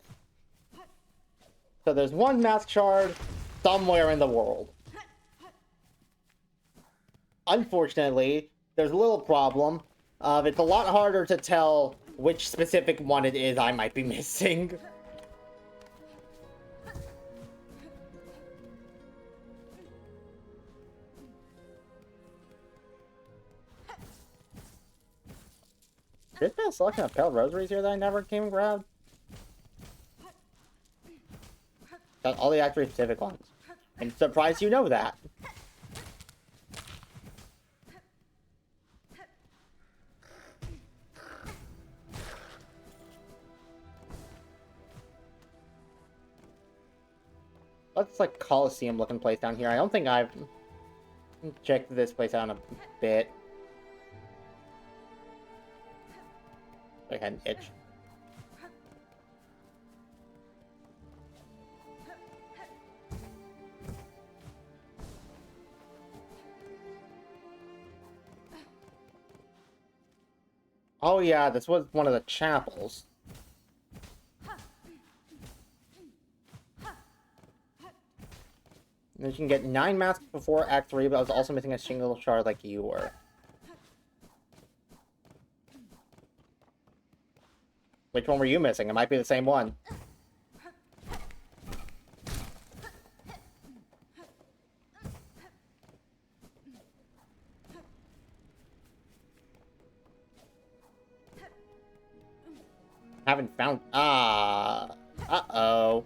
So there's one mask shard somewhere in the world. Unfortunately, there's a little problem. It's a lot harder to tell which specific one it is I might be missing. There's been a selection of pale rosaries here that I never came and grabbed. Got all the actually specific ones. I'm surprised you know that. That's like Coliseum looking place down here. I don't think I've checked this place out in a bit. I had an itch. Oh yeah, this was one of the chapels. And you can get 9 masks before Act 3, but I was also missing a single shard like you were. Which one were you missing? It might be the same one. Haven't found... Uh-oh.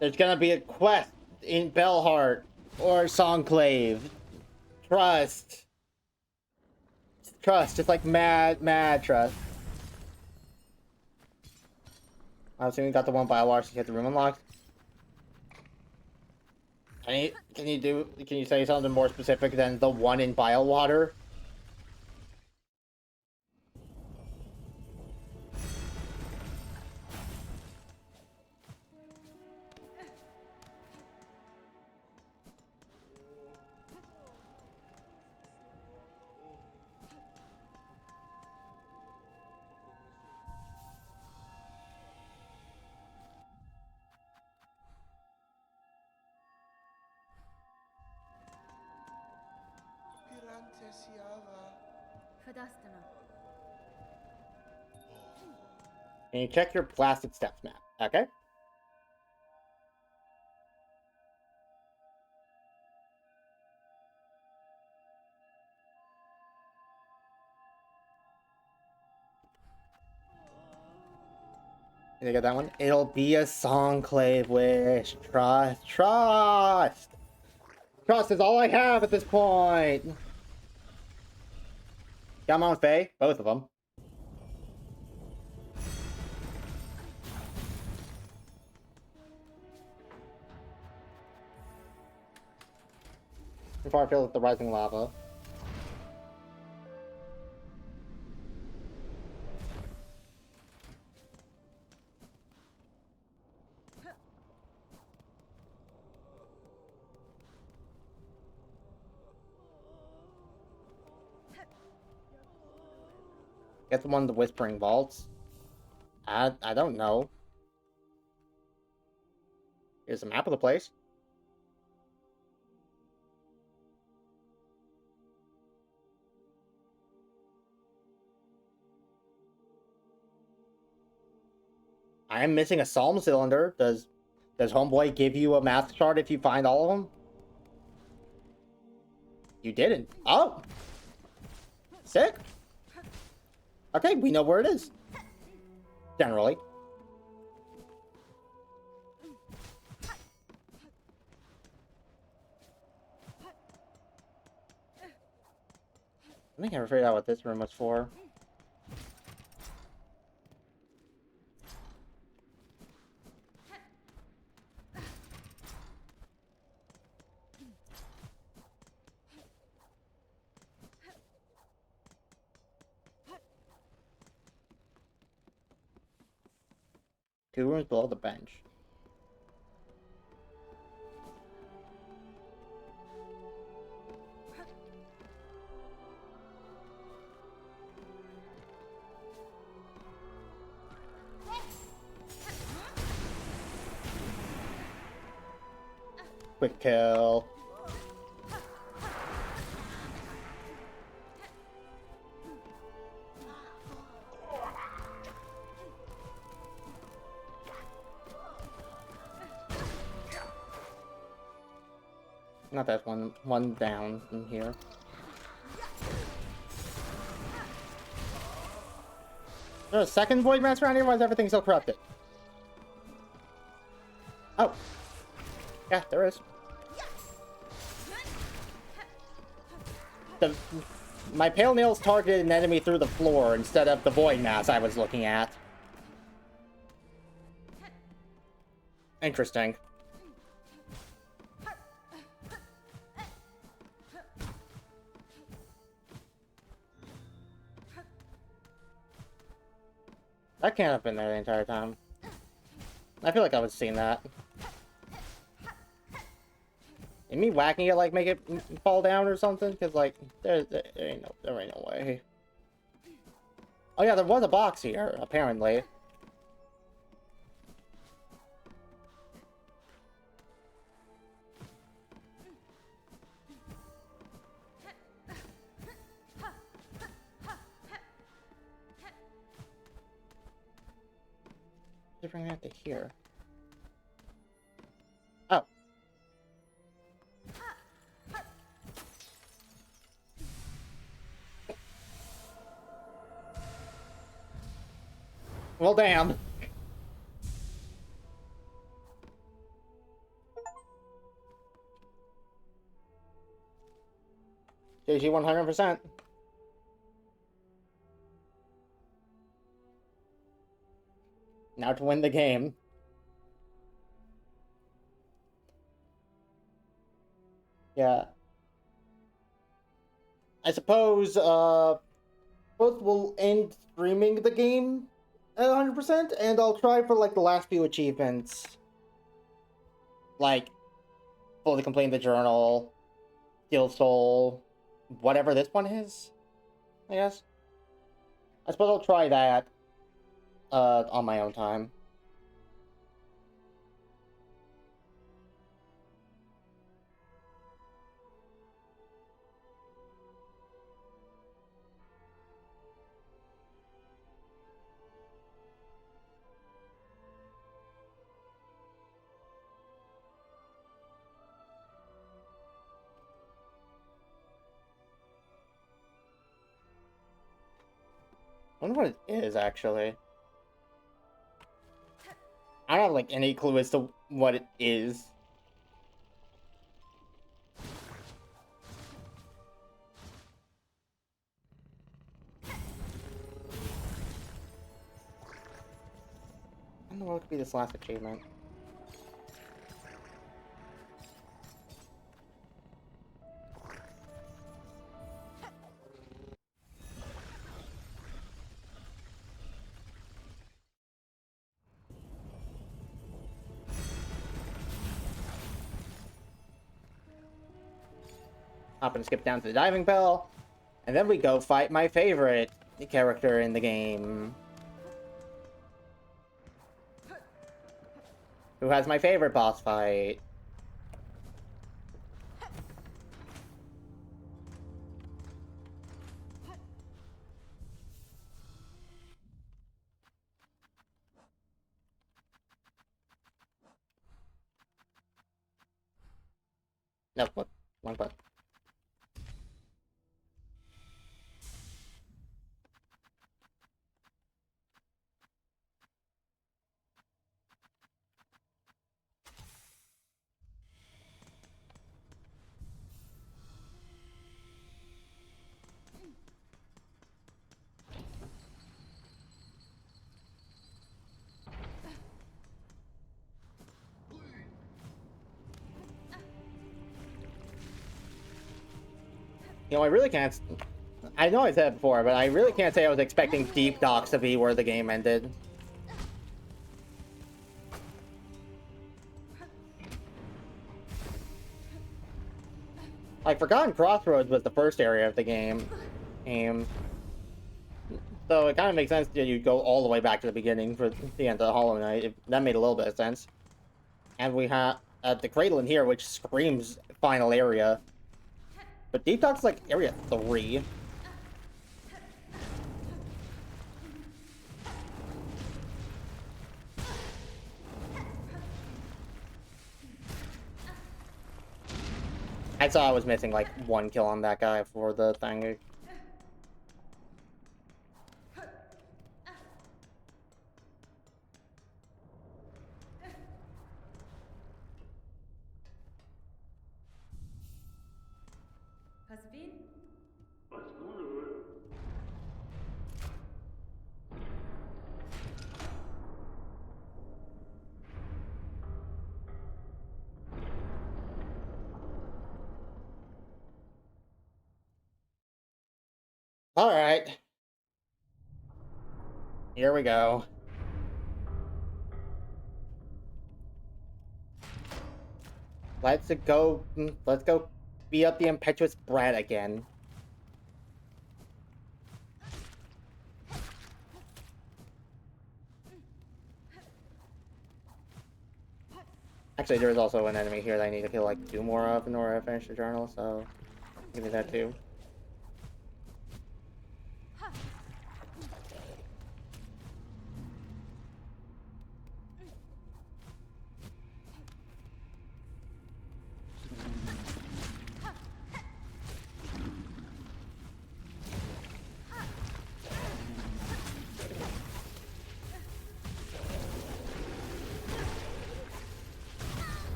There's gonna be a quest in Bellheart or Songclave. Trust. Trust, just like mad trust. I'm assuming you got the one Biowater so you get the room unlocked. Can you say something more specific than the one in Biowater? Can you check your blasted steps map? Okay. Did you get that one? It'll be a Songclave wish. Trust. Trust! Trust is all I have at this point! Yama and Faye? Both of them. Before I feel with the rising lava. Get the one in the Whispering Vaults. I don't know. Here's a map of the place. I am missing a Psalm cylinder. Does Homeboy give you a math chart if you find all of them? You didn't. Oh! Sick! Okay, we know where it is. Generally. I think I figured out what this room was for. Two rooms below the bench. Quick kill. Not that one down from here. There's a second Void Master around here? Why is everything so corrupted? Oh. Yeah, there is. My Pale Nails targeted an enemy through the floor instead of the Void Mass I was looking at. Interesting. That can't have been there the entire time. I feel like I was seeing that. And me whacking it, like, make it fall down or something? Because, like, there ain't no way. Oh yeah, there was a box here, apparently. Bring that to here. Oh. Well, damn. JG 100%. Now to win the game. Yeah. I suppose, both will end streaming the game at 100%, and I'll try for, like, the last few achievements. Like, fully completing the journal, Steel Soul, whatever this one is, I guess. I suppose I'll try that, on my own time. I wonder what it is, actually. I don't have, like, any clue as to what it is. I don't know what could be this last achievement. Hop and skip down to the diving bell, and then we go fight my favorite character in the game. Who has my favorite boss fight. No, what? Wrong button. You know, I really can't... I know I said it before, but I really can't say I was expecting Deep Docks to be where the game ended. Like, Forgotten Crossroads was the first area of the game. So it kind of makes sense that you go all the way back to the beginning for the end of the Hollow Knight. That made a little bit of sense. And we have... the cradle in here, which screams final area. But Deep Talk's like area 3. I saw I was missing like 1 kill on that guy for the thing. Alright. Here we go. Let's go beat up the impetuous brat again. Actually, there's also an enemy here that I need to kill like 2 more of in order to finish the journal, so give me that too.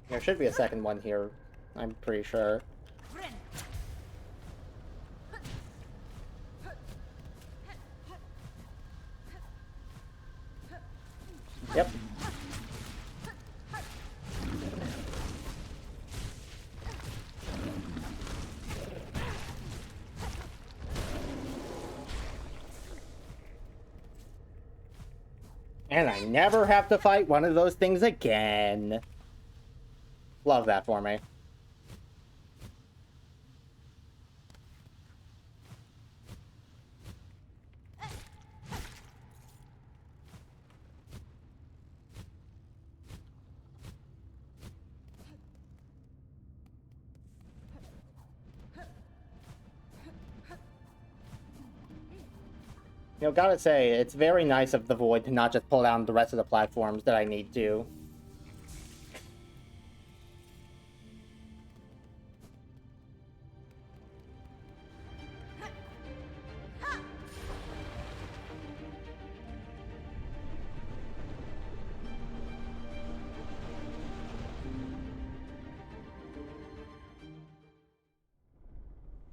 There should be a second one here, I'm pretty sure. Yep. And I never have to fight one of those things again. Love that for me. You know, gotta say, it's very nice of the Void to not just pull down the rest of the platforms that I need to.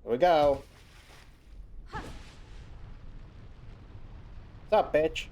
Here we go. What's up, bitch?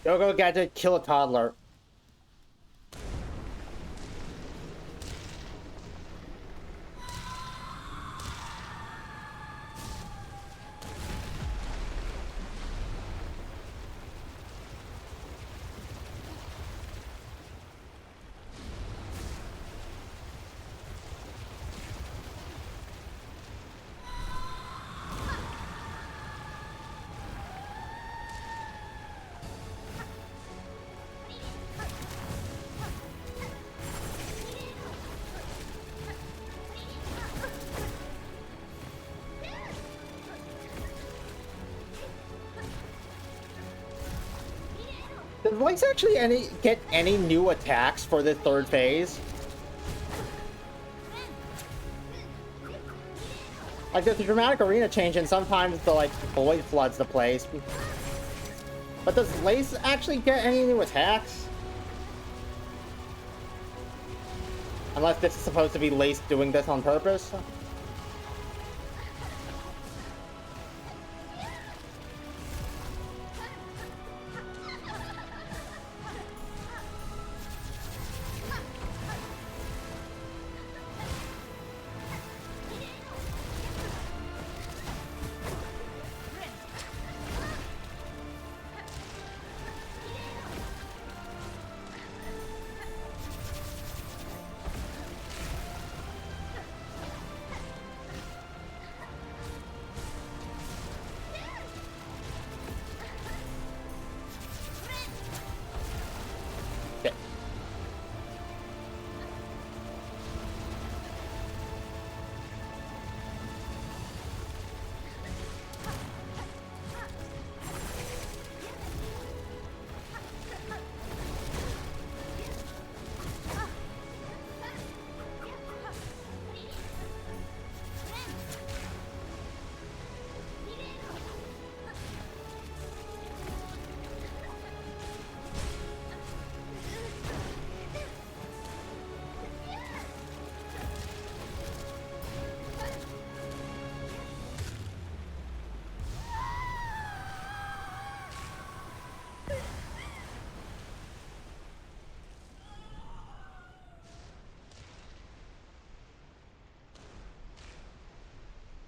Go gadget, kill a toddler. Did Voice actually get any new attacks for the third phase? Like, there's a dramatic arena change, and sometimes the, like, void floods the place. But does Lace actually get any new attacks? Unless this is supposed to be Lace doing this on purpose?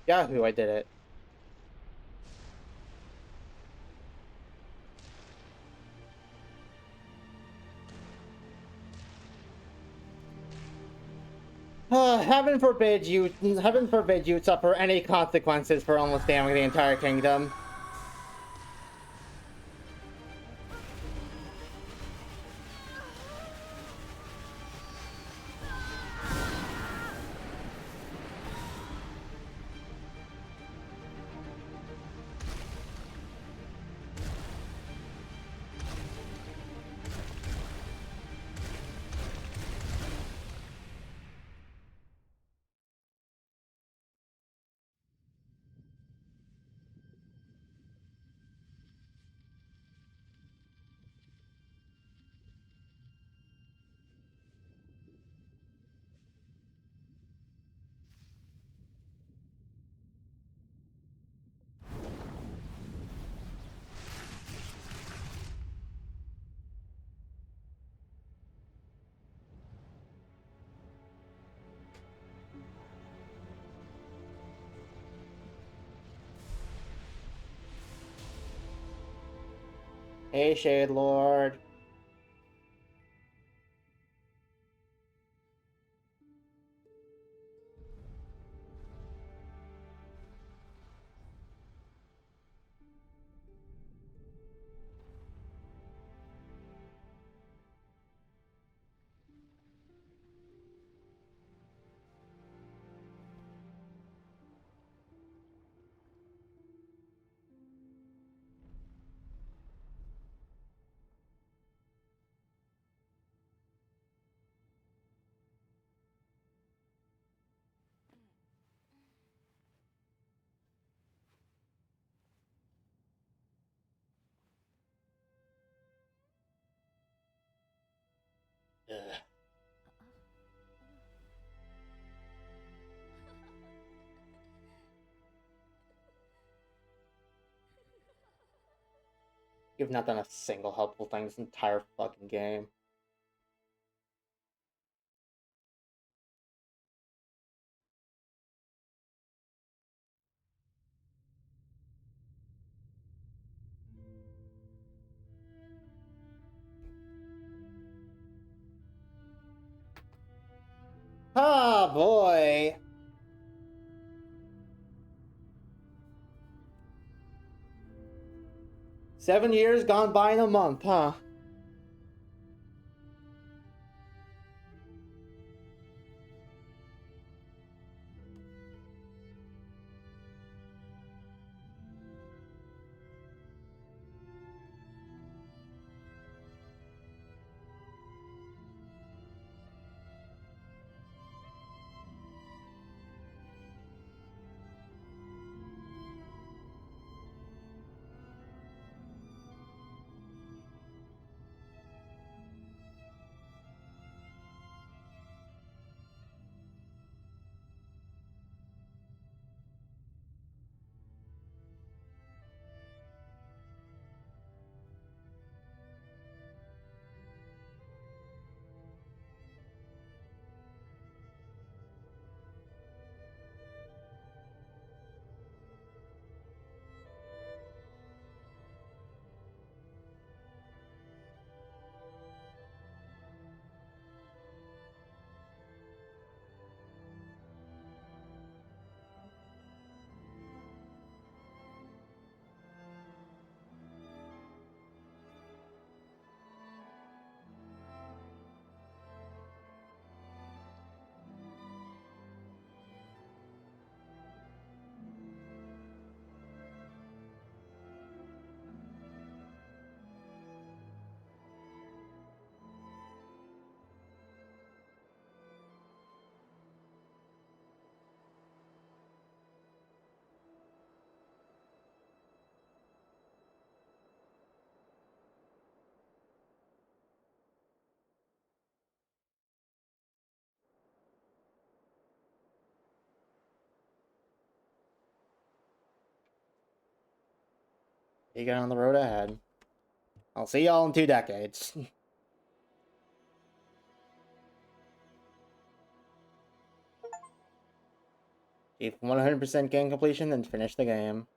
Yahoo, I did it. Heaven forbid you suffer any consequences for almost damning the entire kingdom. Hey, Shade Lord. Ugh. You've not done a single helpful thing this entire fucking game. Ah, boy. Seven years gone by in a month, huh? You get on the road ahead. I'll see y'all in 2 decades. Achieve 100% game completion and finish the game.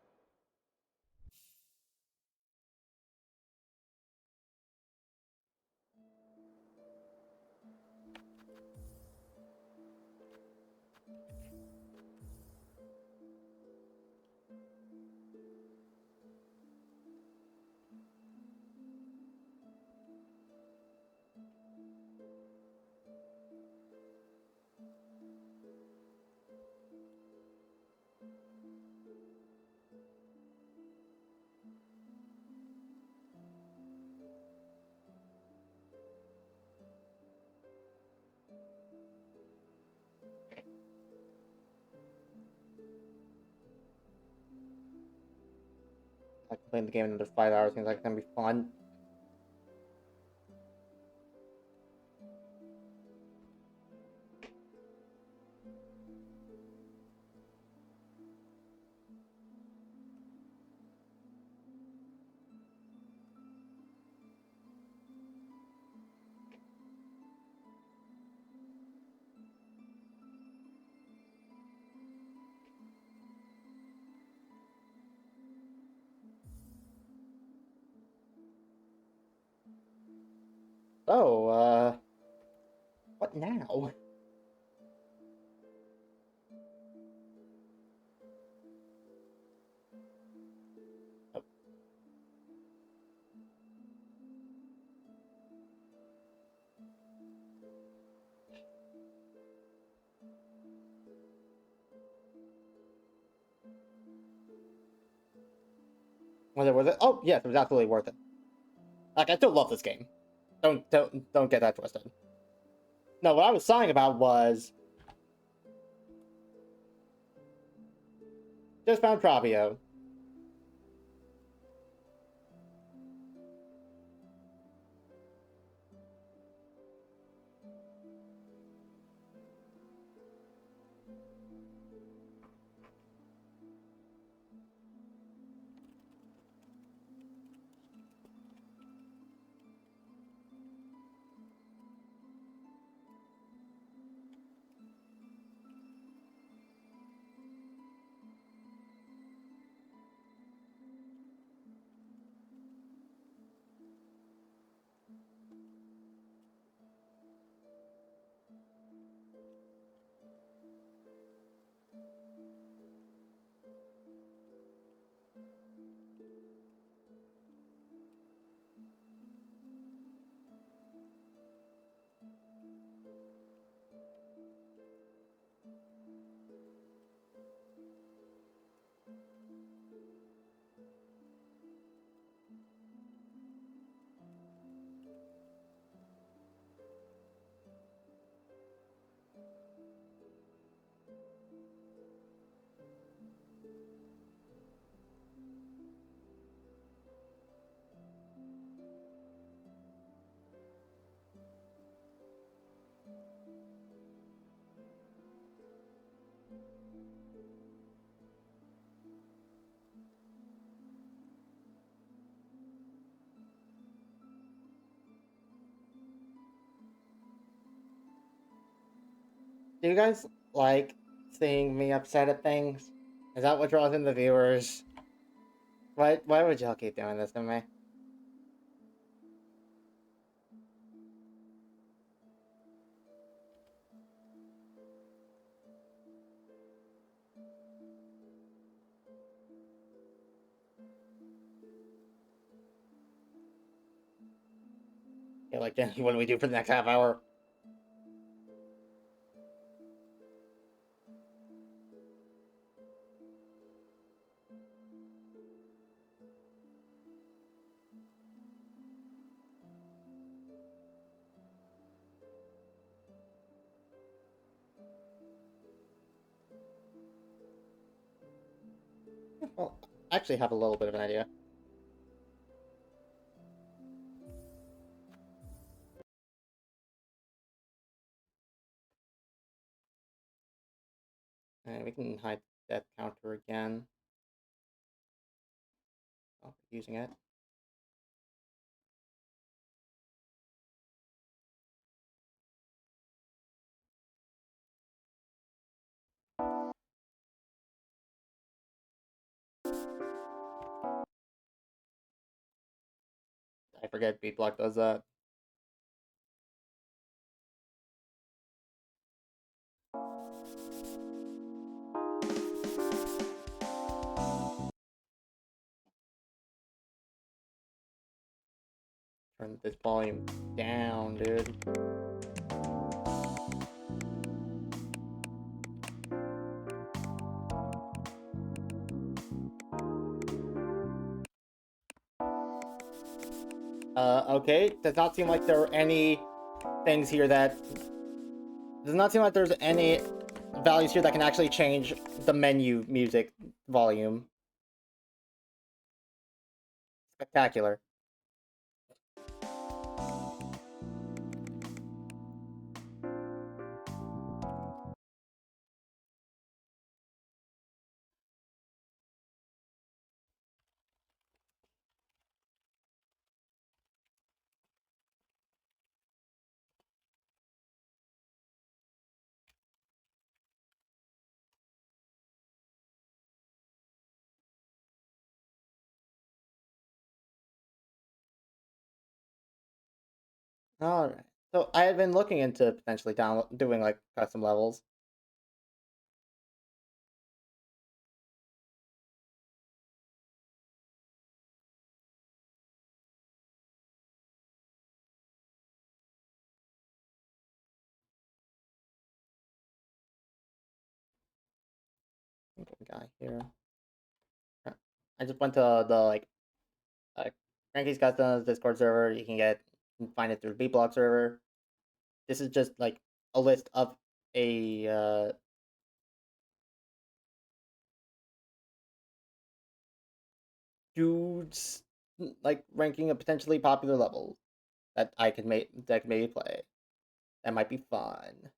I can play the game in under 5 hours. Seems like it's gonna be fun. Oh, what now? Was it worth it? Oh, yes, it was absolutely worth it. Like, I still love this game. Don't get that twisted. No, what I was saying about was just found Travio. Do you guys like seeing me upset at things? Is that what draws in the viewers? Why would y'all keep doing this to me? Yeah, like, what do we do for the next half hour? Well, I actually have a little bit of an idea. We can hide that counter again. Oh, using it. I forget beatblock does that. Turn this volume down, dude. Okay. Does not seem like there are any things here that... Does not seem like there's any values here that can actually change the menu music volume. Spectacular. Alright. So I had been looking into potentially doing like custom levels. Guy here. I just went to the uh, Frankie's Customs Discord server. You can find it through the beatblock server. This is just like a list of a dudes like ranking a potentially popular level that I could maybe play. That might be fun.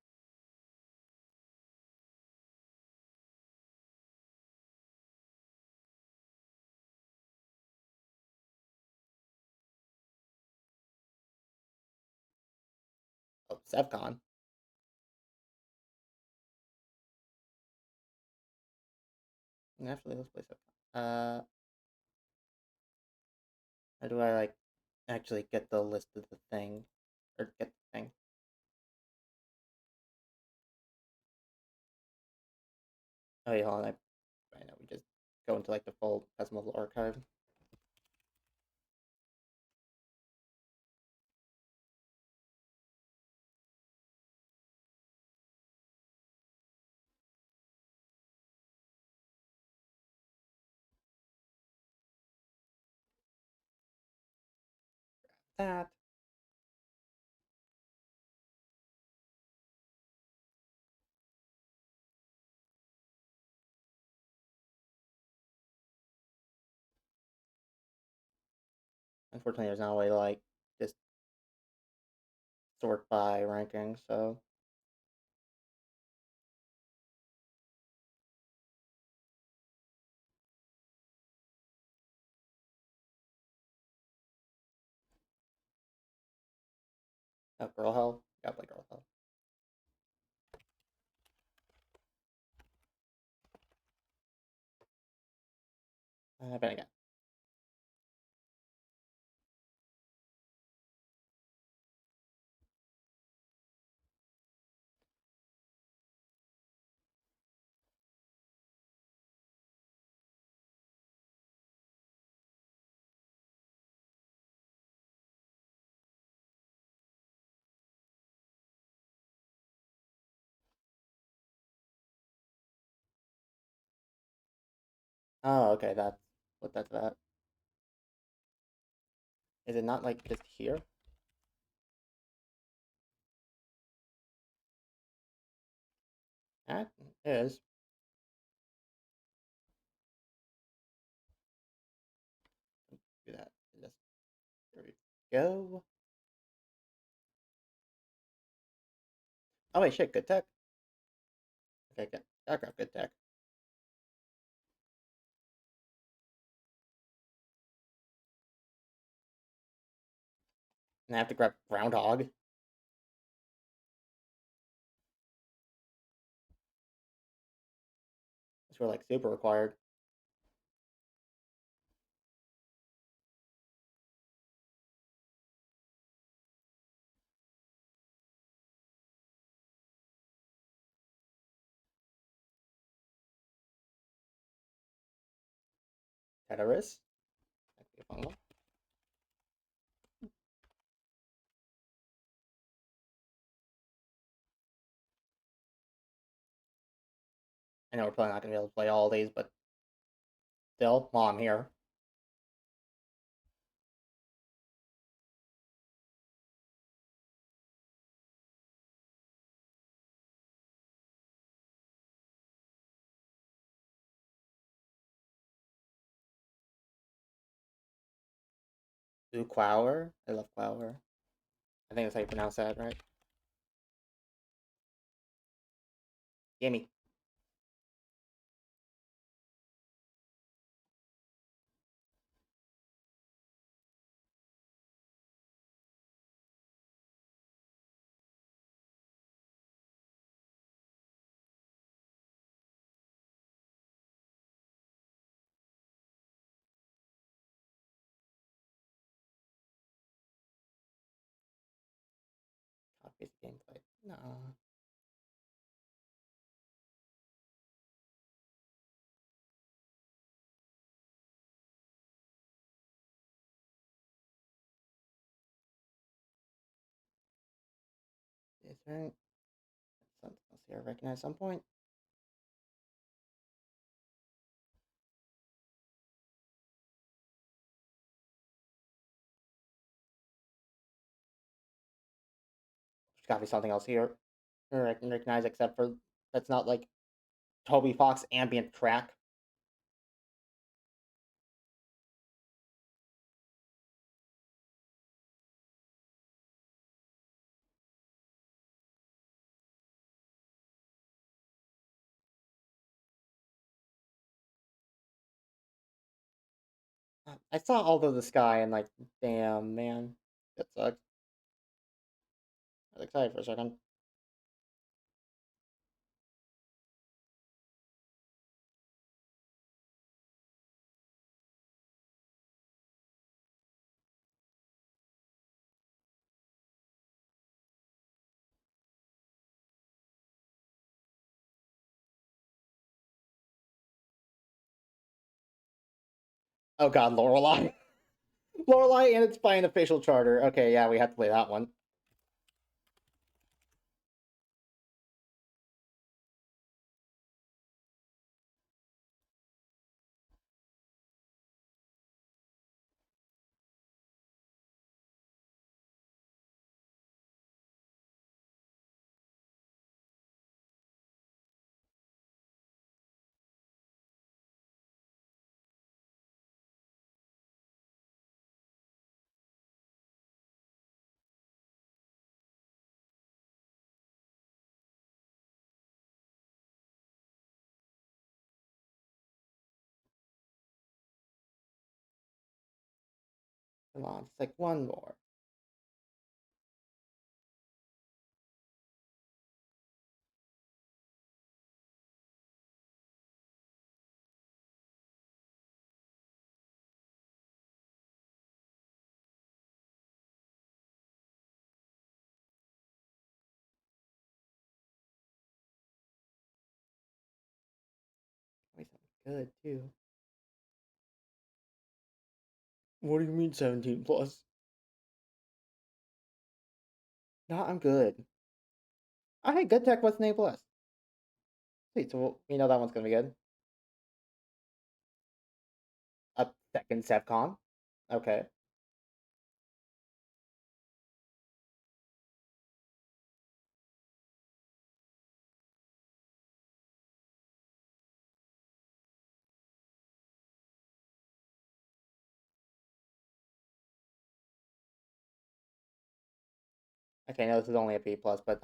Oh, Sevcon. Actually, let's play Sevcon. How do I like actually get the list of the thing or get the thing? Oh wait, hold on. I know we just go into like the full custom level archive. That. Unfortunately, there's not a way to like just sort by ranking, so oh, girl hell. Gotta play girl hell. But again. Oh, okay, that's what that's that. Is it not like just here? That is. Do that. Just there we go. Oh wait, shit, good tech. Okay, good. I got good tech. And I have to grab groundhog. Which were like super required. Teteris. That could be a fun one. I know we're probably not gonna be able to play all these, but still, while I'm here. Do Quower. I love Quower. I think that's how you pronounce that, right? Gimme. Copy gameplay. No. Is there something else here I recognize at some point? There's gotta be something else here I can recognize except for that's not like Toby Fox ambient track. I saw all of the sky and like, damn man, that sucks. I was excited for a second. Oh god, Lorelei. Lorelei and it's by an official charter. Okay, yeah, we have to play that one. Come on, it's like one more. good too. What do you mean 17 plus? No, I'm good. Oh, hey, good tech, what's an A plus? Sweet, so we know that one's gonna be good. A second Sevcon. Okay. Okay, no, this is only a B plus, but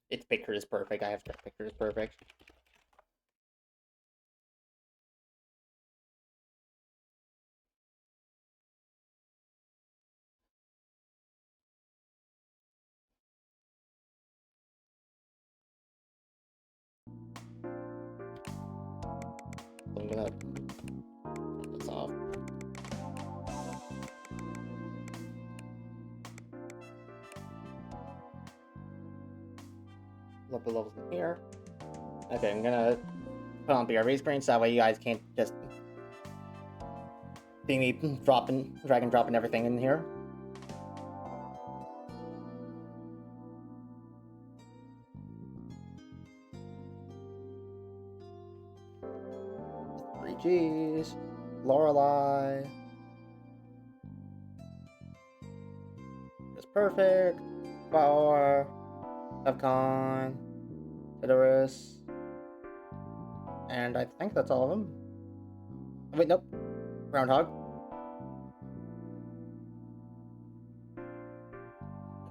its picture is perfect. I have to picture is perfect. I'm gonna turn this off. Look the levels in here. Okay, I'm gonna put on BRB screen so that way you guys can't just see me drag and dropping everything in here. Three Gs. Lorelei. Just perfect. Power. Sevcon. Tidoris. And I think that's all of them. Oh, wait, nope. Groundhog.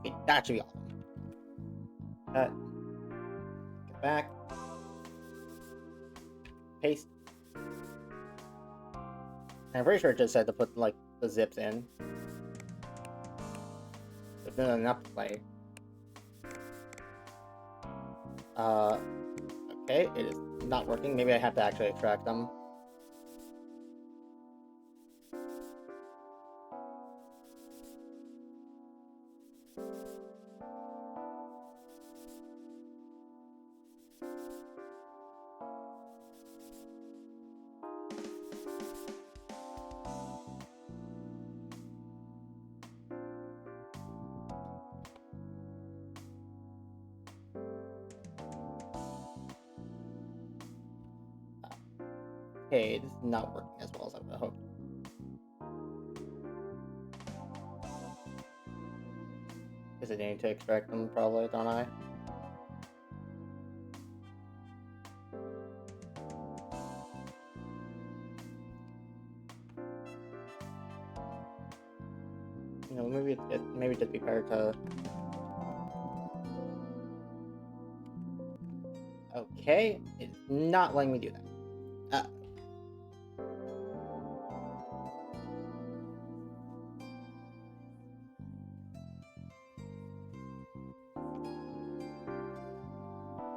Okay, that should be all of them. Get back. Paste. And I'm pretty sure it just said to put, like, the zips in. But then enough to play. Okay, it is not working. Maybe I have to actually extract them. Okay, this is not working as well as I would have hoped. Is it need to extract them, probably, don't I? You know, maybe just be better to... Okay, it's not letting me do that.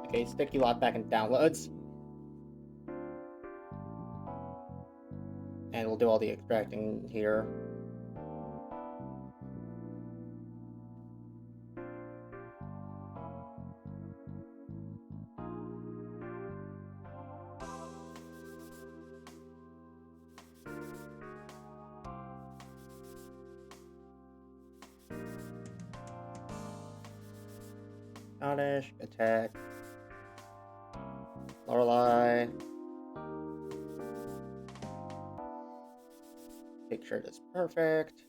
Okay, sticky lock back in downloads. And we'll do all the extracting here. Oddish, attack. Lorelei. Make sure that's perfect.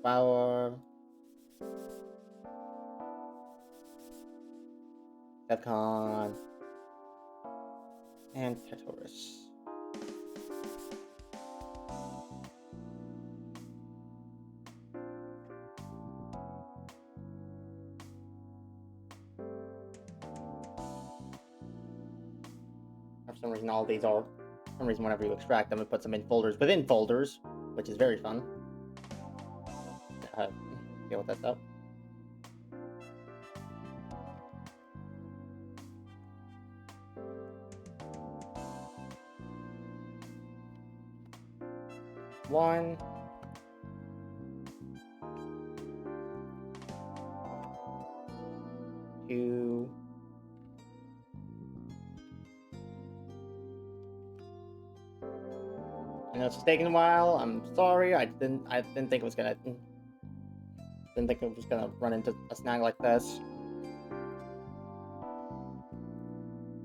Power. Sevcon. And Tidoris. For some reason, all these are... For some reason, whenever you extract them, it puts them in folders within folders, which is very fun. Deal with that stuff. One. Two. I know it's taking a while. I'm sorry. I didn't think it was gonna run into a snag like this.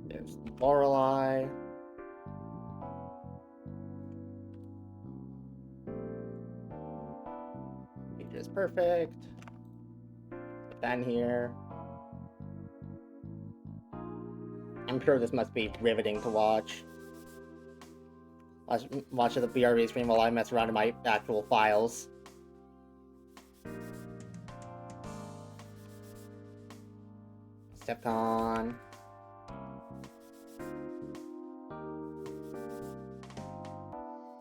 There's Lorelei. Picture is perfect. Put that in here. I'm sure this must be riveting to watch. Watch the BRB screen while I mess around in my actual files. Stepcon.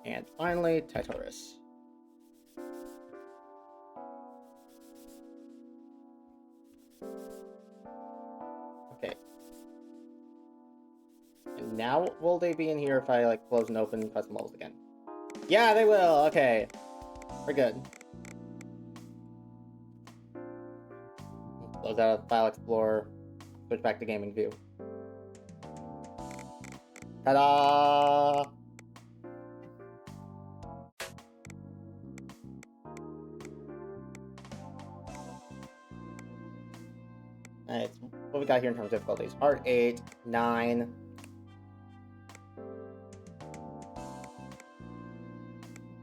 And finally, Titoris. Okay. And now, will they be in here if I, like, close and open custom levels again? Yeah, they will! Okay. We're good. Close out of File Explorer. Switch back to Gaming View. Ta-da! Alright, so what we got here in terms of difficulties? Art 8, 9.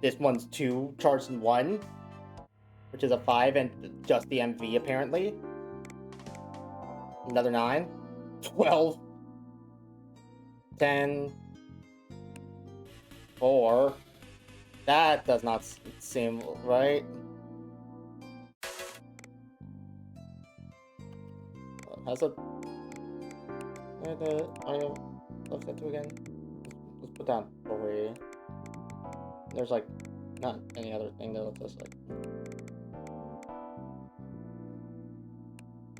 This one's 2 charged in 1, which is a 5, and just the MV apparently. Another 9. 12. 10. 4. That does not seem right. How's the audio left set to again? Let's put down 3. There's like not any other thing that lets us like.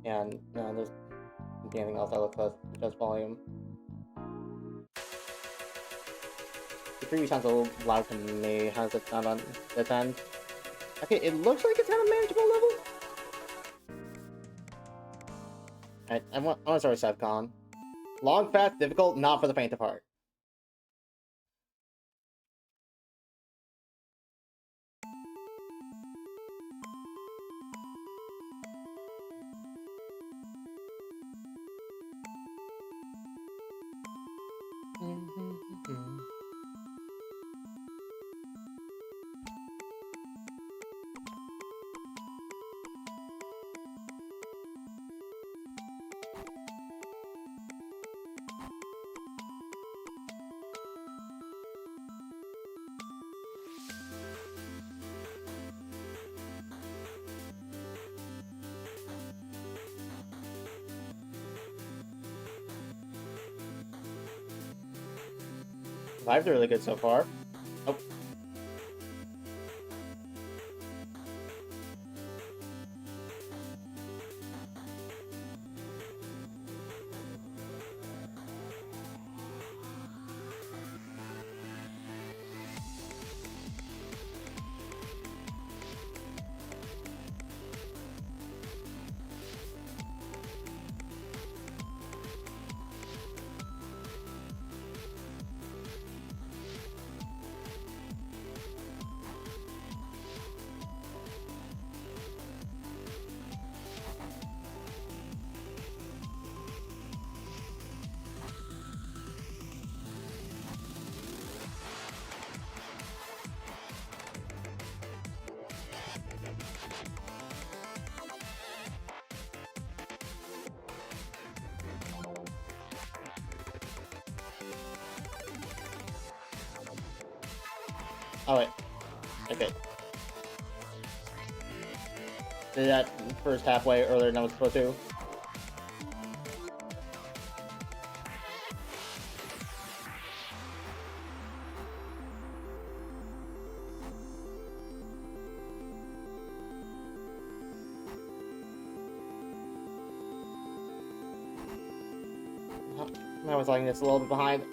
And no, there's anything else that lets us adjust volume. The preview sounds a little loud to me. How does it sound on this end? Okay, it looks like it's at a manageable level. Alright, I want to start with Sevcon. Long, fast, difficult, not for the faint of heart. Vibes are really good so far. Oh. Oh wait. Okay. Did that first halfway earlier than I was supposed to. I was lagging this a little bit behind.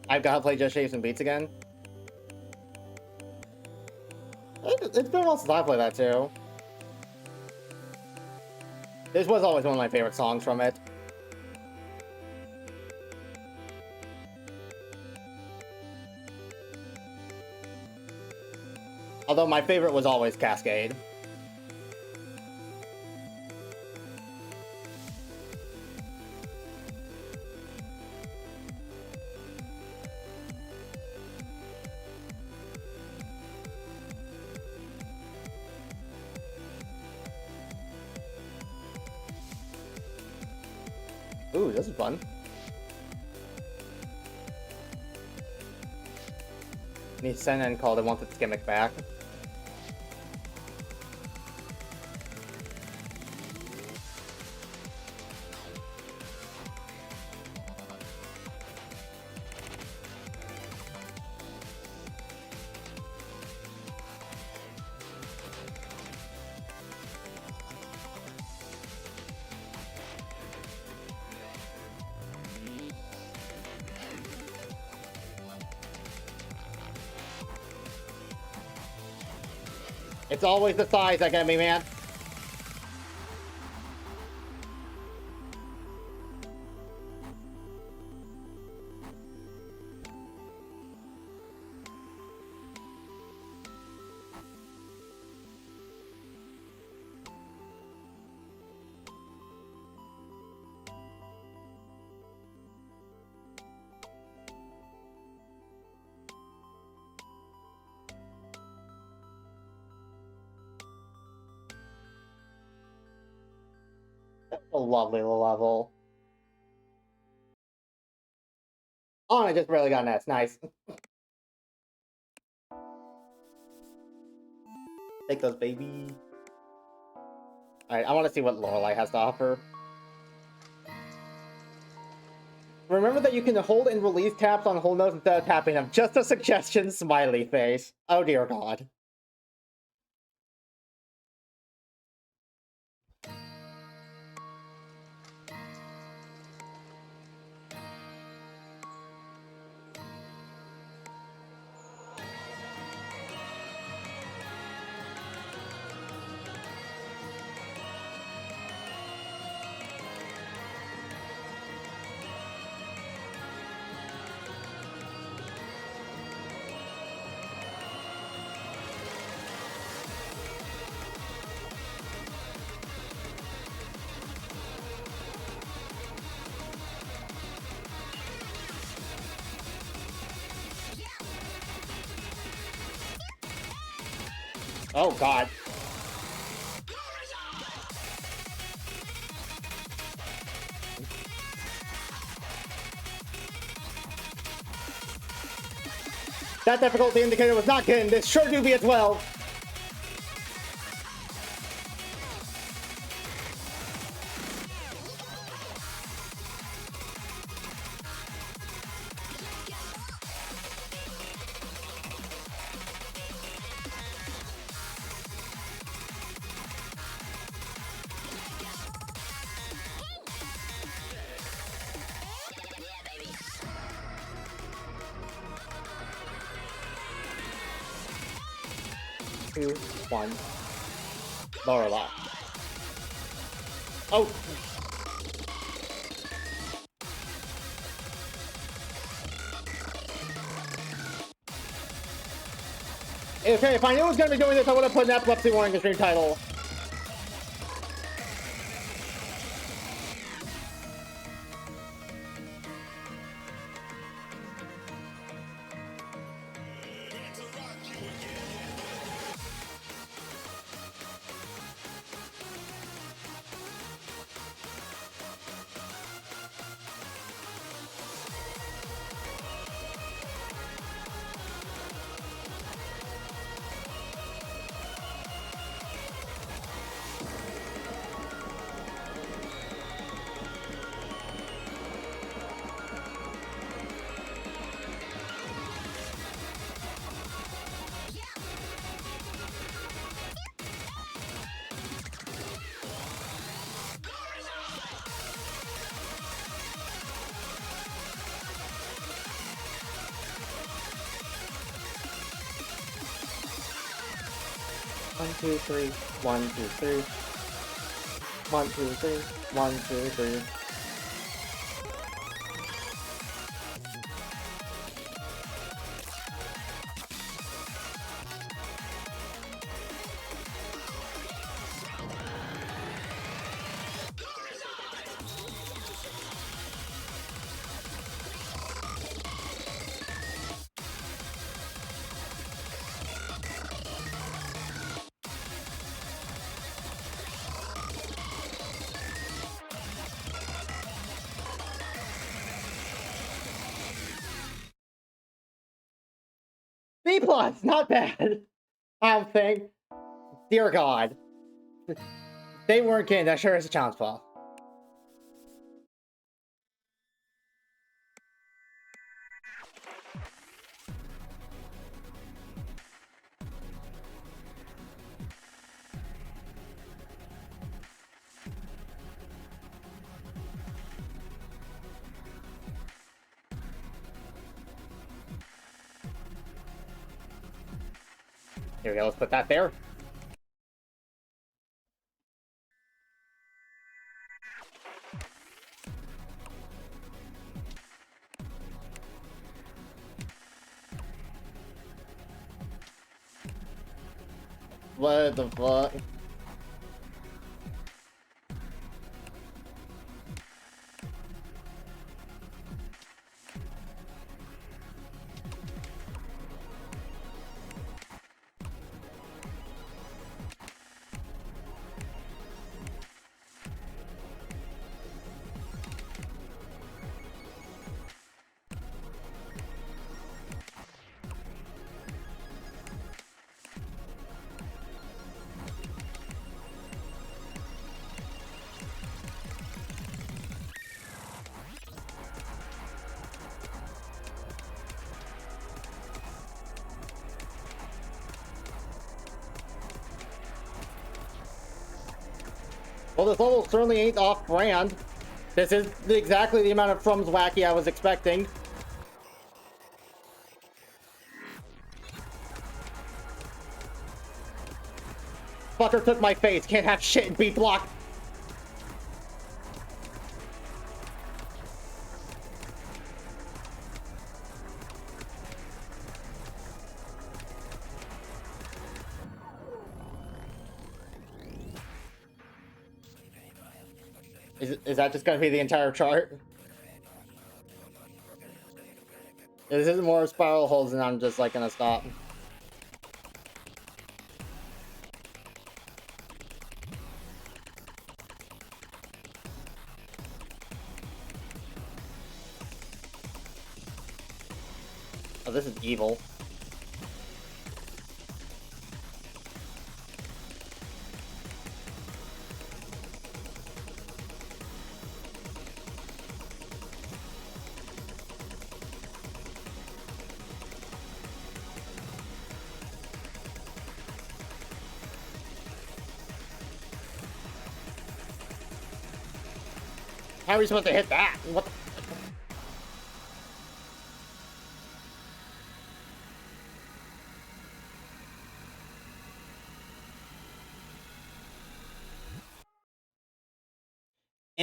I've got to play Just Shapes and Beats again. It's been a while since I played that too. This was always one of my favorite songs from it. Although my favorite was always Cascade. Ooh, this is fun. Need to send in call. They want its gimmick back. It's always the size that get me, man. A lovely level. Oh, and I just barely got an S. Nice. Take those, baby. Alright, I want to see what Lorelei has to offer. Remember that you can hold and release taps on hold notes instead of tapping them. Just a suggestion, smiley face. Oh dear god. Oh god. That difficulty indicator was not getting this. Sure do be a 12. Two, one. Lorelei. Oh. Okay, if I knew I was going to be doing this, I would have put an epilepsy warning in the stream title. 1, 2, 3. 1, 2, 3. 1, 2, 3. 1, 2, 3. B+, not bad. I don't think. Dear God. They weren't kidding, that sure is a challenge file. Here we go, let's put that there. What the fuck? Well, this level certainly ain't off-brand. This is exactly the amount of Frum's Wacky I was expecting. Fucker took my face. Can't have shit in beatblock. Is that just gonna be the entire chart? If this is more spiral holes, and I'm just like gonna stop. Oh, this is evil. How are we supposed to hit that? What the...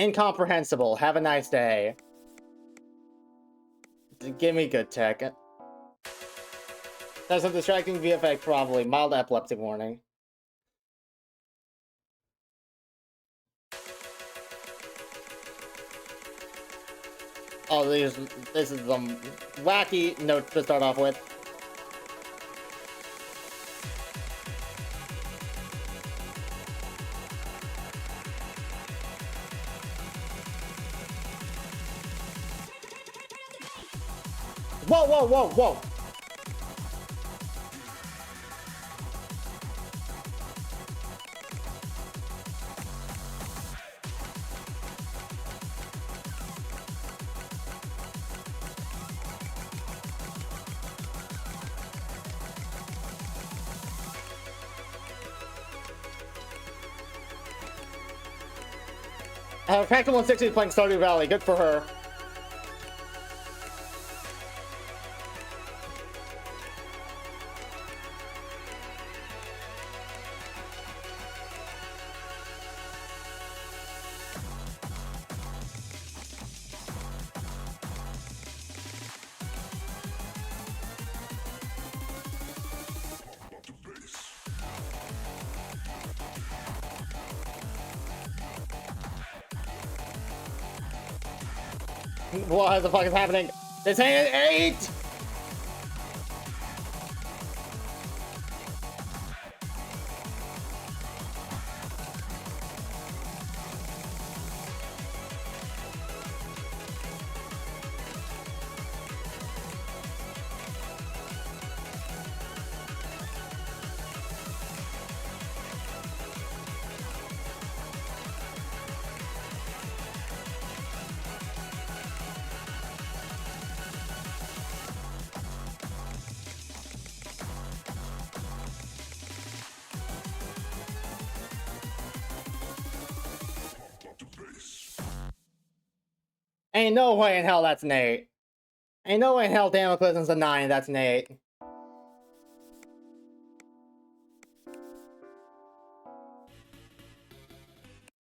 Incomprehensible. Have a nice day. Give me good tech. That's a distracting VFX, probably. Mild epilepsy warning. Oh, this is some wacky note to start off with. Whoa, whoa, whoa, whoa! Factor 160 playing Stardew Valley. Good for her. What the fuck is happening? This ain't an 8! Ain't no way in hell that's an 8. Ain't no way in hell Damocles is a 9, that's an 8.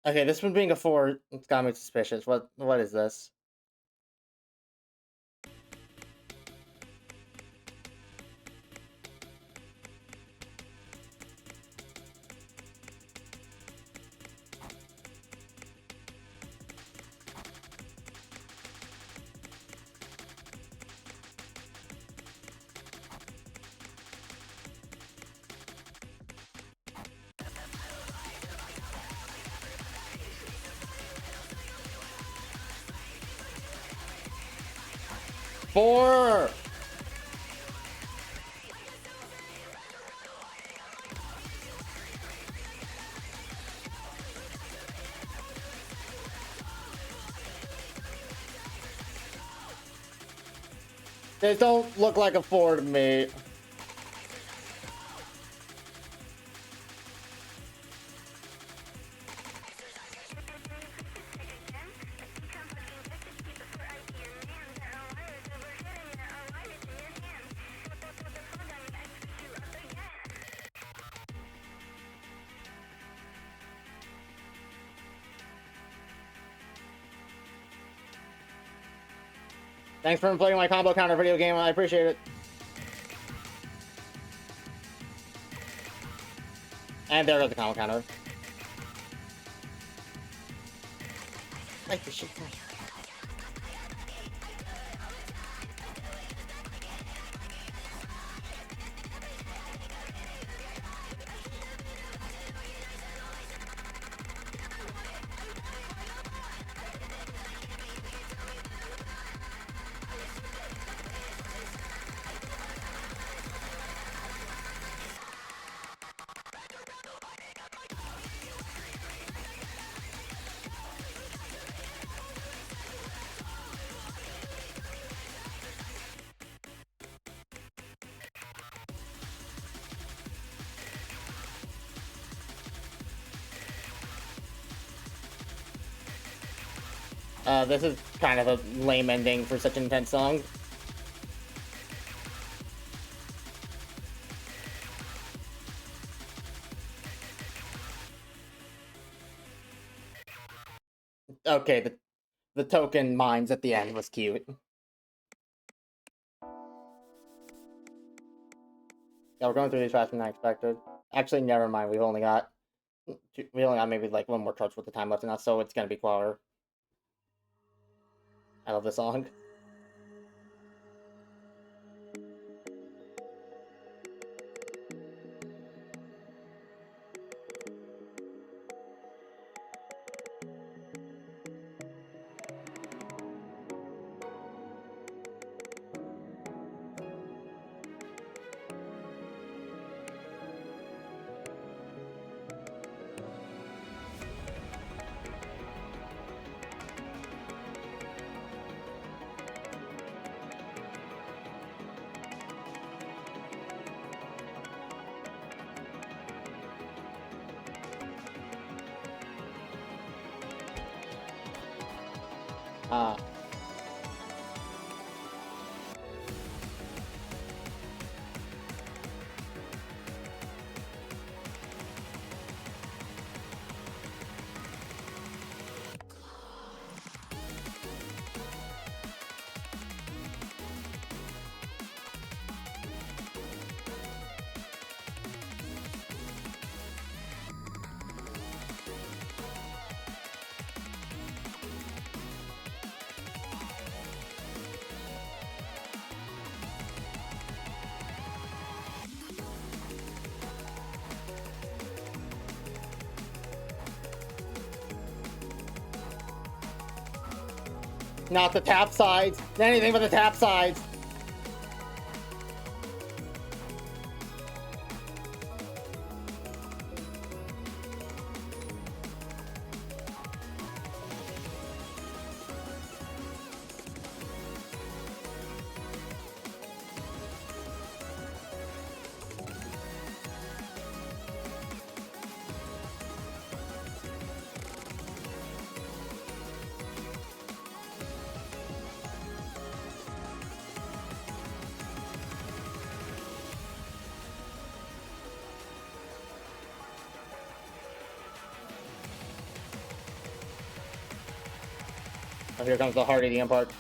Okay, this one being a 4, it's got me suspicious. What is this? Four! They don't look like a 4 to me. Thanks for playing my combo counter video game, I appreciate it. And there goes the combo counter. Like the shit. This is kind of a lame ending for such an intense song. Okay, the token mines at the end was cute. Yeah, we're going through these faster than I expected. Actually, never mind. We only got maybe like one more charge with the time left in us, so it's gonna be Qualler. I love this song. Not the tap sides. Anything but the tap sides. Oh, here comes the hard EDM part.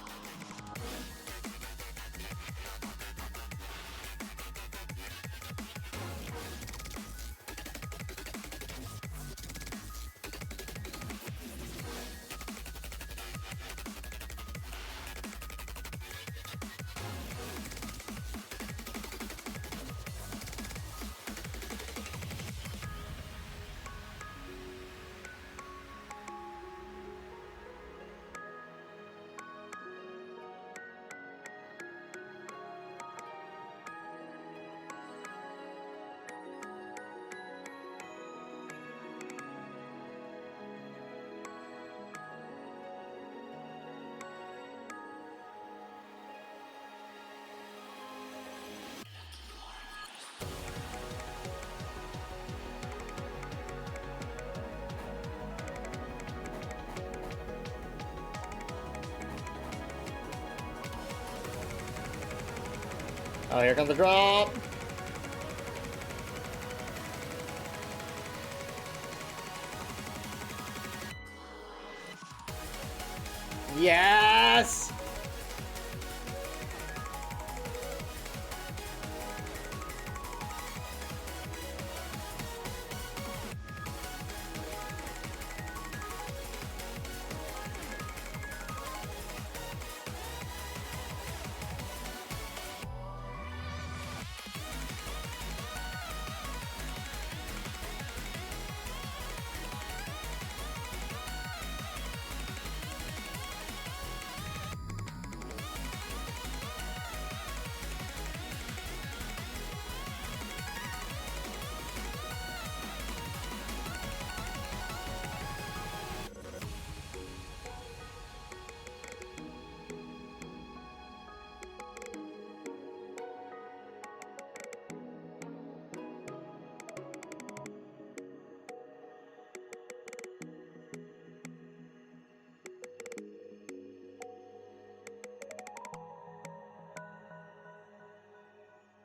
Oh, here comes the drop. Yes!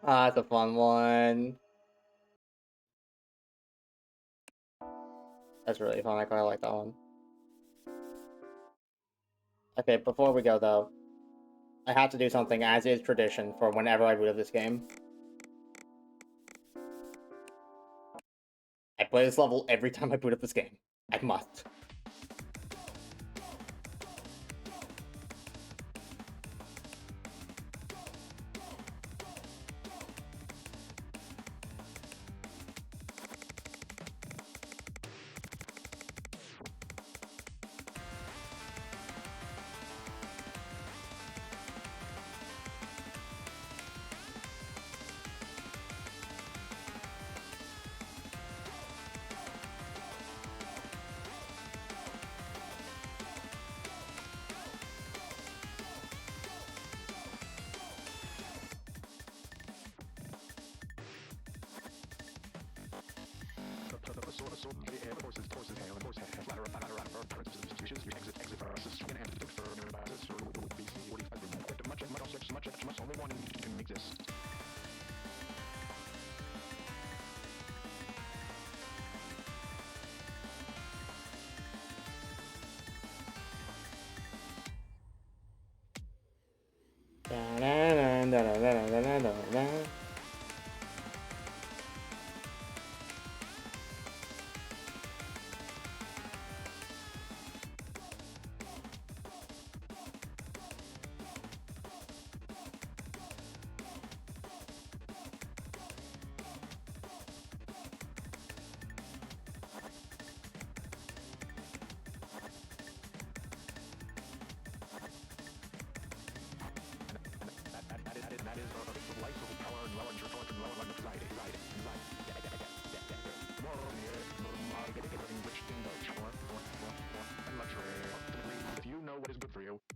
Ah, that's a fun one. That's really fun. I kind of like that one. Okay, before we go though, I have to do something as is tradition for whenever I boot up this game. I play this level every time I boot up this game. I must.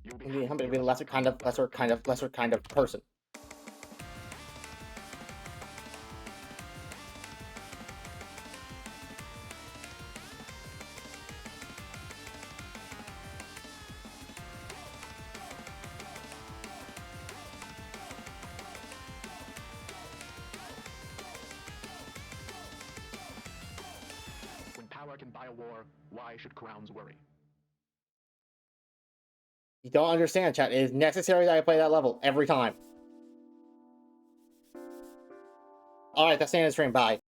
I'm gonna be a lesser kind of person. When power can buy a war, why should crowns worry? You don't understand, chat. It is necessary that I play that level every time. Alright, that's the end of the stream. Bye.